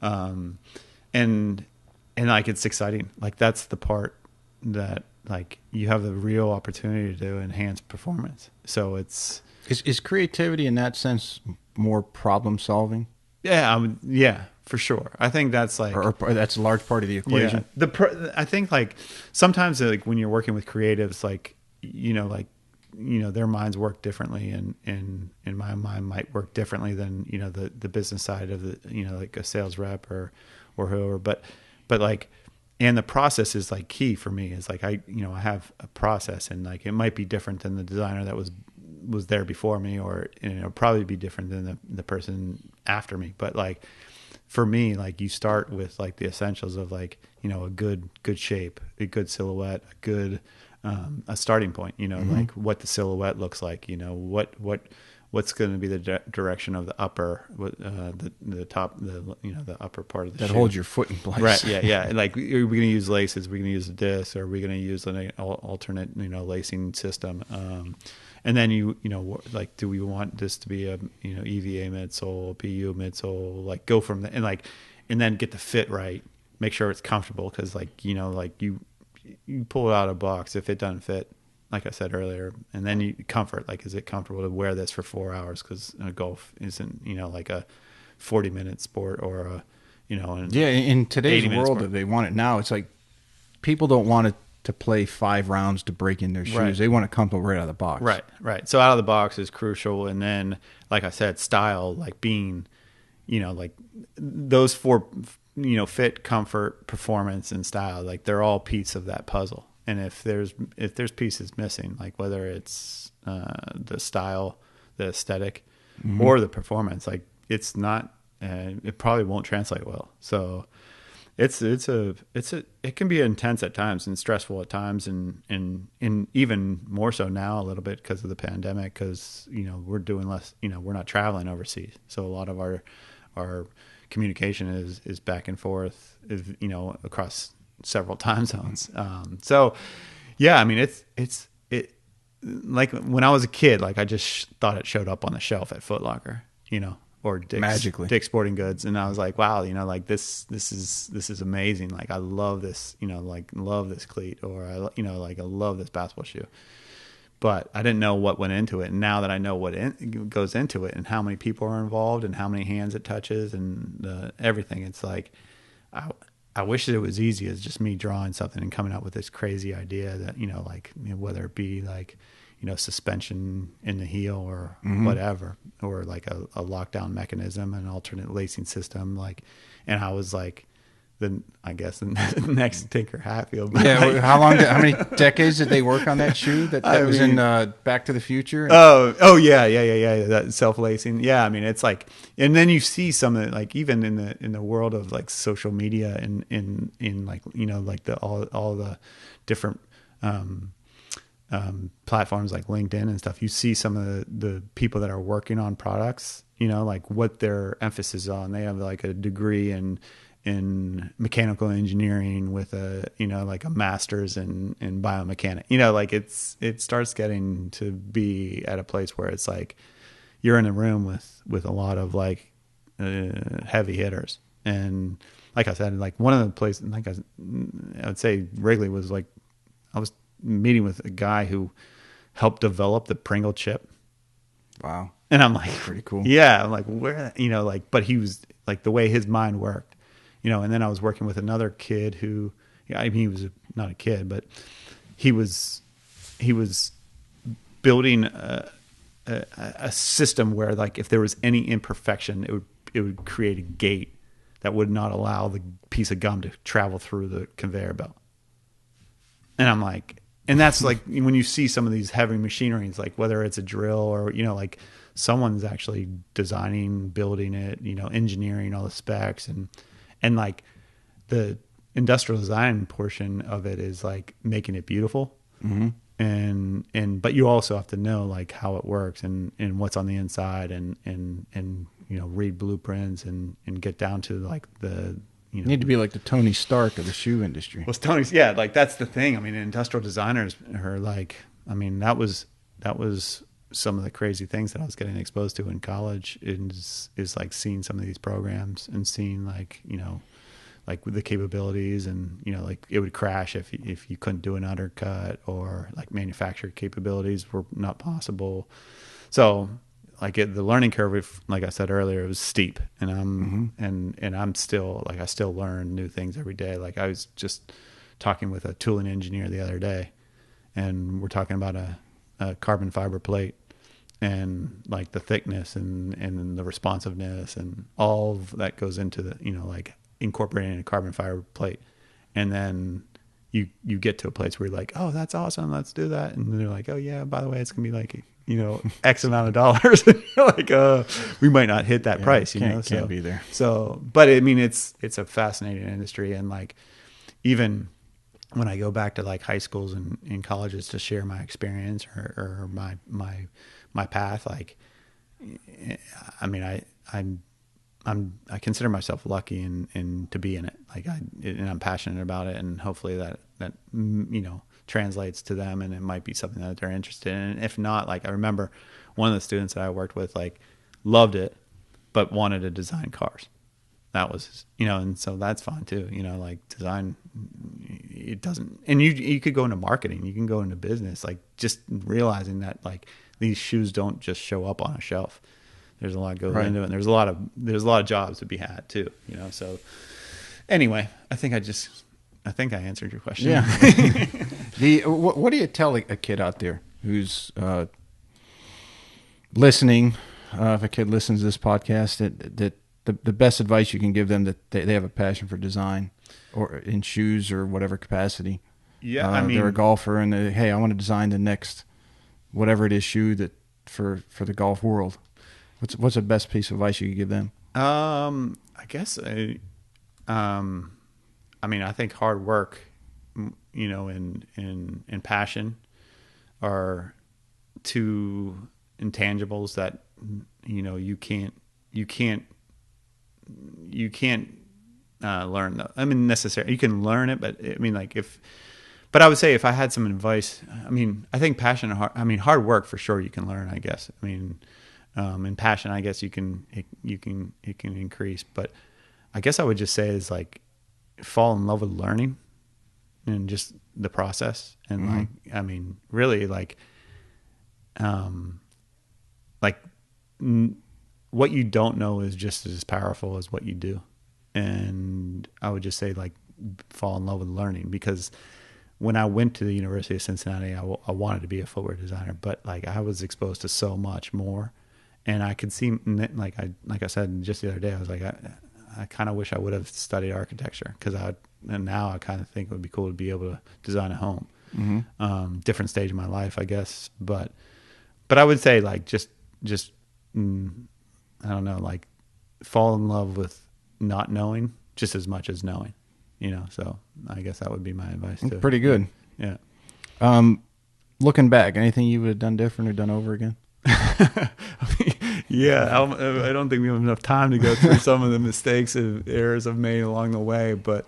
And like it's exciting. Like that's the part that like you have the real opportunity to enhance performance. So is creativity in that sense more problem solving? Yeah, yeah, for sure. I think that's like, or that's a large part of the equation. Yeah. I think like sometimes like when you're working with creatives, like their minds work differently, and my mind might work differently than the business side of the like a sales rep or whoever. But like. And the process is like key for me. Is like I have a process, and like it might be different than the designer that was there before me, or probably be different than the person after me. But like for me, like you start with like the essentials of like a good shape, a good silhouette, a good a starting point. Like what the silhouette looks like. What's going to be the direction of the upper, the top, the upper part of the that shoe. Holds your foot in place. Right. Yeah. Yeah. Like, are we going to use laces? Are we going to use a disc? Or are we going to use an alternate, lacing system? And then like, do we want this to be a, EVA midsole, PU midsole? Like, go from there and then get the fit right. Make sure it's comfortable, because like, like you pull it out of a box if it doesn't fit. Like I said earlier, and then comfort, like, is it comfortable to wear this for 4 hours? Because golf isn't, like a 40-minute sport or a, in today's world that they want it now, it's like people don't want to play 5 rounds to break in their shoes. Right. They want it comfortable right out of the box. Right. So out of the box is crucial. And then, like I said, style, like being, like those 4, fit, comfort, performance, and style, like they're all pieces of that puzzle. And if there's pieces missing, like whether it's the style, the aesthetic, or the performance, like it's not, it probably won't translate well. So it can be intense at times and stressful at times, and even more so now a little bit because of the pandemic, because we're doing less, we're not traveling overseas, so a lot of our communication is back and forth, across several time zones. So yeah, I mean, it's like when I was a kid, like I just thought it showed up on the shelf at Foot Locker, or Dick's Sporting Goods. And I was like, wow, like this is amazing. Like I love this, like love this cleat, or I love this basketball shoe. But I didn't know what went into it. And now that I know what goes into it and how many people are involved and how many hands it touches and everything, it's like, I wish that it was easy as just me drawing something and coming up with this crazy idea that, whether it be like, suspension in the heel or whatever, or like a lockdown mechanism, an alternate lacing system. Like, and I was like, I guess the next Tinker Hatfield. Yeah. How many decades did they work on that shoe that was in Back to the Future? Oh yeah. That self-lacing. Yeah. I mean, it's like, and then you see some of it, like even in the world of like social media and in like, like all the different, platforms like LinkedIn and stuff, you see some of the people that are working on products, like what their emphasis is on. They have like a degree in mechanical engineering with a, like a master's in biomechanics, like it starts getting to be at a place where it's like you're in a room with a lot of like heavy hitters. And like I said, like one of the places, like I would say Wrigley was like, I was meeting with a guy who helped develop the Pringle chip. Wow. And I'm like, Pretty cool. yeah, I'm like, where, like, but he was like the way his mind worked, and then I was working with another kid who, I mean, he was not a kid, but he was building a system where like if there was any imperfection, it would create a gate that would not allow the piece of gum to travel through the conveyor belt. And I'm like, and that's like when you see some of these heavy machineries, like whether it's a drill or, like someone's actually designing, building it, engineering all the specs and like the industrial design portion of it is like making it beautiful. Mm-hmm. But you also have to know like how it works and what's on the inside and read blueprints and get down to like the, You need to be like the Tony Stark of the shoe industry. well, Tony's, yeah, like that's the thing. I mean, industrial designers are like, I mean, that was some of the crazy things that I was getting exposed to in college is like seeing some of these programs and seeing like, like with the capabilities and, like it would crash if you couldn't do an undercut or like manufacturer capabilities were not possible. So like the learning curve, like I said earlier, it was steep and I'm still like, I still learn new things every day. Like I was just talking with a tooling engineer the other day and we're talking about a carbon fiber plate and like the thickness and the responsiveness and all of that goes into the, like incorporating a carbon fiber plate. And then you get to a place where you're like, oh, that's awesome. Let's do that. And they're like, oh yeah, by the way, it's going to be like, X amount of dollars. Like, we might not hit that price, Can't be there. So, but I mean, it's a fascinating industry. And like, even when I go back to like high schools and colleges to share my experience or my path, like, I mean, I consider myself lucky and to be in it. Like and I'm passionate about it, and hopefully that translates to them, and it might be something that they're interested in. And if not, like I remember one of the students that I worked with, like loved it, but wanted to design cars. That was, and so that's fine too. Like design, it doesn't, and you could go into marketing, you can go into business, like just realizing that like these shoes don't just show up on a shelf. There's a lot goes into it, and there's a lot of jobs to be had too. So anyway, I think I answered your question. Yeah. What do you tell a kid out there who's listening? If a kid listens to this podcast, that the best advice you can give them, that they have a passion for design or in shoes or whatever capacity. Yeah, I mean, they're a golfer and hey, I want to design the next whatever it is shoe that for the golf world. What's the best piece of advice you could give them? I guess I mean, I think hard work, and passion are two intangibles that, you can't learn though. I mean, necessarily you can learn it, but I mean, like but I would say if I had some advice, I mean, I think passion and hard work for sure you can learn, I guess. I mean, and passion, I guess it can increase, but I guess I would just say is like fall in love with learning and just the process. And like, I mean, really like what you don't know is just as powerful as what you do. And I would just say like fall in love with learning, because when I went to the University of Cincinnati, I wanted to be a footwear designer, but like I was exposed to so much more. And I could see, like I said just the other day, I was like, I kind of wish I would have studied architecture, and now I kind of think it would be cool to be able to design a home. Mm-hmm. Different stage of my life, I guess, but I would say like just I don't know, like fall in love with not knowing just as much as knowing, So I guess that would be my advice too. Pretty good. Yeah. Looking back, anything you would have done different or done over again? Yeah, I don't think we have enough time to go through some of the mistakes and errors I've made along the way, but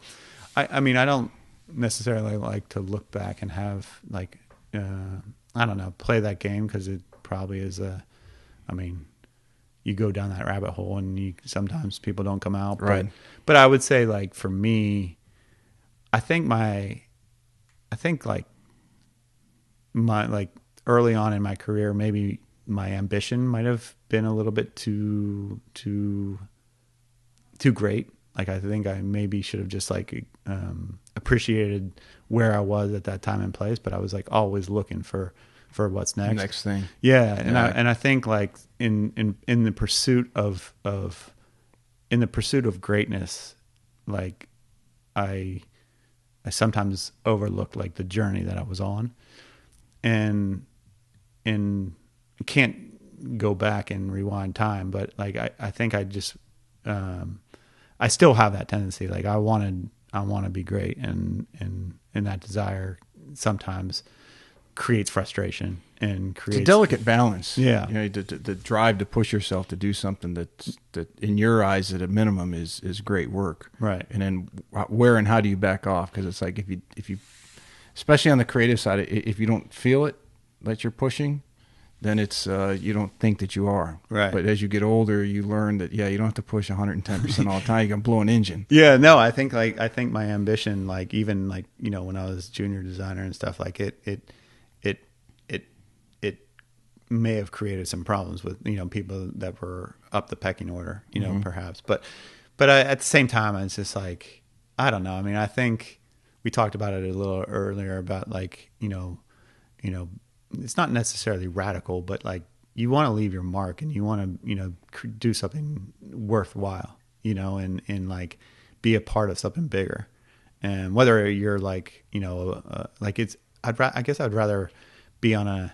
I mean, I don't necessarily like to look back and have like, I don't know, play that game, because it probably is I mean, you go down that rabbit hole and sometimes people don't come out. Right. But I would say like for me, I think like early on in my career, maybe my ambition might have been a little bit too great. Like I think I maybe should have just like appreciated where I was at that time and place, but I was like always looking for what's next thing. Yeah, and I think like in the pursuit of greatness, like I sometimes overlooked like the journey that I was on, and can't go back and rewind time, but like I think I just I still have that tendency. Like I want to be great, and that desire sometimes creates frustration and creates it's a delicate balance. Yeah, you know, the drive to push yourself to do something that in your eyes at a minimum is great work, right? And then where and how do you back off? Because it's like if you especially on the creative side, if you don't feel it that you're pushing, then it's you don't think that you are. Right. But as you get older, you learn that, you don't have to push 110% all the time. You can blow an engine. Yeah, no, I think my ambition, like even like, you know, when I was junior designer and stuff, like it may have created some problems with, you know, people that were up the pecking order, you know, perhaps. But at the same time, it's just like, I don't know. I mean, I think we talked about it a little earlier about like, you know, it's not necessarily radical, but like you want to leave your mark and you want to, you know, do something worthwhile, you know, and like be a part of something bigger. And whether you're like, you know, like I guess I'd rather be on a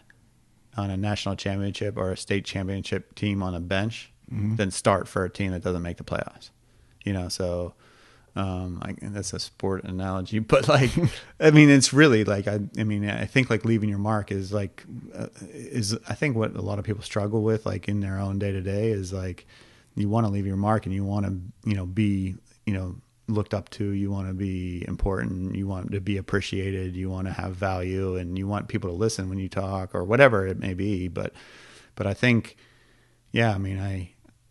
national championship or a state championship team on a bench than start for a team that doesn't make the playoffs, you know? So, that's a sport analogy, but like, I mean, it's really like, I mean, I think like leaving your mark is like, I think what a lot of people struggle with, like in their own day to day, is like, you want to leave your mark and you want to, you know, be, you know, looked up to, you want to be important, you want to be appreciated, you want to have value, and you want people to listen when you talk or whatever it may be. But I think, yeah, I mean,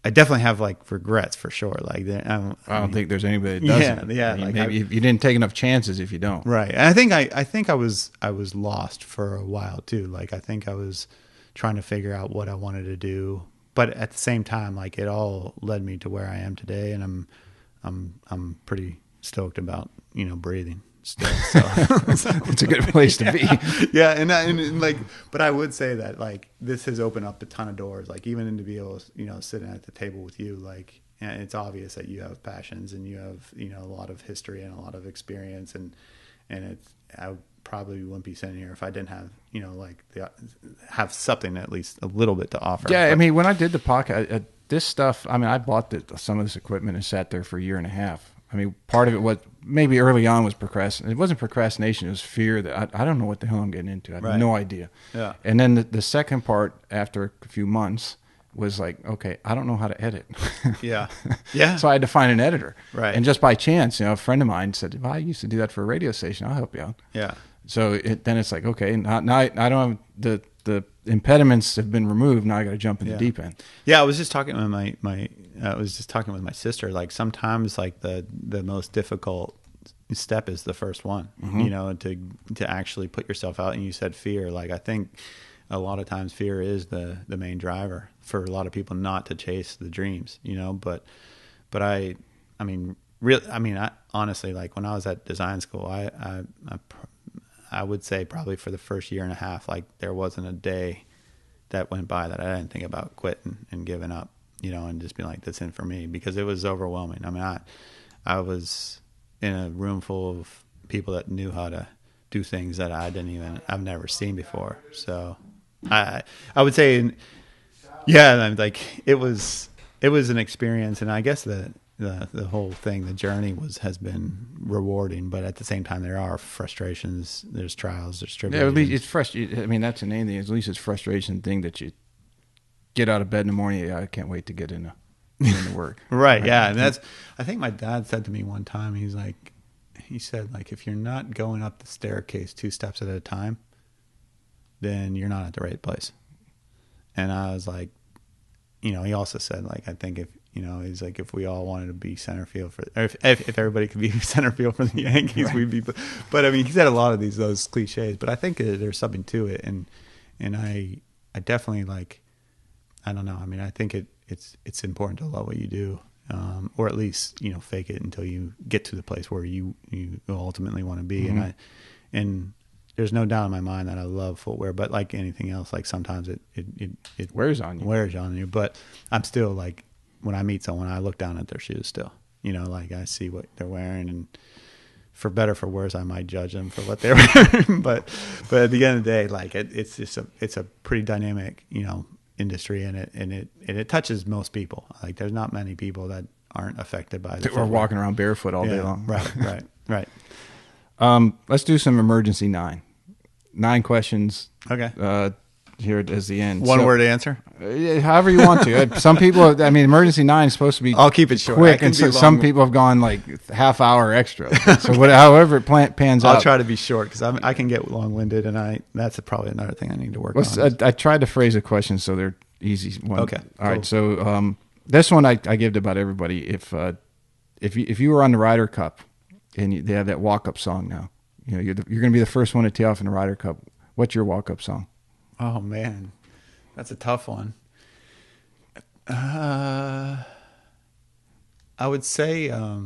I definitely have like regrets for sure. Like I don't think there's anybody that doesn't. Yeah. I mean, like maybe you didn't take enough chances if you don't. Right. And I think I was lost for a while too. Like I think I was trying to figure out what I wanted to do, but at the same time, like it all led me to where I am today, and I'm pretty stoked about, you know, breathing still. So it's a good place to be. Yeah. And like, but I would say that like this has opened up a ton of doors, like even to be able to, you know, sitting at the table with you, like, and it's obvious that you have passions and you have, you know, a lot of history and a lot of experience, and I probably wouldn't be sitting here if I didn't have, you know, like have something at least a little bit to offer. Yeah. But, I mean, when I did the podcast, this stuff, I mean, I bought some of this equipment and sat there for a year and a half. I mean, part of it was maybe early on was procrastination. It wasn't procrastination. It was fear that I don't know what the hell I'm getting into. I have no idea. Yeah. And then the second part after a few months was like, okay, I don't know how to edit. Yeah. Yeah. So I had to find an editor. Right. And just by chance, you know, a friend of mine said, well, I used to do that for a radio station. I'll help you out. Yeah. So then it's like, okay, now I don't have the impediments have been removed. Now I got to jump in the deep end. Yeah, I was just talking with my sister. Like sometimes, like the most difficult step is the first one. You know, to actually put yourself out. And you said fear. Like I think a lot of times fear is the main driver for a lot of people not to chase the dreams. You know, but I mean, I honestly, like when I was at design school, I would say probably for the first year and a half, like there wasn't a day that went by that I didn't think about quitting and giving up, you know, and just being like, this isn't for me, because it was overwhelming. I mean, I was in a room full of people that knew how to do things that I've never seen before. So I would say, yeah, like it was an experience. And I guess the whole thing, the journey has been rewarding, but at the same time, there are frustrations, there's trials, there's tribulations. Yeah, at least it's frustrating. I mean, that's in anything. At least it's frustration thing that you get out of bed in the morning. I can't wait to get into work. Right. Yeah. And I think my dad said to me one time, he said, like, if you're not going up the staircase 2 steps at a time, then you're not at the right place. And I was like, you know, he also said, like, I think he's like, if we all wanted to be center field or if everybody could be center field for the Yankees, right, we'd be. But I mean, he said a lot of those cliches, but I think there's something to it, and I definitely like I don't know. I mean, I think it's important to love what you do, or at least, fake it until you get to the place where you ultimately want to be. Mm-hmm. And there's no doubt in my mind that I love footwear, but like anything else, like sometimes it wears on you. But I'm still like, when I meet someone, I look down at their shoes still, like I see what they're wearing, and for better, for worse, I might judge them for what they're wearing. But at the end of the day, like it's a pretty dynamic, industry, and it touches most people. Like there's not many people that aren't affected by it. We're walking around barefoot all day long. Right. Let's do some emergency 9 questions. Okay. Here is the end. One word answer. However you want to. Some people, I mean, emergency 9 is supposed to be. I'll keep it short. Quick, and so some people have gone like half hour extra. So however it pans out. I'll try to be short because I can get long winded, and that's probably another thing I need to work on. I tried to phrase a question so they're easy. Okay. All right. So this one I give to about everybody. If you were on the Ryder Cup and they have that walk up song now, you're going to be the first one to tee off in the Ryder Cup. What's your walk up song? Oh man, that's a tough one. I would say I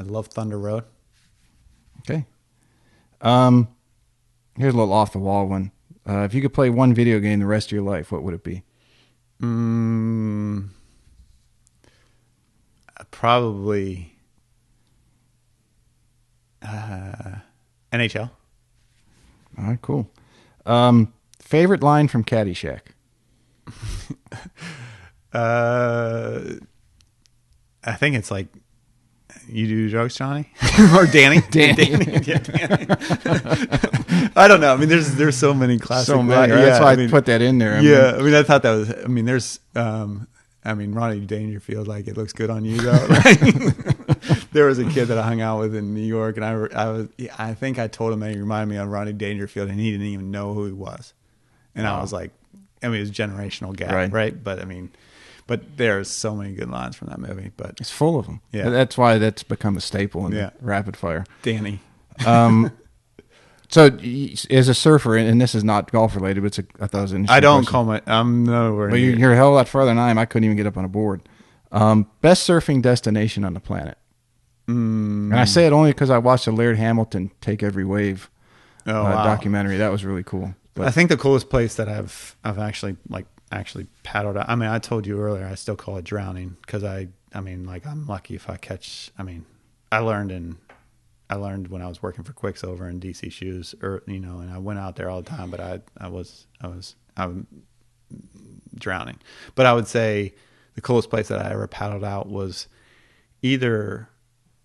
love Thunder Road. Okay. Here's a little off the wall one. If you could play one video game the rest of your life, what would it be? Probably NHL. All right, cool. Favorite line from Caddyshack? I think it's like, "You do drugs, Johnny?" Or Danny. Danny. Yeah, Danny. I don't know. I mean, there's so many classic. So many. Right? That's why I put that in there. I mean, I thought that was. I mean, there's. Ronnie Dangerfield. Like, it looks good on you though. There was a kid that I hung out with in New York, and I think I told him that he reminded me of Ronnie Dangerfield, and he didn't even know who he was. And I was like, it was a generational gap, right? But I mean, there's so many good lines from that movie. But it's full of them. Yeah, that's why that's become a staple in the rapid fire. Danny. So, as a surfer, and this is not golf related, but I thought it was an interesting I don't question. call I'm nowhere. But you're a hell of a lot farther than I am. I couldn't even get up on a board. Best surfing destination on the planet. And I say it only because I watched the Laird Hamilton Take Every Wave documentary. That was really cool. But I think the coolest place that I've actually paddled out. I mean, I told you earlier, I still call it drowning because I'm lucky if I catch. I mean, I learned when I was working for Quiksilver and DC Shoes, and I went out there all the time, but I was drowning. But I would say the coolest place that I ever paddled out was either,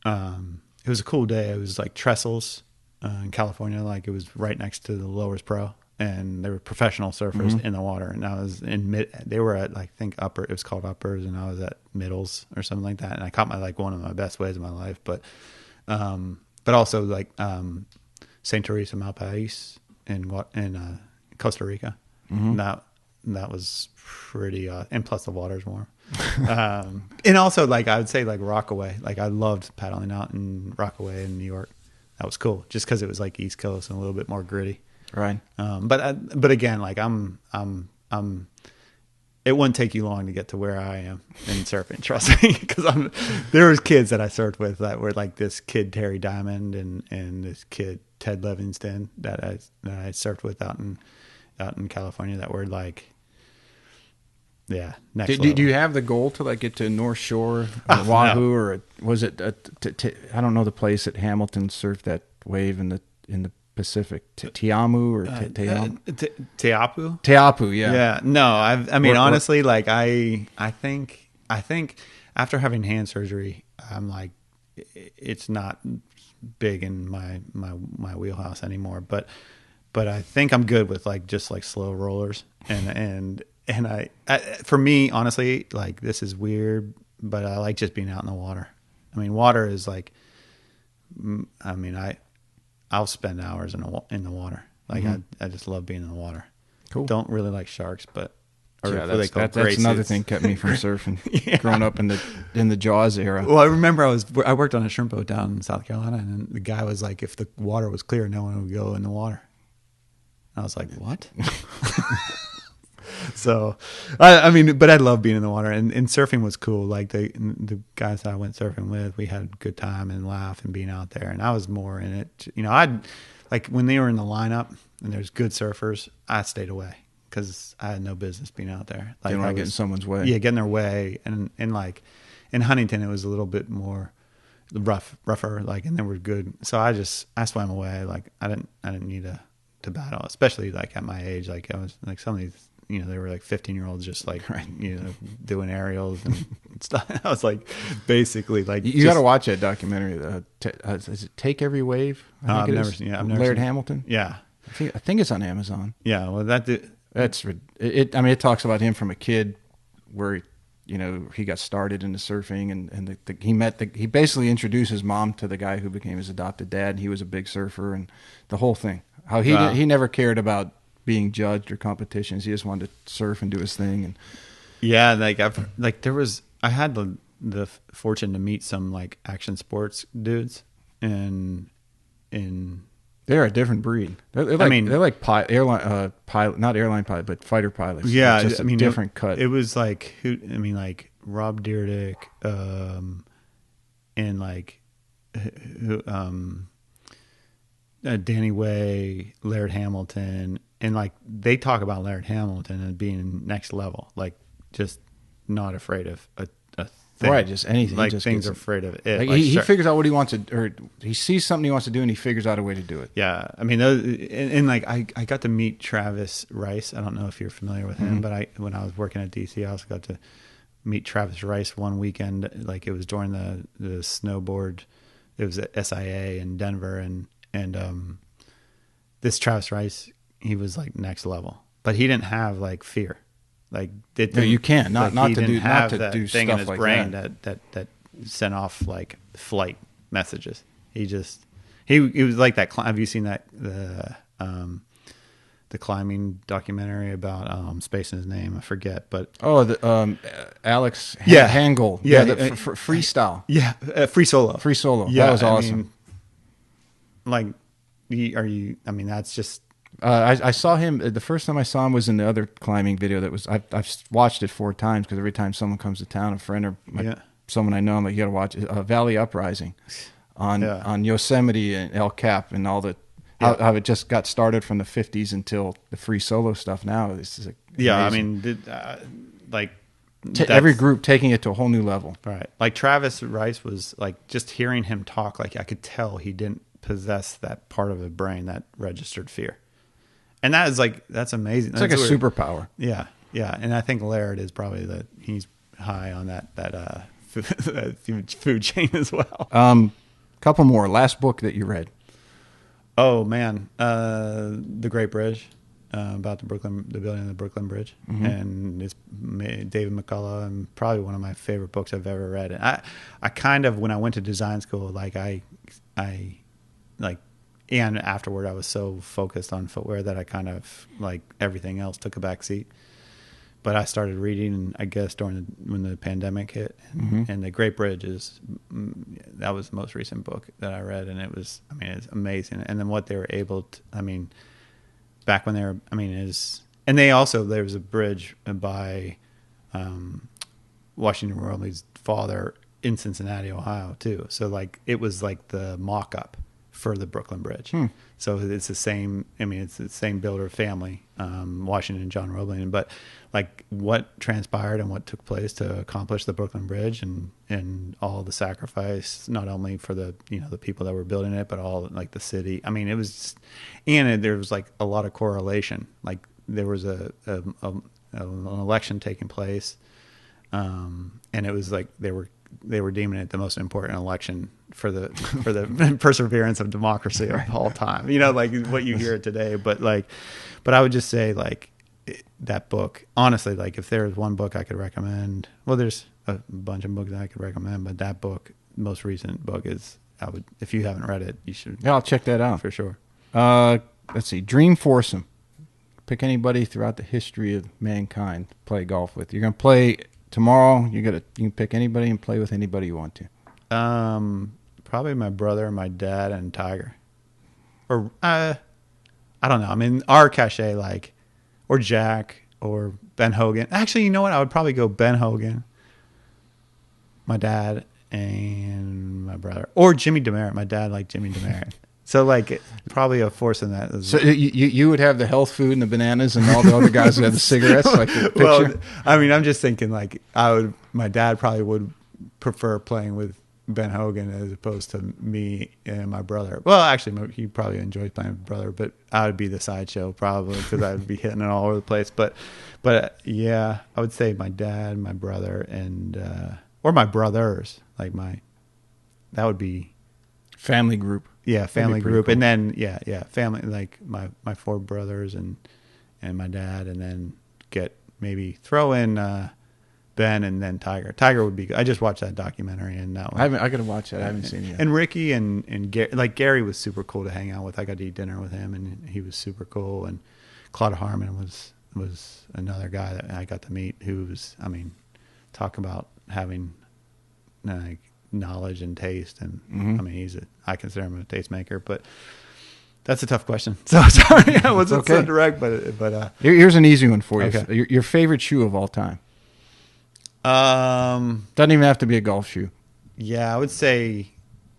it was a cool day. It was like Trestles in California. Like, it was right next to the Lowers Pro, and there were professional surfers in the water. And I was they were at, I think, upper, it was called uppers, and I was at middles or something like that. And I caught one of my best waves of my life. But also like St. Teresa Malpais in Costa Rica. Mm-hmm. That was pretty, and plus the water's warm. And also, like, I would say, like, Rockaway. Like, I loved paddling out in Rockaway in New York. That was cool, just because it was like East Coast and a little bit more gritty. Right. But again, like, it wouldn't take you long to get to where I am in surfing, trust me. Because there was kids that I surfed with that were like this kid Terry Diamond and this kid Ted Livingston that I surfed with out in California that were like, yeah, next level. Do you have the goal to, like, get to North Shore, or Wahoo, or was it? I don't know the place that Hamilton surfed that wave in the Pacific, Teamu or Teapu? Teapu, yeah. Yeah, no, I mean, honestly, like, I think after having hand surgery, I'm like, it's not big in my wheelhouse anymore. But I think I'm good with, like, just like slow rollers, and I for me, honestly, like, this is weird, but I like just being out in the water. I mean, water is like, I mean, I'll spend hours in the water. Like, I just love being in the water. Cool. Don't really like sharks, but that's another thing kept me from surfing. Growing up in the Jaws era. Well, I remember I worked on a shrimp boat down in South Carolina, and the guy was like, if the water was clear, no one would go in the water. I was like, what? So, I mean, but I love being in the water, and surfing was cool. Like the guys I went surfing with, we had a good time and laugh and being out there. And I was more in it. You know, I'd like when they were in the lineup and there's good surfers, I stayed away because I had no business being out there. Like Didn't want to get in someone's way. Yeah, getting their way, and like in Huntington, it was a little bit more rougher. Like, and they were good. So I swam away. Like I didn't need to battle, especially like at my age. Like I was like some of these, you know, they were like 15-year-olds just like, you know, doing aerials and stuff. I was like, basically like, you got to watch that documentary. Is it Take Every Wave? I've never seen it. I've never Laird seen it. Hamilton. Yeah. I think it's on Amazon. Yeah. Well, that's it. I mean, it talks about him from a kid where, you know, he got started into surfing and he basically introduced his mom to the guy who became his adopted dad. And he was a big surfer and the whole thing. How he never cared about being judged or competitions. He just wanted to surf and do his thing. And yeah, like I had the fortune to meet some like action sports dudes and they're a different breed. They're like airline pilot, not airline pilot, but fighter pilots. Yeah, it's just a different cut. It was like like Rob Dyrdek, and like Danny Way, Laird Hamilton, and like they talk about Laird Hamilton as being next level, like just not afraid of a thing. Right, just anything. Like things are afraid of it. Like he figures out what he wants to, or he sees something he wants to do, and he figures out a way to do it. Yeah, I mean, and like I got to meet Travis Rice. I don't know if you're familiar with him, but when I was working at DC, I also got to meet Travis Rice one weekend. Like it was during the snowboard. It was at SIA in Denver, and this Travis Rice, he was like next level, but he didn't have like fear. Like you can't not to do thing stuff in his like brain that sent off like flight messages. He was like that. Have you seen that the climbing documentary about spacing his name? I forget, but Alex Yeah. Hangel, freestyle, free solo. Yeah, that was awesome. I mean, that's just. I saw him the first time I saw him was in the other climbing video that was I've watched it 4 times because every time someone comes to town, a friend or someone I know, I'm like, you got to watch it. Valley Uprising on Yosemite and El Cap and all the how it just got started from the 50s until the free solo stuff now. This is I mean, every group taking it to a whole new level. Right. Like Travis Rice was like, just hearing him talk, like I could tell he didn't possess that part of the brain that registered fear. And that's amazing. It's like a superpower. Yeah. Yeah. And I think Laird is probably he's high on that food chain as well. Couple more. Last book that you read. Oh man. The Great Bridge, about the building of the Brooklyn Bridge. Mm-hmm. And it's David McCullough, and probably one of my favorite books I've ever read. And I kind of, when I went to design school, like I and afterward, I was so focused on footwear that I kind of, like everything else, took a back seat. But I started reading, I guess, when the pandemic hit. And The Great Bridge that was the most recent book that I read. And it's amazing. And then what they were able to, back when they were, and there was a bridge by Washington Worldly's father in Cincinnati, Ohio, too. So, like, it was like the mock-up for the Brooklyn Bridge. So it's the same, it's the same builder family, Washington and John Roebling, but like what transpired and what took place to accomplish the Brooklyn Bridge and all the sacrifice, not only for the people that were building it, but all like the city. It was just, there was like a lot of correlation. Like there was an election taking place. And it was like they were deeming it the most important election for the perseverance of democracy of all time. Like what you hear today. But I would just say that book, honestly, like if there was one book I could recommend, well, there's a bunch of books that I could recommend, but that book, most recent book if you haven't read it, you should. Yeah, I'll check that out for sure. Let's see. Dream foursome. Pick anybody throughout the history of mankind to play golf with. You're going to play tomorrow. You can pick anybody and play with anybody you want to. Probably my brother, my dad, and Tiger. Or I don't know. Our cachet, or Jack. or Ben Hogan. Actually, you know what? I would probably go Ben Hogan, my dad, and my brother, or Jimmy Demerit. My dad liked Jimmy Demerit. So like probably a force in that. So you would have the health food and the bananas, and all the other guys would have the cigarettes, like the picture. Well, I mean, I'm just thinking like my dad probably would prefer playing with Ben Hogan as opposed to me and my brother. Well, actually, he probably enjoys playing with my brother, but I would be the sideshow probably because I would be hitting it all over the place. But yeah, I would say my dad, my brother, and or my brothers. Like that would be family group. Yeah, family group, cool. And then family, like my 4 brothers and my dad, and then maybe throw in Ben and then Tiger. Tiger would be good. I just watched that documentary and that one. I gotta watch that. I haven't seen it yet. And Ricky and Gary, like Gary was super cool to hang out with. I got to eat dinner with him, and he was super cool. And Claude Harmon was another guy that I got to meet who was, I mean, talk about having like knowledge and taste, and I mean I consider him a tastemaker, but that's a tough question. So sorry, I wasn't so direct, but here's an easy one for you. Okay. Your favorite shoe of all time. Doesn't even have to be a golf shoe. Yeah, I would say,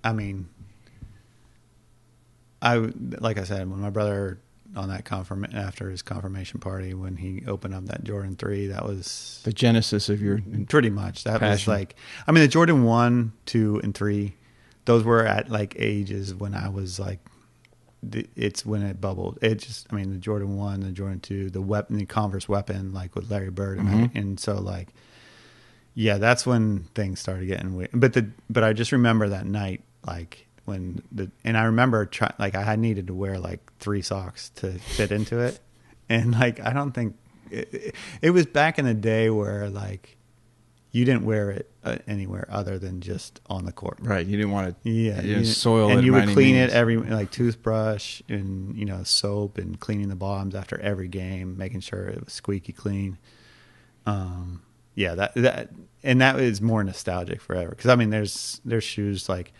I mean, like I said, when my brother on that after his confirmation party, when he opened up that Jordan 3, that was the genesis of your pretty much. That passion. Was like, I mean, the Jordan 1, 2, and 3, those were at like ages when I was like, it's when it bubbled. It just, I mean, the Jordan 1, the Jordan 2, the Converse weapon, like with Larry Bird, and so like, yeah, that's when things started getting weird. But I just remember that night, like and I remember like I had needed to wear like 3 socks to fit into it, and like I don't think it was back in the day where like you didn't wear it anywhere other than just on the court. Right. You didn't want to. Yeah. You didn't soil it. And you would clean it every like toothbrush and soap and cleaning the bottoms after every game, making sure it was squeaky clean. Yeah, that is more nostalgic forever. Because I mean, there's shoes like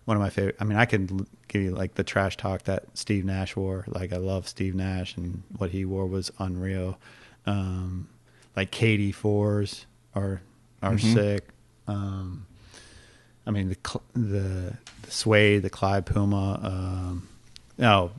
one of my favorite. I mean, I can give you like the trash talk that Steve Nash wore. Like I love Steve Nash, and what he wore was unreal. Like KD4s are sick. I mean the suede, the Clyde Puma.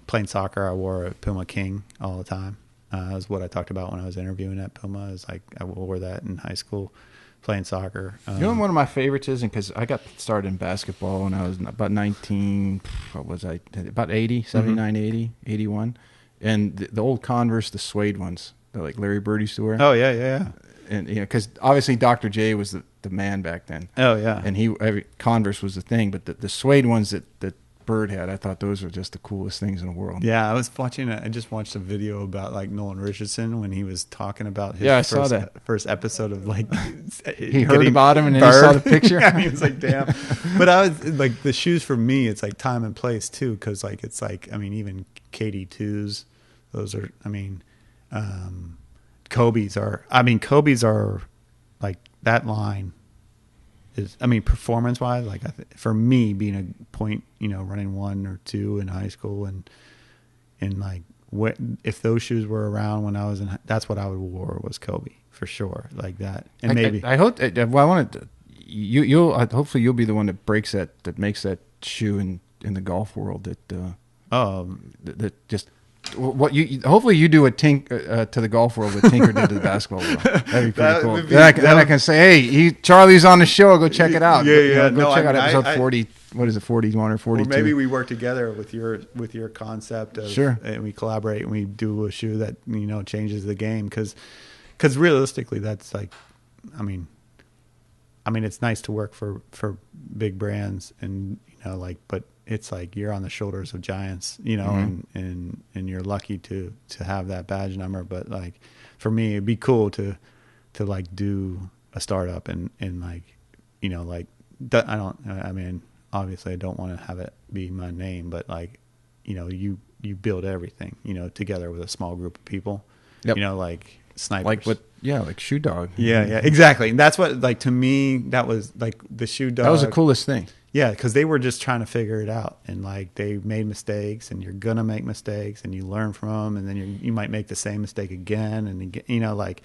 Playing soccer, I wore a Puma King all the time. That was what I talked about when I was interviewing at Puma. Is like I wore that in high school playing soccer. You know what one of my favorites is, because I got started in basketball when I was about 19. What was I? About 80, 79, 80, 81. And the old Converse, the suede ones, like Larry Bird used to wear. Oh yeah. And because obviously Dr. J was the man back then. Oh yeah. And Converse was the thing, but the suede ones that Bird had, I thought those were just the coolest things in the world. Yeah, I just watched a video about like Nolan Richardson when he was talking about his I saw that first episode of like he heard about him and then he saw the picture. Yeah, he was like, damn. But I was like, the shoes for me, it's like time and place too, because like it's like, I mean, even KD2s, those are, I mean, Kobe's are like that line is, I mean, performance wise, like for me being a point, running 1 or 2 in high school, and like if those shoes were around when I was in, that's what I would wear was Kobe for sure, like that. And I hope. Well, I wanted to, you'll hopefully you'll be the one that breaks that makes that shoe in the golf world that just. What hopefully you do a to the golf world what Tinker did to the basketball world. That'd be pretty cool. Then I can say, hey, Charlie's on the show. Go check it out. Yeah. Go check out episode 40. What is it, 41 or 42? Or maybe we work together with your concept of, sure, and we collaborate and we do a shoe that changes the game, because realistically that's like, I mean it's nice to work for big brands, and but it's like you're on the shoulders of giants, and you're lucky to have that badge number. But like for me, it'd be cool to like do a startup and like, obviously I don't want to have it be my name, but like, you build everything, together with a small group of people, yep. Like snipers. Like Yeah, like Shoe Dog. Yeah, exactly. And that's what, like, to me, that was like the Shoe Dog. That was the coolest thing. Yeah, because they were just trying to figure it out, and like they made mistakes, and you're gonna make mistakes, and you learn from them, and then you might make the same mistake again, and again, you know, like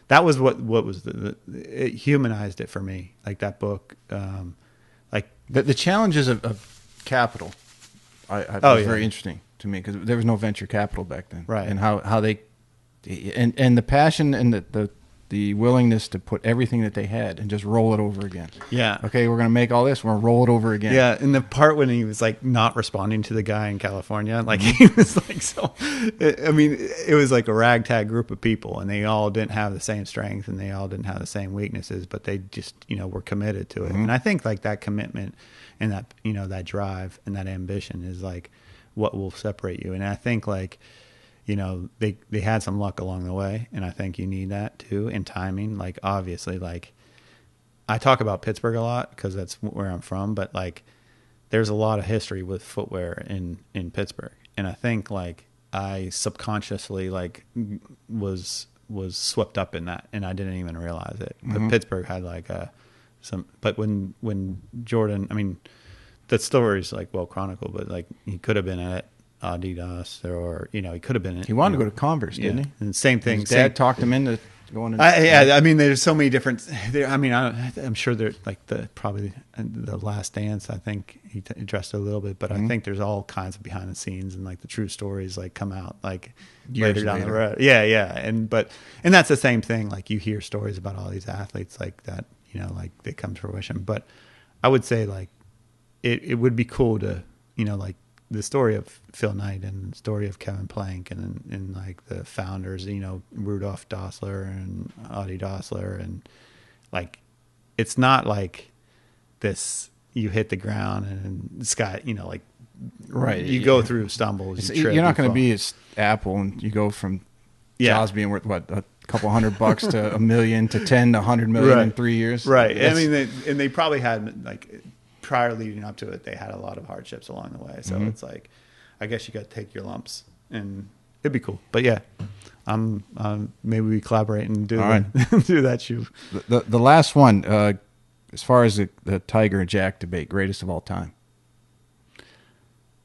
that was what was it humanized it for me, like that book, like the challenges of capital. Was very interesting to me because there was no venture capital back then, right? And how they and the passion and the willingness to put everything that they had and just roll it over again. Yeah. Okay, we're going to make all this. We're going to roll it over again. Yeah, and the part when he was like not responding to the guy in California, like he was like so. I mean, it was like a ragtag group of people, and they all didn't have the same strength, and they all didn't have the same weaknesses, but they just were committed to it. And I think like that commitment and that that drive and that ambition is like what will separate you. And I think like. They had some luck along the way, and I think you need that too, and timing. Like obviously, like I talk about Pittsburgh a lot because that's where I'm from, but like there's a lot of history with footwear in Pittsburgh, and I think like I subconsciously like was swept up in that, and I didn't even realize it. But Pittsburgh had like but when Jordan, I mean, that story is like well chronicled, but like he could have been at Adidas, or he could have been. He wanted to go to Converse, didn't he? And same thing. His dad talked him into going. I mean, there's so many different. I mean, I'm sure they're like probably the Last Dance. I think he addressed it a little bit, but I think there's all kinds of behind the scenes and like the true stories like come out like later down the road. Yeah, and that's the same thing. Like you hear stories about all these athletes like that. Like they come to fruition. But I would say like it would be cool to like. The story of Phil Knight and the story of Kevin Plank and like the founders, Rudolf Dassler and Adi Dassler, and like it's not like this you hit the ground and sky, like right. You go through stumbles. You're not going to be as Apple and you go from Jaws being worth what a couple $100 to $1 million to 10 to 100 million in 3 years. Right. I mean, they probably had like. Prior leading up to it, they had a lot of hardships along the way. So it's like, I guess you got to take your lumps, and it'd be cool. But yeah, maybe we collaborate and do do that shoe. The last one, as far as the Tiger and Jack debate, greatest of all time.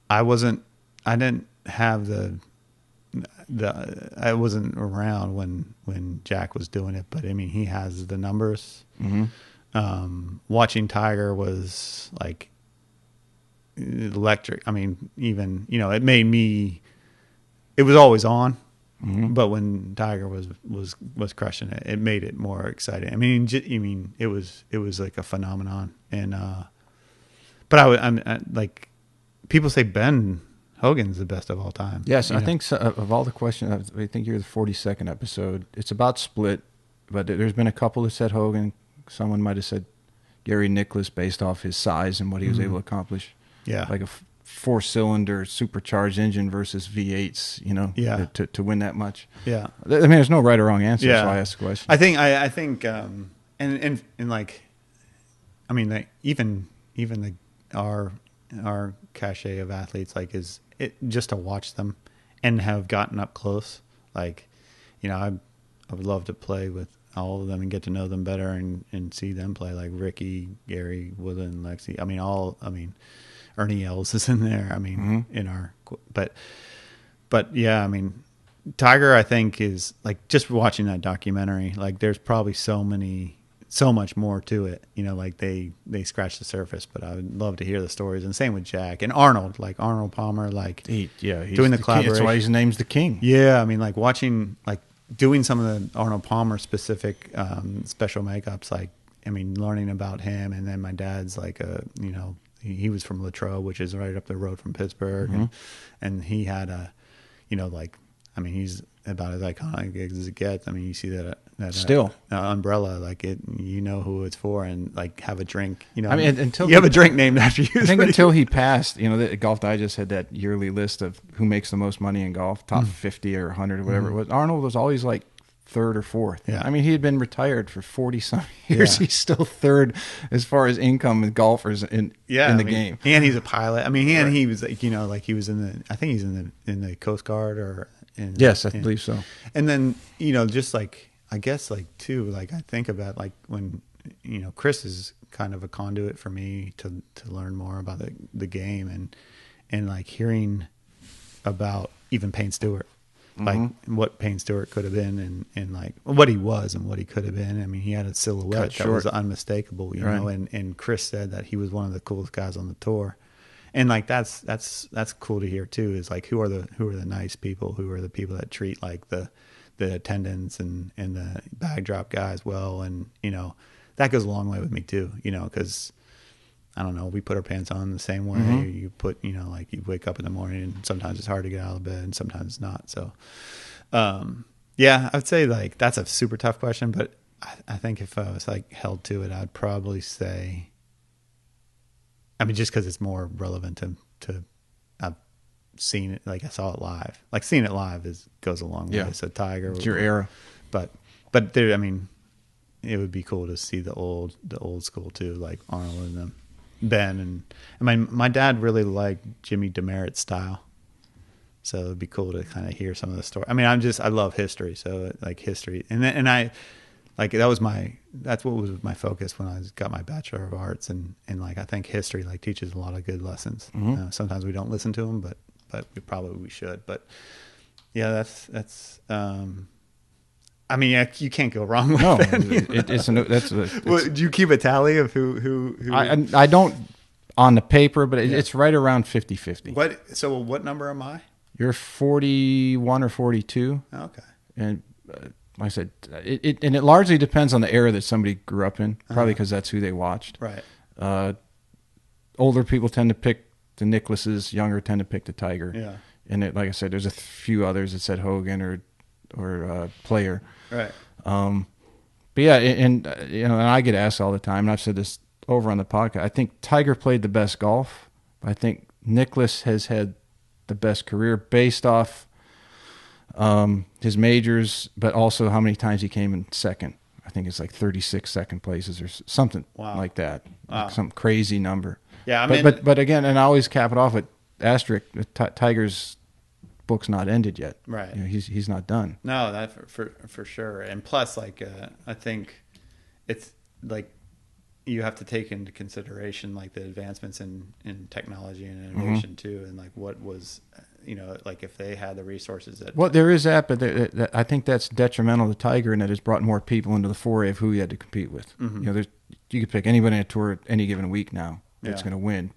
I didn't have I wasn't around when Jack was doing it, but I mean, he has the numbers. Watching Tiger was like electric. I mean, even it made me. It was always on, but when Tiger was crushing it, it made it more exciting. I mean, it was like a phenomenon. And but I'm like people say Ben Hogan's the best of all time. Yes, I think so, of all the questions, I think you're the 42nd episode. It's about split, but there's been a couple that said Hogan. Someone might have said Gary Nicklaus based off his size and what he was able to accomplish. Yeah. Like a 4-cylinder supercharged engine versus V8s, to win that much. Yeah. I mean, there's no right or wrong answer, so I asked the question. I think, and like, I mean, like, even our cachet of athletes, like, is it just to watch them and have gotten up close. Like, I would love to play with all of them and get to know them better and see them play, like Ricky, Gary, Woodland, Lexi. I mean, Ernie Els is in there. I mean, in our, but yeah, I mean, Tiger, I think is like just watching that documentary, like there's probably so much more to it, like they scratched the surface, but I would love to hear the stories. And same with Jack and Arnold, like Arnold Palmer, like he's doing the collaboration. That's why his name's the King. Yeah. I mean, like watching, like, doing some of the Arnold Palmer specific special makeups, like, I mean, learning about him. And then my dad's like, he was from Latrobe, which is right up the road from Pittsburgh. And he had like, I mean, he's about as iconic as it gets. I mean, you see that still umbrella, like who it's for, and like have a drink. I mean, until you have a drink named after you. I think until he passed, the Golf Digest had that yearly list of who makes the most money in golf, top 50 or 100 or whatever it was. Arnold was always like third or fourth. Yeah. I mean, he had been retired for 40-some years. Yeah. He's still third as far as income with golfers in the game. And he's a pilot. I mean, he was like, like he was I think he's in the Coast Guard or. Yes, I believe so. And then, just like, I guess like too, like I think about like when, Chris is kind of a conduit for me to learn more about the game and like hearing about even Payne Stewart, like what Payne Stewart could have been and like what he was and what he could have been. I mean, he had a silhouette that was unmistakable, you know, and Chris said that he was one of the coolest guys on the tour. And like, that's cool to hear too, is like, who are the nice people, who are the people that treat like the attendants and the bag drop guys well. And, that goes a long way with me too, cause I don't know, we put our pants on the same way. You put, like you wake up in the morning and sometimes it's hard to get out of bed and sometimes it's not. So, yeah, I would say like, that's a super tough question, but I think if I was like held to it, I'd probably say, I mean, just cause it's more relevant to I've seen it, like I saw it live, like seeing it live goes a long way. So Tiger, it's your era, but there, I mean, it would be cool to see the old school too, like Arnold and them, Ben and my dad really liked Jimmy Demerit's style, so it'd be cool to kind of hear some of the story. I mean, I love history, so like history, and I like that's what was my focus when I got my Bachelor of Arts, and like I think history like teaches a lot of good lessons. Sometimes we don't listen to them, but we should. But yeah, that's. I mean, yeah, you can't go wrong with it. Well, do you keep a tally of who? I don't on the paper, but it's right around 50-50. So what number am I? You're 41 or 42. Okay. And like I said, it largely depends on the era that somebody grew up in, probably because that's who they watched. Right. Older people tend to pick the Nicklases, younger tend to pick the Tiger. Yeah. And like I said, there's a few others that said Hogan or Player. Right. But yeah, and I get asked all the time, and I've said this over on the podcast. I think Tiger played the best golf. I think Nicklaus has had the best career based off his majors, but also how many times he came in second. I think it's like 36 second places or something like that. Wow. Some crazy number. Yeah, but again, and I always cap it off with asterisk. Tiger's book's not ended yet. Right. He's not done. No, that for sure. And plus, like I think it's like you have to take into consideration like the advancements in technology and innovation too, and like what was like if they had the resources that. Well, there is that, but I think that's detrimental to Tiger, and it has brought more people into the foray of who he had to compete with. You could pick anybody on a tour any given week now that's going to win.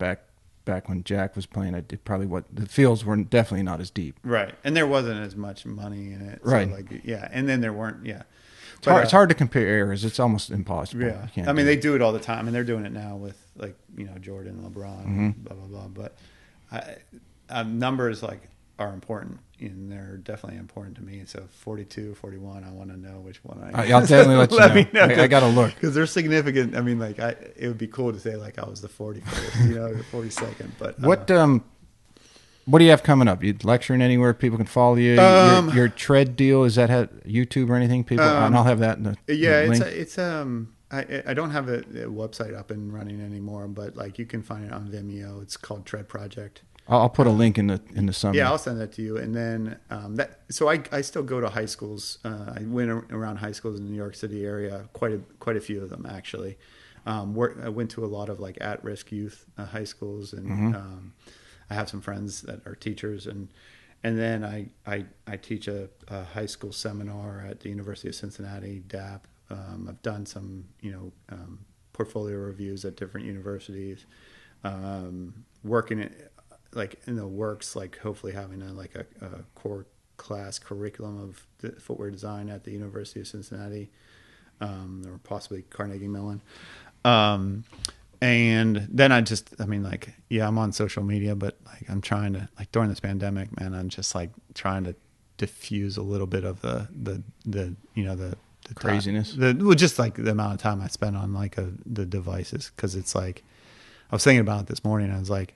Back when Jack was playing, the fields were definitely not as deep. Right, and there wasn't as much money in it. Right. So and then there weren't. Yeah. It's hard to compare eras. It's almost impossible. Yeah. I mean, they do it all the time, and they're doing it now with like Jordan, LeBron, blah blah blah. But numbers like are important, and they're definitely important to me. So 42, 41, I want to know which one I'll definitely let you know. I got to look because they're significant. I mean, like it would be cool to say like I was the 41st, 42nd. But what do you have coming up? You lecturing anywhere people can follow you? Your tread deal, is that YouTube or anything? People, and I'll have that in the link. It's I don't have a website up and running anymore, but like you can find it on Vimeo. It's called Tread Project. I'll put a link in the summary. Yeah, I'll send that to you. And then so I still go to high schools. I went around high schools in the New York City area, quite a few of them actually. I went to a lot of like at-risk youth high schools, and I have some friends that are teachers, and then I teach a high school seminar at the University of Cincinnati, DAP. I've done some portfolio reviews at different universities, working like in the works, like hopefully having a core class curriculum of footwear design at the University of Cincinnati, or possibly Carnegie Mellon. And then I'm on social media, but like I'm trying to, like during this pandemic, man, I'm just like trying to diffuse a little bit of the craziness. Just like the amount of time I spend on like the devices. Cause it's like, I was thinking about it this morning. I was like,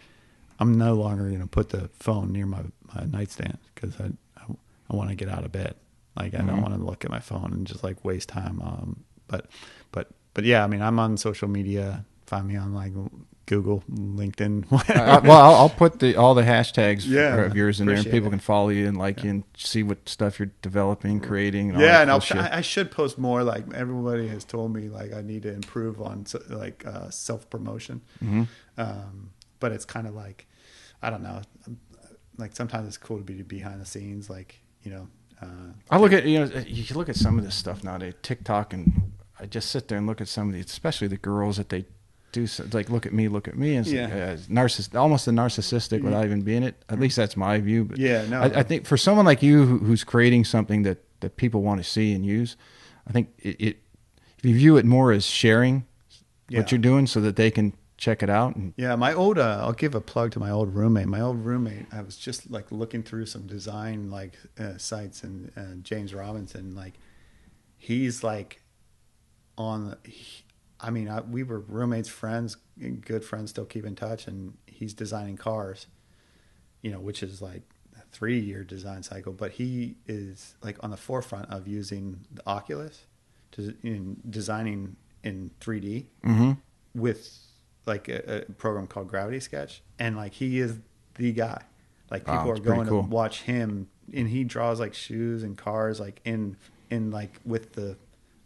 I'm no longer going to put the phone near my nightstand because I want to get out of bed. Like I don't want to look at my phone and just like waste time. But yeah, I mean, I'm on social media. find me on like Google, LinkedIn. Well, I'll put all the hashtags of yours in there, and people it. can follow you and like you and see what stuff you're developing, creating. And and I should post more. Like everybody has told me, like I need to improve on like self promotion. But it's kind of like, I don't know. Like sometimes it's cool to be behind the scenes, like I look at you look at some of this stuff nowadays, TikTok, and I just sit there and look at some of these, especially the girls that they do like look at me, and almost a narcissistic without even being it. At least that's my view. But I think for someone like you who's creating something that people want to see and use, I think if you view it more as sharing what you're doing so that they can check it out. And my old I'll give a plug to my old roommate. I was just like looking through some design like sites, and James Robinson, like he's like we were roommates, friends, good friends, still keep in touch, and he's designing cars, which is like a 3-year design cycle, but he is like on the forefront of using the Oculus in designing in 3D with like a program called Gravity Sketch, and like he is the guy. Like people are going to watch him, and he draws like shoes and cars like in like with the.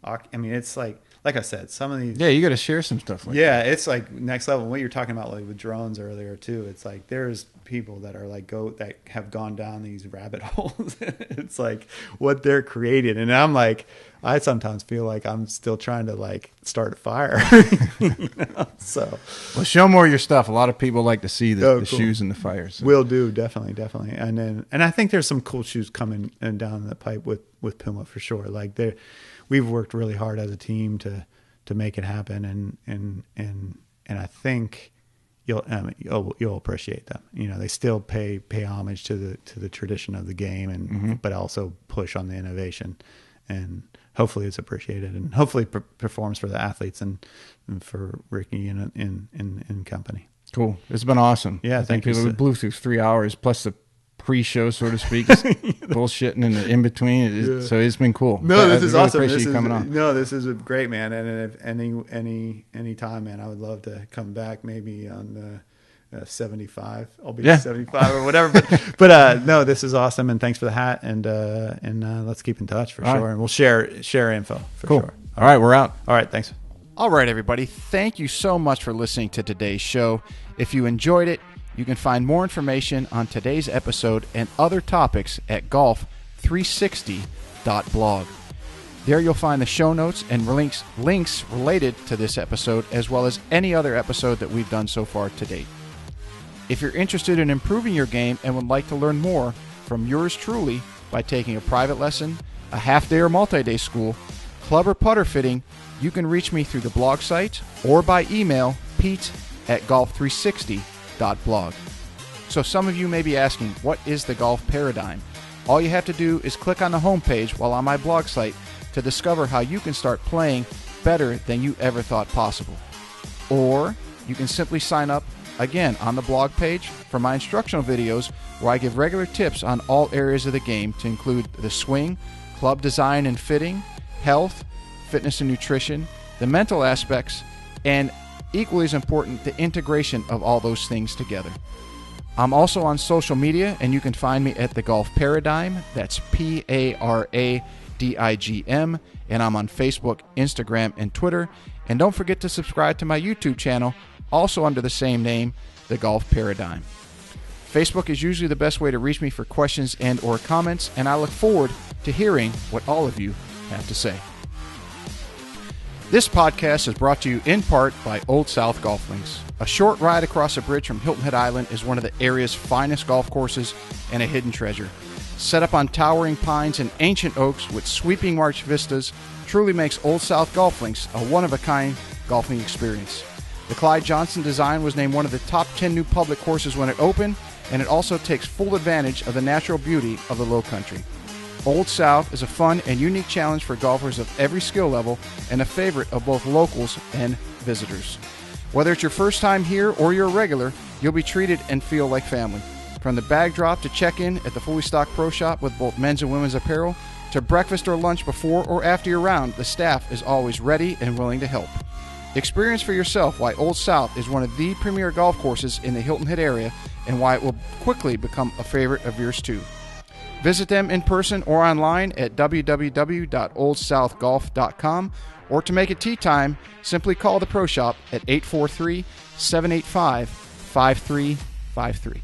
I mean, it's like I said, some of these. Yeah, you got to share some stuff. It's like next level. What you're talking about, like with drones earlier too. It's like there's people that are like that have gone down these rabbit holes. It's like what they're creating, and I'm like, I sometimes feel like I'm still trying to like start a fire. So, well, show more of your stuff. A lot of people like to see the shoes and the fires. So. Will do, definitely, and I think there's some cool shoes coming down the pipe with Puma for sure. Like we've worked really hard as a team to make it happen, and I think you'll appreciate them. They still pay homage to the tradition of the game, and but also push on the innovation, and hopefully it's appreciated, and hopefully performs for the athletes and for Ricky and company. Cool. It's been awesome. Yeah, thank you. We blew through 3 hours plus the pre-show, so to speak, bullshitting in the in between. So it's been cool. No, this is really awesome. Appreciate you coming on. No, this is great, man. And if any time, man, I would love to come back. Maybe on 75. I'll be 75 or whatever. But no, this is awesome. And thanks for the hat. And let's keep in touch for sure. And we'll share info for sure. All right, we're out. All right, thanks. All right, everybody. Thank you so much for listening to today's show. If you enjoyed it, you can find more information on today's episode and other topics at golf360.blog. There you'll find the show notes and links related to this episode, as well as any other episode that we've done so far to date. If you're interested in improving your game and would like to learn more from yours truly by taking a private lesson, a half-day or multi-day school, club or putter fitting, you can reach me through the blog site or by email, pete@golf360.blog. So some of you may be asking, what is the golf paradigm? All you have to do is click on the homepage while on my blog site to discover how you can start playing better than you ever thought possible. Or you can simply sign up, again, on the blog page for my instructional videos where I give regular tips on all areas of the game to include the swing, club design and fitting, health, fitness and nutrition, the mental aspects, and equally as important, the integration of all those things together. I'm also on social media, and you can find me at The Golf Paradigm. That's PARADIGM. And I'm on Facebook, Instagram, and Twitter. And don't forget to subscribe to my YouTube channel, also under the same name, The Golf Paradigm. Facebook is usually the best way to reach me for questions and or comments, and I look forward to hearing what all of you have to say. This podcast is brought to you in part by Old South Golf Links. A short ride across a bridge from Hilton Head Island is one of the area's finest golf courses and a hidden treasure. Set up on towering pines and ancient oaks with sweeping marsh vistas, truly makes Old South Golf Links a one-of-a-kind golfing experience. The Clyde Johnson design was named one of the top 10 new public courses when it opened, and it also takes full advantage of the natural beauty of the Lowcountry. Old South is a fun and unique challenge for golfers of every skill level and a favorite of both locals and visitors. Whether it's your first time here or you're a regular, you'll be treated and feel like family. From the bag drop to check-in at the fully stocked pro shop with both men's and women's apparel, to breakfast or lunch before or after your round, the staff is always ready and willing to help. Experience for yourself why Old South is one of the premier golf courses in the Hilton Head area and why it will quickly become a favorite of yours too. Visit them in person or online at www.oldsouthgolf.com, or to make it tee time, simply call the Pro Shop at 843-785-5353.